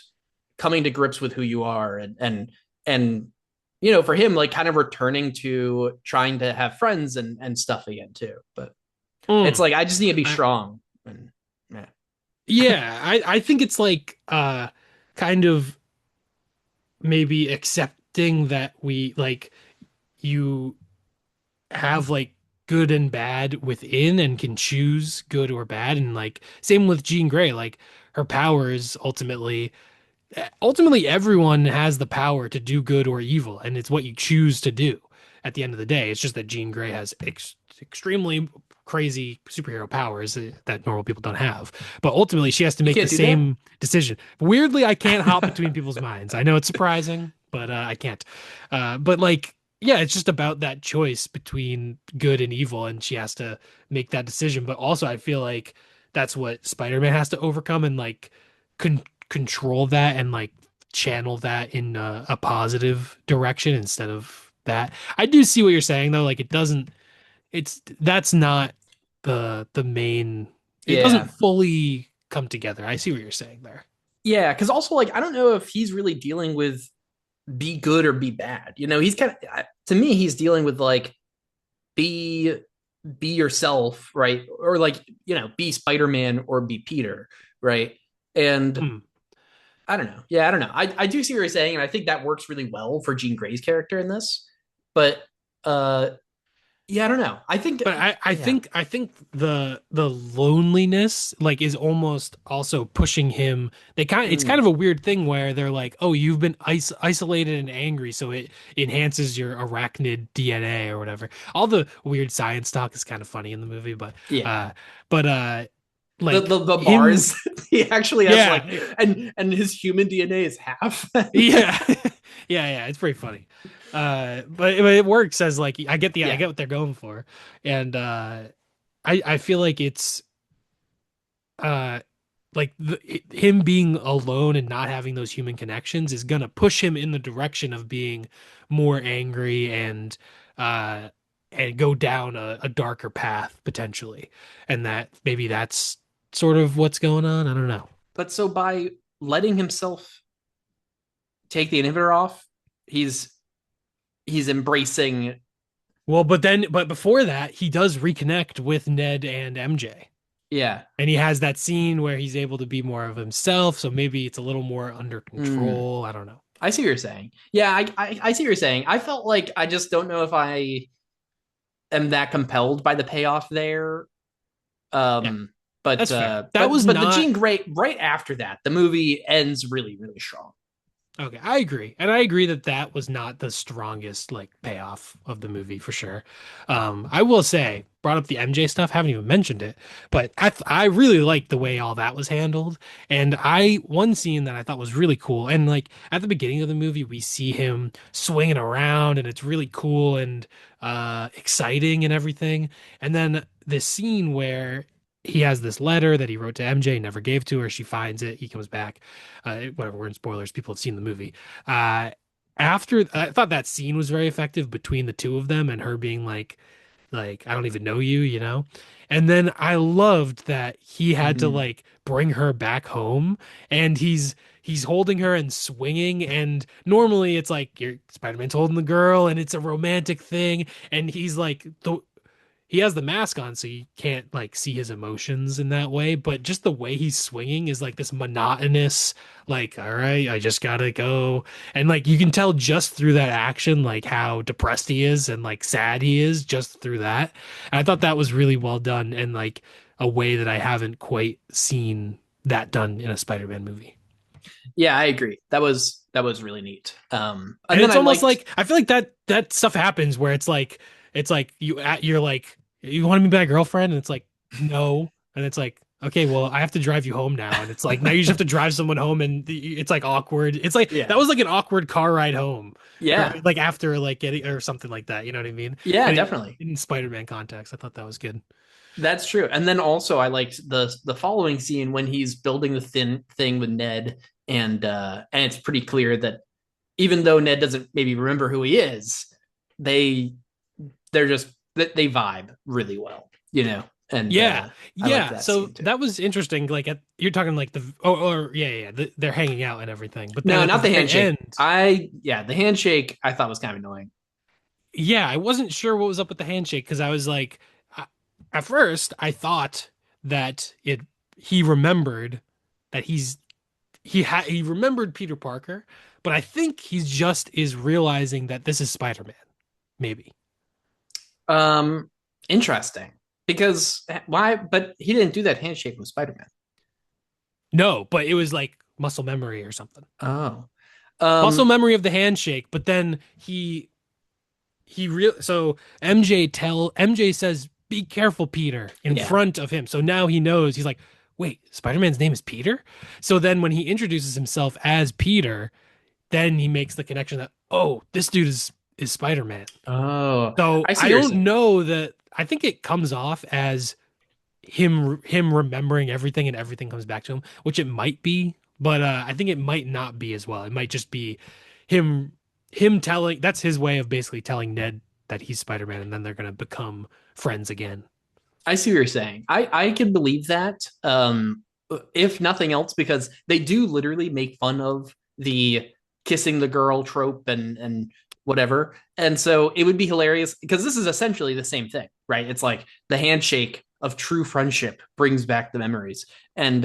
[SPEAKER 1] coming to grips with who you are and for him like kind of returning to trying to have friends and stuff again too. But it's
[SPEAKER 2] Mm.
[SPEAKER 1] like I just need to be
[SPEAKER 2] I,
[SPEAKER 1] strong. And yeah.
[SPEAKER 2] yeah, I think it's like kind of maybe accepting that we like you have like good and bad within and can choose good or bad, and like same with Jean Grey, like her powers ultimately everyone has the power to do good or evil, and it's what you choose to do at the end of the day. It's just that Jean Grey has extremely crazy superhero powers that normal people don't have, but ultimately she has to
[SPEAKER 1] You
[SPEAKER 2] make the
[SPEAKER 1] can't do that.
[SPEAKER 2] same decision. Weirdly, I can't hop between people's minds. I know it's surprising, but I can't. But like yeah, it's just about that choice between good and evil, and she has to make that decision. But also I feel like that's what Spider-Man has to overcome, and like con control that and like channel that in a positive direction instead of that. I do see what you're saying though. Like it doesn't, it's that's not the main. It doesn't
[SPEAKER 1] Yeah.
[SPEAKER 2] fully come together. I see what you're saying there.
[SPEAKER 1] Yeah, because also like I don't know if he's really dealing with be good or be bad. He's kind of to me he's dealing with like be be yourself, right? Or like, be Spider-Man or be Peter, right? And
[SPEAKER 2] Hmm.
[SPEAKER 1] I don't know. Yeah, I don't know. I do see what you're saying, and I think that works really well for Jean Grey's character in this. But uh yeah, I don't know. I think
[SPEAKER 2] But
[SPEAKER 1] yeah.
[SPEAKER 2] I think the loneliness like is almost also pushing him. It's kind
[SPEAKER 1] Mm,
[SPEAKER 2] of a weird thing where they're like, oh, you've been isolated and angry, so it enhances your arachnid DNA or whatever. All the weird science talk is kind of funny in the movie,
[SPEAKER 1] yeah.
[SPEAKER 2] uh, but
[SPEAKER 1] The,
[SPEAKER 2] like
[SPEAKER 1] the the
[SPEAKER 2] him,
[SPEAKER 1] bars he actually has
[SPEAKER 2] yeah,
[SPEAKER 1] like and his human DNA is half.
[SPEAKER 2] yeah, yeah, it's pretty funny. But it works as like I
[SPEAKER 1] Yeah.
[SPEAKER 2] get what they're going for, and I feel like it's uh like him being alone and not having those human connections is gonna push him in the direction of being more angry uh and go down a darker path potentially, and that maybe that's sort of what's going on. I don't know.
[SPEAKER 1] But so by letting himself take the inhibitor off, he's he's embracing.
[SPEAKER 2] Well, but before that he does reconnect with Ned and MJ,
[SPEAKER 1] Yeah.
[SPEAKER 2] and he has that scene where he's able to be more of himself, so maybe it's a little more under
[SPEAKER 1] Mm,
[SPEAKER 2] control. I don't know.
[SPEAKER 1] I see what you're saying. Yeah, I see what you're saying. I felt like I just don't know if I am that compelled by the payoff there.
[SPEAKER 2] Yeah,
[SPEAKER 1] Um, but
[SPEAKER 2] that's fair.
[SPEAKER 1] uh,
[SPEAKER 2] That
[SPEAKER 1] but
[SPEAKER 2] was
[SPEAKER 1] but the
[SPEAKER 2] not
[SPEAKER 1] Jean Grey right after that, the movie ends really really strong.
[SPEAKER 2] okay. I agree, and I agree that that was not the strongest like payoff of the movie for sure. I will say, brought up the MJ stuff. Haven't even mentioned it, but I really liked the way all that was handled. And one scene that I thought was really cool, and like at the beginning of the movie, we see him swinging around, and it's really cool and exciting and everything. And then this scene where he has this letter that he wrote to MJ, never gave to her. She finds it. He comes back. Whatever, we're in spoilers. People have seen the movie. Uh, After I thought that scene was very effective between the two of them and her being like I don't even know you, you know? And then I loved that he had to
[SPEAKER 1] Mm-hmm.
[SPEAKER 2] like bring her back home, and he's holding her and swinging, and normally it's like you're Spider-Man's holding the girl and it's a romantic thing, and he's like he has the mask on, so you can't like see his emotions in that way. But just the way he's swinging is like this monotonous, like, all right, I just gotta go. And like you can tell just through that action, like how depressed he is and like sad he is just through that. And I thought that was really well done and like a way that I haven't quite seen that done in a Spider-Man movie.
[SPEAKER 1] Yeah, I agree. That was really neat. And
[SPEAKER 2] And
[SPEAKER 1] then
[SPEAKER 2] it's
[SPEAKER 1] I
[SPEAKER 2] almost
[SPEAKER 1] liked.
[SPEAKER 2] like I feel like that stuff happens where it's like you're like you want to be my girlfriend, and it's like no, and it's like okay, well I have to drive you home now, and it's like now you just have to drive someone home, and it's like awkward. It's like that
[SPEAKER 1] Yeah,
[SPEAKER 2] was like an awkward car ride home, or
[SPEAKER 1] yeah,
[SPEAKER 2] like after like getting or something like that. You know what I mean?
[SPEAKER 1] yeah,
[SPEAKER 2] And
[SPEAKER 1] definitely.
[SPEAKER 2] in Spider-Man context, I thought that was good.
[SPEAKER 1] That's true. And then also I liked the following scene when he's building the thin thing with Ned, and it's pretty clear that even though Ned doesn't maybe remember who he is, they they're just they vibe really well, you know. And
[SPEAKER 2] Yeah,
[SPEAKER 1] I like
[SPEAKER 2] yeah.
[SPEAKER 1] that
[SPEAKER 2] So
[SPEAKER 1] scene too.
[SPEAKER 2] that was interesting. Like you're talking like the or yeah, yeah, they're hanging out and everything. But then
[SPEAKER 1] No,
[SPEAKER 2] at the
[SPEAKER 1] not the
[SPEAKER 2] very
[SPEAKER 1] handshake.
[SPEAKER 2] end,
[SPEAKER 1] The handshake I thought was kind of annoying.
[SPEAKER 2] yeah, I wasn't sure what was up with the handshake because I was like, at first I thought that it he remembered that he remembered Peter Parker, but I think he's just is realizing that this is Spider-Man. Maybe.
[SPEAKER 1] Um, Interesting. Because why? But he didn't do that handshake with Spider-Man.
[SPEAKER 2] No, but it was like muscle memory or something.
[SPEAKER 1] Oh,
[SPEAKER 2] Muscle
[SPEAKER 1] um,
[SPEAKER 2] memory of the handshake, but then so MJ says be careful Peter in
[SPEAKER 1] yeah.
[SPEAKER 2] front of him. So now he knows he's like, wait, Spider-Man's name is Peter? So then when he introduces himself as Peter, then he makes the connection that oh, this dude is Spider-Man.
[SPEAKER 1] Oh,
[SPEAKER 2] So
[SPEAKER 1] I see
[SPEAKER 2] I
[SPEAKER 1] what you're
[SPEAKER 2] don't
[SPEAKER 1] saying.
[SPEAKER 2] know that I think it comes off as him remembering everything and everything comes back to him, which it might be, but I think it might not be as well. It might just be him him telling that's his way of basically telling Ned that he's Spider-Man and then they're gonna become friends again.
[SPEAKER 1] I see what you're saying. I can believe that. If nothing else, because they do literally make fun of the kissing the girl trope and whatever. And so it would be hilarious because this is essentially the same thing, right? It's like the handshake of true friendship brings back the memories. And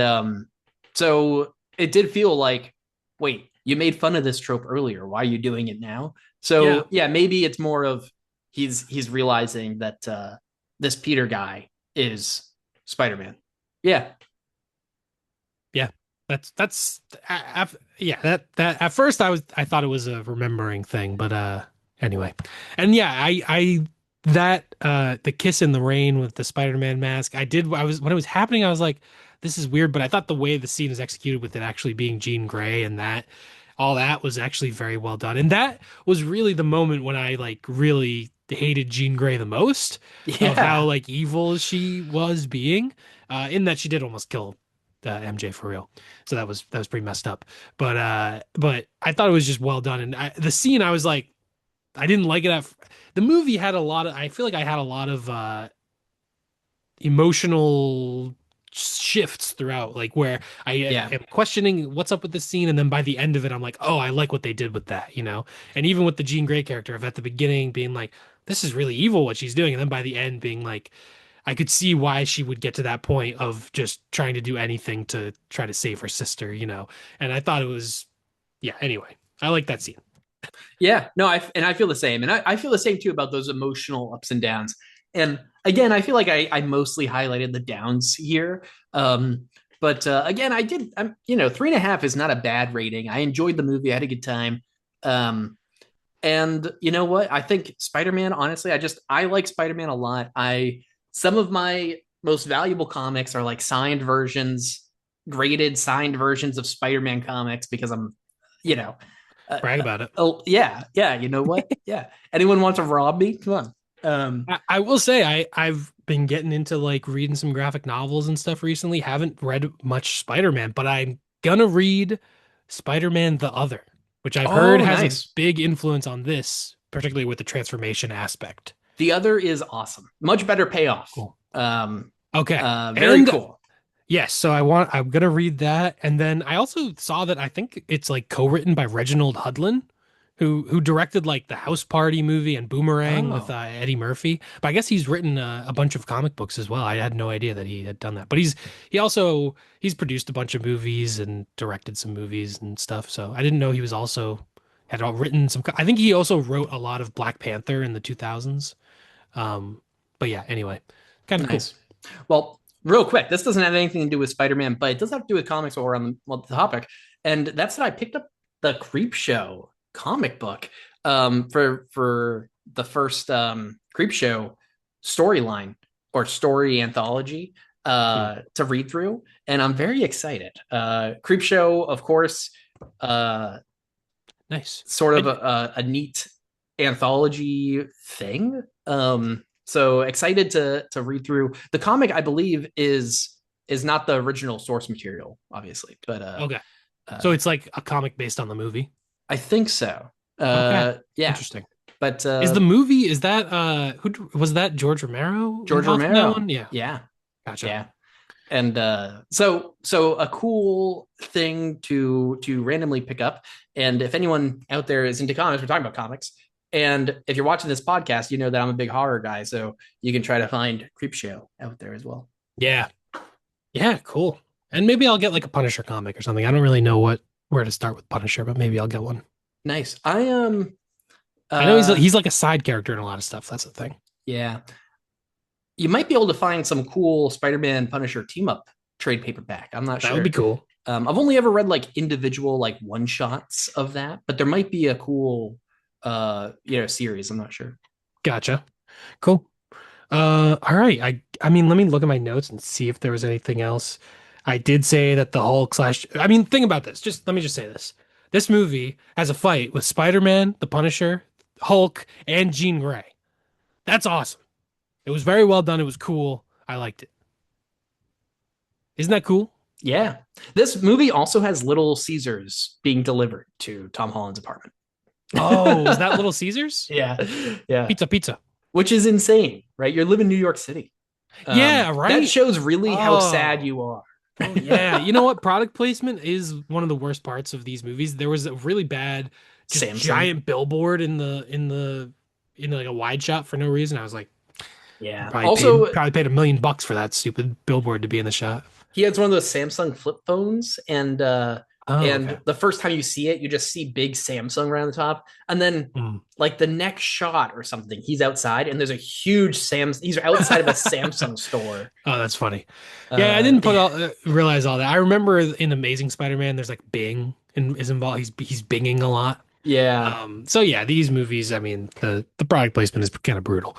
[SPEAKER 1] so it did feel like, wait, you made fun of this trope earlier. Why are you doing it now?
[SPEAKER 2] Yeah,
[SPEAKER 1] So yeah, maybe it's more of he's realizing that this Peter guy is Spider-Man. Yeah.
[SPEAKER 2] yeah. Yeah, that at first I thought it was a remembering thing, but anyway. And yeah, I that the kiss in the rain with the Spider-Man mask, I was when it was happening I was like this is weird, but I thought the way the scene is executed with it actually being Jean Grey and that all that was actually very well done. And that was really the moment when I like really hated Jean Grey the most of how
[SPEAKER 1] Yeah.
[SPEAKER 2] like evil she was being in that she did almost kill MJ for real. So that was pretty messed up. But I thought it was just well done. And the scene I was like I didn't like it the movie had a lot of I feel like I had a lot of emotional shifts throughout like where I
[SPEAKER 1] Yeah.
[SPEAKER 2] am questioning what's up with this scene and then by the end of it I'm like oh I like what they did with that you know and even with the Jean Grey character of at the beginning being like this is really evil what she's doing and then by the end being like I could see why she would get to that point of just trying to do anything to try to save her sister, you know. And I thought it was, yeah. Anyway, I like that scene.
[SPEAKER 1] Yeah. No, I feel the same. And I feel the same too about those emotional ups and downs. And again, I feel like I mostly highlighted the downs here. But again, you know, 3.5 is not a bad rating. I enjoyed the movie. I had a good time. And you know what? I think Spider-Man, honestly, I like Spider-Man a lot. Some of my most valuable comics are like signed versions, graded signed versions of Spider-Man comics because I'm, you know,
[SPEAKER 2] Brag about it.
[SPEAKER 1] oh yeah, yeah. You know what? Yeah. Anyone want to rob me? Come on.
[SPEAKER 2] I will say I've been getting into like reading some graphic novels and stuff recently. Haven't read much Spider-Man, but I'm gonna read Spider-Man the Other, which I've heard
[SPEAKER 1] Oh,
[SPEAKER 2] has a
[SPEAKER 1] nice.
[SPEAKER 2] big influence on this, particularly with the transformation aspect.
[SPEAKER 1] The other is awesome. Much better payoff.
[SPEAKER 2] Cool. Okay.
[SPEAKER 1] Very
[SPEAKER 2] And
[SPEAKER 1] cool.
[SPEAKER 2] yes, so I'm gonna read that, and then I also saw that I think it's like co-written by Reginald Hudlin, who directed like the House Party movie and Boomerang with
[SPEAKER 1] Oh,
[SPEAKER 2] Eddie Murphy. But I guess he's written a bunch of comic books as well. I had no idea that he had done that. But he's produced a bunch of movies and directed some movies and stuff. So I didn't know he was also had all written some. I think he also wrote a lot of Black Panther in the 2000s. Um, but yeah, anyway, kind of cool.
[SPEAKER 1] nice. Well, real quick, this doesn't have anything to do with Spider-Man, but it does have to do with comics while we're on the topic. And that's that I picked up the Creep Show comic book for the first Creep Show storyline or story anthology
[SPEAKER 2] Hmm.
[SPEAKER 1] to read through. And I'm very excited. Creep Show, of course, uh
[SPEAKER 2] Nice.
[SPEAKER 1] sort of
[SPEAKER 2] I
[SPEAKER 1] a neat anthology thing. So excited to read through the comic. I believe is not the original source material, obviously, but
[SPEAKER 2] Okay. So
[SPEAKER 1] uh,
[SPEAKER 2] it's like a comic based on the movie.
[SPEAKER 1] I think so.
[SPEAKER 2] Okay.
[SPEAKER 1] Yeah,
[SPEAKER 2] Interesting.
[SPEAKER 1] but
[SPEAKER 2] Is the movie, is that who was that, George Romero
[SPEAKER 1] George
[SPEAKER 2] involved in that
[SPEAKER 1] Romero.
[SPEAKER 2] one? Yeah.
[SPEAKER 1] Yeah,
[SPEAKER 2] Gotcha.
[SPEAKER 1] yeah. And so a cool thing to randomly pick up. And if anyone out there is into comics, we're talking about comics. And if you're watching this podcast, you know that I'm a big horror guy, so you can try to find Creepshow out there as well.
[SPEAKER 2] Yeah. Yeah, cool. And maybe I'll get like a Punisher comic or something. I don't really know where to start with Punisher, but maybe I'll get one.
[SPEAKER 1] Nice. I
[SPEAKER 2] I know
[SPEAKER 1] uh
[SPEAKER 2] he's like a side character in a lot of stuff. That's the thing.
[SPEAKER 1] yeah, you might be able to find some cool Spider-Man Punisher team up trade paperback. I'm not
[SPEAKER 2] That would be
[SPEAKER 1] sure.
[SPEAKER 2] cool.
[SPEAKER 1] I've only ever read like individual like one shots of that, but there might be a cool series. I'm not sure.
[SPEAKER 2] Gotcha. Cool. All right. I mean, let me look at my notes and see if there was anything else. I did say that the Hulk slash. I mean, think about this. Just let me just say this. This movie has a fight with Spider-Man, the Punisher, Hulk, and Jean Grey. That's awesome. It was very well done. It was cool. I liked it. Isn't that cool?
[SPEAKER 1] Yeah. This movie also has Little Caesars being delivered to Tom Holland's apartment.
[SPEAKER 2] Oh, was that Little Caesars?
[SPEAKER 1] Yeah. Yeah.
[SPEAKER 2] Pizza, pizza.
[SPEAKER 1] Which is insane, right? You're living in New York City.
[SPEAKER 2] Yeah,
[SPEAKER 1] That
[SPEAKER 2] right?
[SPEAKER 1] shows really how sad
[SPEAKER 2] Oh.
[SPEAKER 1] you are.
[SPEAKER 2] Oh yeah. You know what? Product placement is one of the worst parts of these movies. There was a really bad, just
[SPEAKER 1] Samsung.
[SPEAKER 2] giant billboard in like a wide shot for no reason. I was like,
[SPEAKER 1] Yeah. Also,
[SPEAKER 2] probably paid $1 million for that stupid billboard to be in the shot.
[SPEAKER 1] he has one of those Samsung flip phones,
[SPEAKER 2] Oh,
[SPEAKER 1] and
[SPEAKER 2] okay.
[SPEAKER 1] the first time you see it, you just see big Samsung around the top, and then
[SPEAKER 2] Mm.
[SPEAKER 1] like the next shot or something, he's outside, and there's a huge Samsung. He's outside of a Samsung store.
[SPEAKER 2] Oh, that's funny. Yeah, I didn't realize all that. I remember in Amazing Spider-Man, there's like Bing is involved. He's binging a lot.
[SPEAKER 1] Yeah.
[SPEAKER 2] So yeah, these movies, I mean, the product placement is kind of brutal.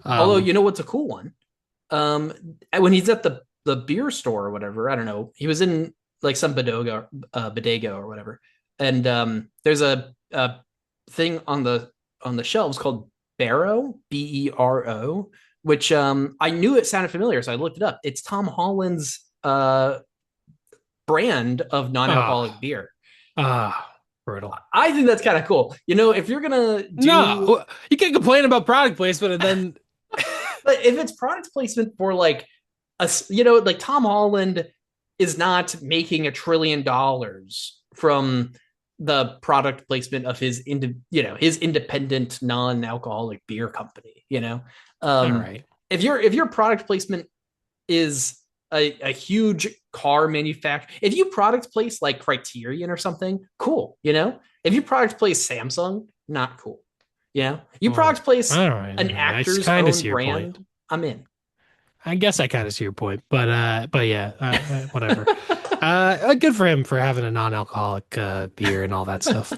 [SPEAKER 1] Although
[SPEAKER 2] Um,
[SPEAKER 1] you know what's a cool one? Um, when he's at the beer store or whatever, I don't know. He was in like some bodega or whatever, and there's a thing on the shelves called Barrow, Bero, which I knew it sounded familiar, so I looked it up. It's Tom Holland's brand of non-alcoholic
[SPEAKER 2] ah,
[SPEAKER 1] beer.
[SPEAKER 2] brutal.
[SPEAKER 1] I think that's kind of cool. You know, if you're gonna do,
[SPEAKER 2] No, you can't complain about product placement and then
[SPEAKER 1] but if it's product placement for like like Tom Holland is not making $1 trillion from the product placement of his independent non-alcoholic beer company.
[SPEAKER 2] all
[SPEAKER 1] Um,
[SPEAKER 2] right.
[SPEAKER 1] if your product placement is a huge car manufacturer, if you product place like Criterion or something, cool. If you product place Samsung, not cool. You
[SPEAKER 2] Well,
[SPEAKER 1] product place
[SPEAKER 2] all right, all
[SPEAKER 1] an
[SPEAKER 2] right. I
[SPEAKER 1] actor's
[SPEAKER 2] kind of
[SPEAKER 1] own
[SPEAKER 2] see your point.
[SPEAKER 1] brand, I'm in.
[SPEAKER 2] I guess I kind of see your point, but yeah, whatever. Good for him for having a non-alcoholic beer and all that stuff.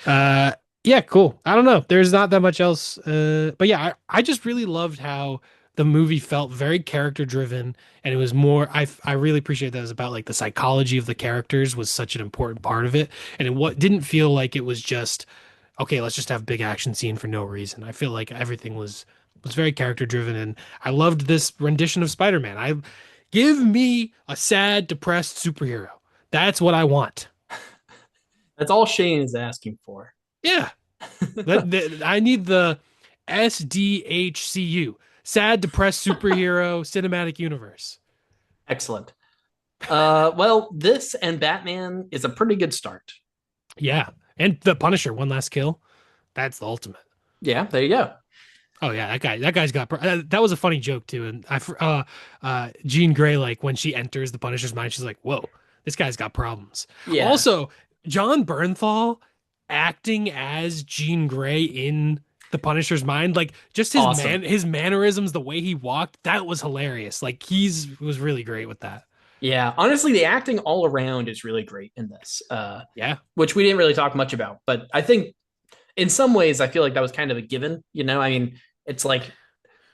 [SPEAKER 2] Uh, yeah, cool. I don't know. There's not that much else. But yeah, I just really loved how the movie felt very character driven, and it was more. I really appreciate that it was about like the psychology of the characters was such an important part of it, and what didn't feel like it was just okay. Let's just have a big action scene for no reason. I feel like everything was very character driven, and I loved this rendition of Spider-Man. I give me a sad, depressed superhero. That's what I want.
[SPEAKER 1] That's all Shane is asking for.
[SPEAKER 2] Yeah. I need the SDHCU, sad, depressed superhero cinematic universe.
[SPEAKER 1] Excellent. Well, this and Batman is a pretty good start.
[SPEAKER 2] Yeah. And the Punisher, one last kill. That's the ultimate.
[SPEAKER 1] Yeah, there you go.
[SPEAKER 2] Oh yeah, that guy's got that was a funny joke too. And Jean Grey, like when she enters the Punisher's mind, she's like, "Whoa, this guy's got problems."
[SPEAKER 1] Yeah,
[SPEAKER 2] Also, John Bernthal acting as Jean Grey in the Punisher's mind, like just
[SPEAKER 1] awesome.
[SPEAKER 2] his mannerisms, the way he walked, that was hilarious. Like he's was really great with that.
[SPEAKER 1] Yeah, honestly, the acting all around is really great in this,
[SPEAKER 2] Yeah.
[SPEAKER 1] which we didn't really talk much about. But I think in some ways, I feel like that was kind of a given. I mean, it's like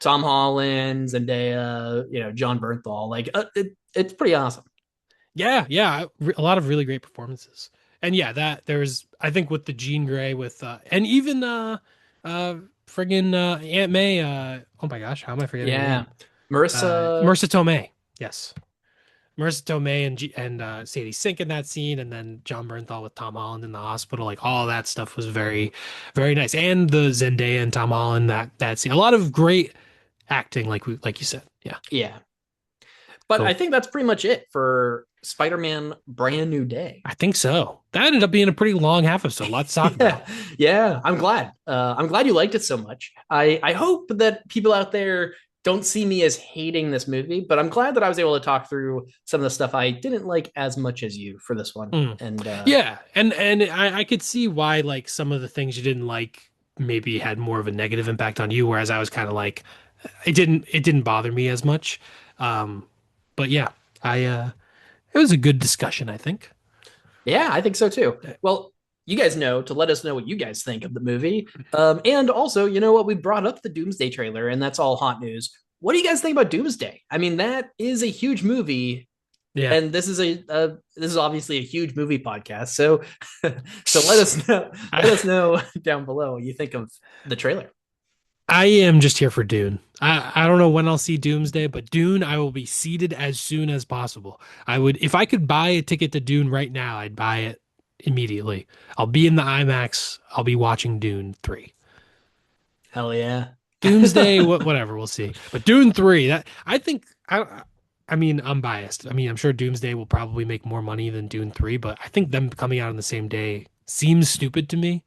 [SPEAKER 1] Tom Holland, Zendaya, John Bernthal. Like, it's pretty awesome.
[SPEAKER 2] Yeah, yeah, a lot of really great performances. And yeah, that there's I think with the Jean Grey with and even friggin' Aunt May. Oh my gosh, how am I forgetting her
[SPEAKER 1] Yeah.
[SPEAKER 2] name?
[SPEAKER 1] Marissa.
[SPEAKER 2] Marissa Tomei. Yes, Marissa Tomei and Sadie Sink in that scene, and then John Bernthal with Tom Holland in the hospital. Like all that stuff was very, very nice. And the Zendaya and Tom Holland that scene. A lot of great acting, like you said. Yeah,
[SPEAKER 1] Yeah. But I
[SPEAKER 2] cool.
[SPEAKER 1] think that's pretty much it for Spider-Man Brand New Day.
[SPEAKER 2] I think so. That ended up being a pretty long half episode. Lots to talk
[SPEAKER 1] Yeah,
[SPEAKER 2] about.
[SPEAKER 1] yeah. I'm glad. I'm glad you liked it so much. I hope that people out there don't see me as hating this movie, but I'm glad that I was able to talk through some of the stuff I didn't like as much as you for this one.
[SPEAKER 2] Mm.
[SPEAKER 1] And
[SPEAKER 2] Yeah, and I could see why like some of the things you didn't like maybe had more of a negative impact on you, whereas I was kind of like it didn't bother me as much. Um, but yeah, I it was a good discussion, I think.
[SPEAKER 1] yeah, I think so too. Well, you guys know to let us know what you guys think of the movie. And also, you know what? We brought up the Doomsday trailer, and that's all hot news. What do you guys think about Doomsday? I mean, that is a huge movie,
[SPEAKER 2] Yeah.
[SPEAKER 1] and this is obviously a huge movie podcast. So so let us know let
[SPEAKER 2] I,
[SPEAKER 1] us know down below what you think of the trailer.
[SPEAKER 2] I am just here for Dune. I don't know when I'll see Doomsday, but Dune I will be seated as soon as possible. I would if I could buy a ticket to Dune right now, I'd buy it immediately. I'll be in the IMAX. I'll be watching Dune 3.
[SPEAKER 1] Hell yeah.
[SPEAKER 2] Doomsday, whatever, we'll see. But Dune 3, that I think I mean, I'm biased. I mean, I'm sure Doomsday will probably make more money than Dune 3, but I think them coming out on the same day seems stupid to me.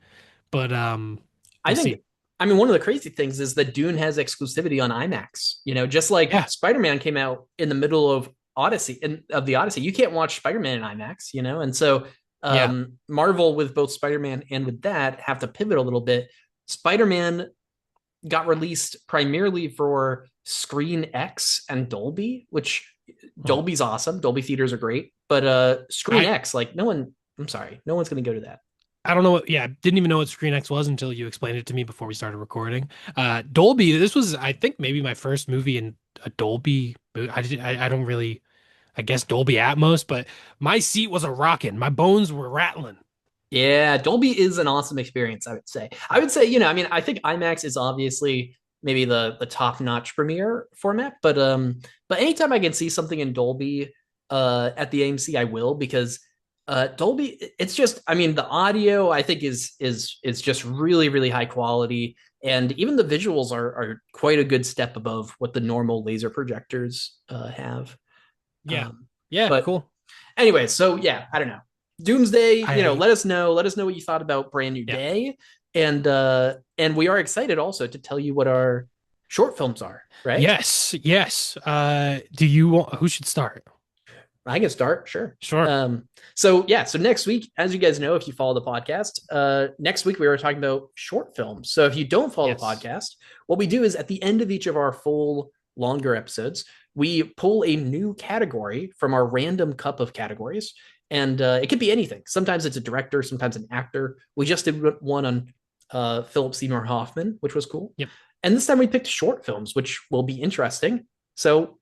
[SPEAKER 2] But
[SPEAKER 1] I
[SPEAKER 2] we'll
[SPEAKER 1] think,
[SPEAKER 2] see.
[SPEAKER 1] I mean, one of the crazy things is that Dune has exclusivity on IMAX. You know, just like
[SPEAKER 2] Yeah.
[SPEAKER 1] Spider-Man came out in the middle of Odyssey and of the Odyssey, you can't watch Spider-Man in IMAX. You know, and so
[SPEAKER 2] Yeah.
[SPEAKER 1] Marvel with both Spider-Man and with that have to pivot a little bit. Spider-Man got released primarily for Screen X and Dolby, which
[SPEAKER 2] Hmm.
[SPEAKER 1] Dolby's awesome. Dolby theaters are great, but Screen
[SPEAKER 2] I
[SPEAKER 1] X, like no one. I'm sorry, no one's going to go to that.
[SPEAKER 2] I don't know what, yeah, didn't even know what ScreenX was until you explained it to me before we started recording. Dolby, this was, I think, maybe my first movie in a Dolby. I don't really, I guess Dolby Atmos, but my seat was a rocking. My bones were rattling.
[SPEAKER 1] Yeah, Dolby is an awesome experience, I would say. I would say, you know, I mean, I think IMAX is obviously maybe the top-notch premiere format, but anytime I can see something in Dolby at the AMC, I will because Dolby it's just I mean, the audio I think is just really really high quality and even the visuals are quite a good step above what the normal laser projectors have.
[SPEAKER 2] Yeah.
[SPEAKER 1] Um,
[SPEAKER 2] Yeah,
[SPEAKER 1] but
[SPEAKER 2] cool.
[SPEAKER 1] anyway, so yeah, I don't know. Doomsday, you know,
[SPEAKER 2] I
[SPEAKER 1] let us know what you thought about Brand New
[SPEAKER 2] Yeah.
[SPEAKER 1] Day. And we are excited also to tell you what our short films are, right?
[SPEAKER 2] Yes, yes. Do you want who should start?
[SPEAKER 1] I can start, sure.
[SPEAKER 2] Sure.
[SPEAKER 1] So yeah, so next week, as you guys know, if you follow the podcast, next week we were talking about short films. So if you don't follow the
[SPEAKER 2] Yes.
[SPEAKER 1] podcast, what we do is at the end of each of our full longer episodes, we pull a new category from our random cup of categories. And it could be anything. Sometimes it's a director, sometimes an actor. We just did one on Philip Seymour Hoffman, which was cool.
[SPEAKER 2] Yep.
[SPEAKER 1] And this time we picked short films, which will be interesting. So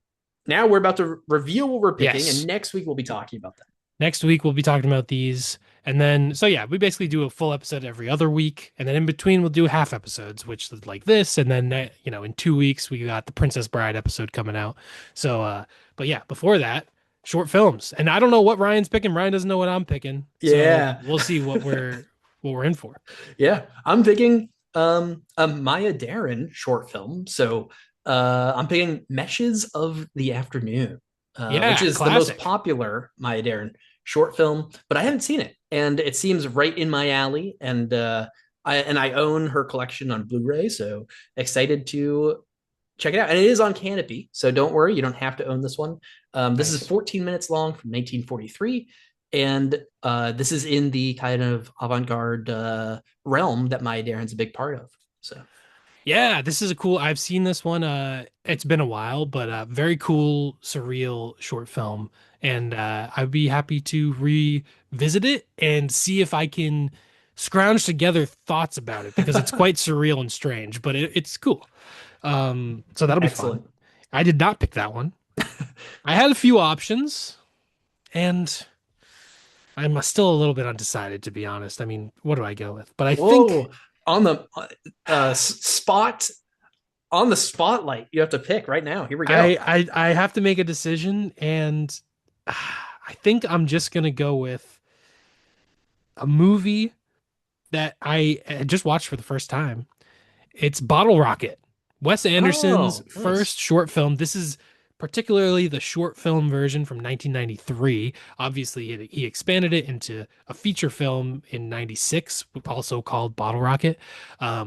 [SPEAKER 1] now we're about to reveal what we're picking, and
[SPEAKER 2] Yes.
[SPEAKER 1] next week we'll be talking about that.
[SPEAKER 2] Next week we'll be talking about these. And then so yeah, we basically do a full episode every other week. And then in between we'll do half episodes, which is like this. And then in 2 weeks we got the Princess Bride episode coming out. So but yeah, before that, short films. And I don't know what Ryan's picking. Ryan doesn't know what I'm picking. So
[SPEAKER 1] Yeah,
[SPEAKER 2] we'll see what we're in for.
[SPEAKER 1] yeah. I'm picking a Maya Deren short film. So I'm picking Meshes of the Afternoon, which
[SPEAKER 2] Yeah,
[SPEAKER 1] is the most
[SPEAKER 2] classic.
[SPEAKER 1] popular Maya Deren short film, but I haven't seen it, and it seems right in my alley. And I own her collection on Blu-ray, so excited to check it out. And it is on Canopy, so don't worry, you don't have to own this one. This is
[SPEAKER 2] Nice.
[SPEAKER 1] 14 minutes long from 1943, and this is in the kind of avant-garde realm that Maya Deren's a big part of. So
[SPEAKER 2] Yeah, this is a cool. I've seen this one. It's been a while, but very cool, surreal short film, and I'd be happy to revisit it and see if I can scrounge together thoughts about it because it's quite surreal and strange, but it's cool. So that'll be fun.
[SPEAKER 1] excellent.
[SPEAKER 2] I did not pick that one. I had a few options, and I'm still a little bit undecided, to be honest. I mean, what do I go with? But I think
[SPEAKER 1] Whoa. on the spot on the spotlight. You have to pick right now. Here we go.
[SPEAKER 2] I have to make a decision, and I think I'm just gonna go with a movie that I just watched for the first time. It's Bottle Rocket, Wes Anderson's
[SPEAKER 1] Oh, nice.
[SPEAKER 2] first short film. This is particularly the short film version from 1993. Obviously, he expanded it into a feature film in 96, also called Bottle Rocket.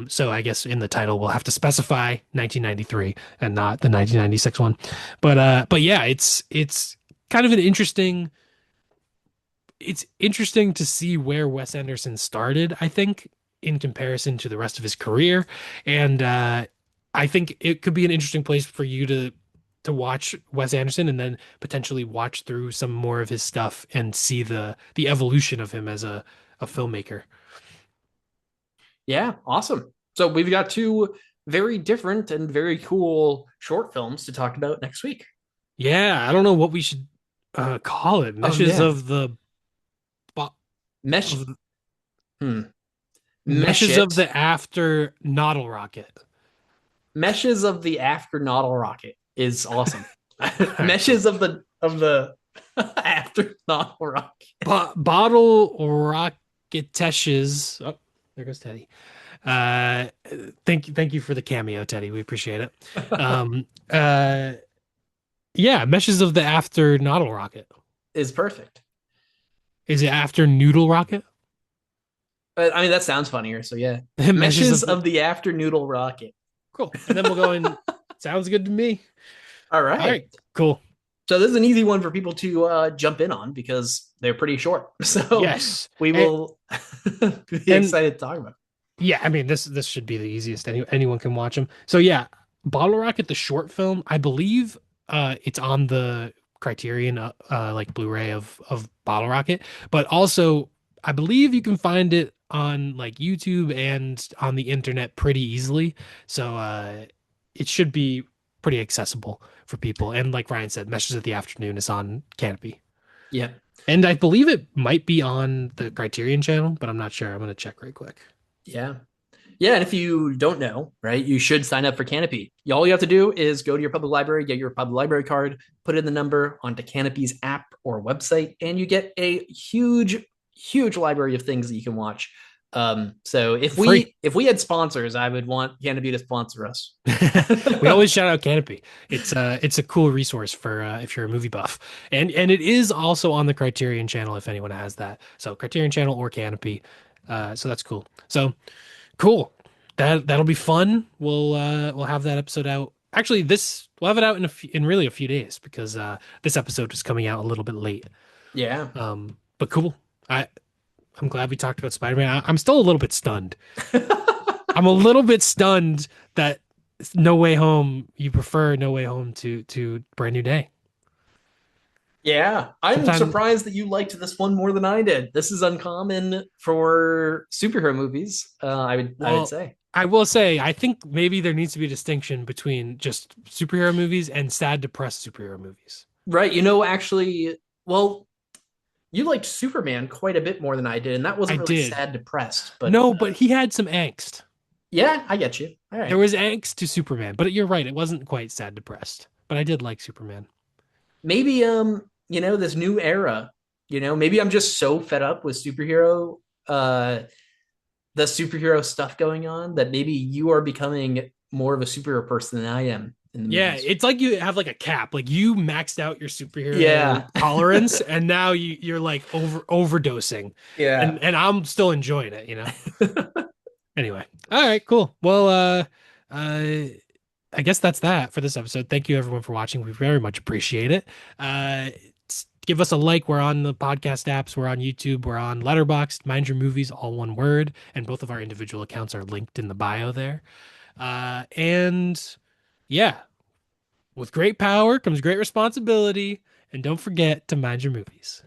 [SPEAKER 2] So I guess in the title we'll have to specify 1993 and not the 1996 one. But yeah, it's kind of an interesting it's interesting to see where Wes Anderson started, I think, in comparison to the rest of his career. And I think it could be an interesting place for you to watch Wes Anderson and then potentially watch through some more of his stuff and see the evolution of him as a filmmaker.
[SPEAKER 1] Yeah, awesome. So we've got two very different and very cool short films to talk about next week.
[SPEAKER 2] Yeah, I don't know what we should call it.
[SPEAKER 1] Oh
[SPEAKER 2] Meshes
[SPEAKER 1] yeah,
[SPEAKER 2] of the bo-
[SPEAKER 1] mesh.
[SPEAKER 2] of
[SPEAKER 1] Hmm. Mesh
[SPEAKER 2] Meshes of
[SPEAKER 1] it.
[SPEAKER 2] the After Noddle Rocket.
[SPEAKER 1] Meshes of the after Noddle rocket is awesome.
[SPEAKER 2] All right, cool.
[SPEAKER 1] Meshes of the after Noddle rocket
[SPEAKER 2] Bottle Rocketeshes. Oh, there goes Teddy. Uh, thank you for the cameo, Teddy. We appreciate it. Um, uh, yeah, Meshes of the After Noddle Rocket.
[SPEAKER 1] is perfect.
[SPEAKER 2] Is it After Noodle Rocket?
[SPEAKER 1] But I mean, that sounds funnier. So yeah,
[SPEAKER 2] Meshes
[SPEAKER 1] meshes
[SPEAKER 2] of the
[SPEAKER 1] of the after noodle rocket.
[SPEAKER 2] cool. And then we'll go in. Sounds good to me.
[SPEAKER 1] All
[SPEAKER 2] All
[SPEAKER 1] right.
[SPEAKER 2] right, cool.
[SPEAKER 1] So this is an easy one for people to jump in on because they're pretty short. So
[SPEAKER 2] Yes,
[SPEAKER 1] we will be
[SPEAKER 2] and
[SPEAKER 1] excited to talk about.
[SPEAKER 2] yeah, I mean this should be the easiest. Anyone can watch them. So yeah, Bottle Rocket, the short film, I believe it's on the Criterion like Blu-ray of Bottle Rocket, but also I believe you can find it on like YouTube and on the internet pretty easily. So it should be pretty accessible for people. And like Ryan said, Meshes of the Afternoon is on Canopy.
[SPEAKER 1] Yeah.
[SPEAKER 2] And I believe it might be on the Criterion channel, but I'm not sure. I'm gonna check right quick.
[SPEAKER 1] Yeah. Yeah, and if you don't know, right, you should sign up for Canopy. All you have to do is go to your public library, get your public library card, put in the number onto Canopy's app or website, and you get a huge, huge library of things that you can watch. So
[SPEAKER 2] For free.
[SPEAKER 1] if we had sponsors, I would want Canopy to sponsor us.
[SPEAKER 2] We always shout out Canopy. It's a cool resource for if you're a movie buff. And it is also on the Criterion channel if anyone has that. So Criterion channel or Canopy. So that's cool. So cool. That'll be fun. We'll have that episode out. Actually, this we'll have it out in really a few days because this episode is coming out a little bit late.
[SPEAKER 1] Yeah.
[SPEAKER 2] But cool. I'm glad we talked about Spider-Man. I'm still a little bit stunned. I'm a little bit stunned that No Way Home, you prefer No Way Home to Brand New Day.
[SPEAKER 1] Yeah, I'm
[SPEAKER 2] Sometimes,
[SPEAKER 1] surprised that you liked this one more than I did. This is uncommon for superhero movies. I would
[SPEAKER 2] well,
[SPEAKER 1] say.
[SPEAKER 2] I will say, I think maybe there needs to be a distinction between just superhero movies and sad, depressed superhero movies.
[SPEAKER 1] Right, actually, well, you liked Superman quite a bit more than I did, and that
[SPEAKER 2] I
[SPEAKER 1] wasn't really
[SPEAKER 2] did.
[SPEAKER 1] sad depressed, but
[SPEAKER 2] No, but he had some angst.
[SPEAKER 1] yeah, I get you. All
[SPEAKER 2] There
[SPEAKER 1] right.
[SPEAKER 2] was angst to Superman, but you're right, it wasn't quite sad, depressed. But I did like Superman.
[SPEAKER 1] Maybe this new era, maybe I'm just so fed up with the superhero stuff going on that maybe you are becoming more of a superhero person than I am in the
[SPEAKER 2] Yeah,
[SPEAKER 1] movies.
[SPEAKER 2] it's like you have like a cap. Like you maxed out your superhero
[SPEAKER 1] Yeah.
[SPEAKER 2] tolerance, and now you're like overdosing,
[SPEAKER 1] Yeah.
[SPEAKER 2] and I'm still enjoying it. Anyway, all right, cool. Well, uh, I guess that's that for this episode. Thank you everyone for watching. We very much appreciate it. Give us a like. We're on the podcast apps. We're on YouTube. We're on Letterboxd. Mind Your Movies, all one word, and both of our individual accounts are linked in the bio there. And yeah, with great power comes great responsibility. And don't forget to mind your movies.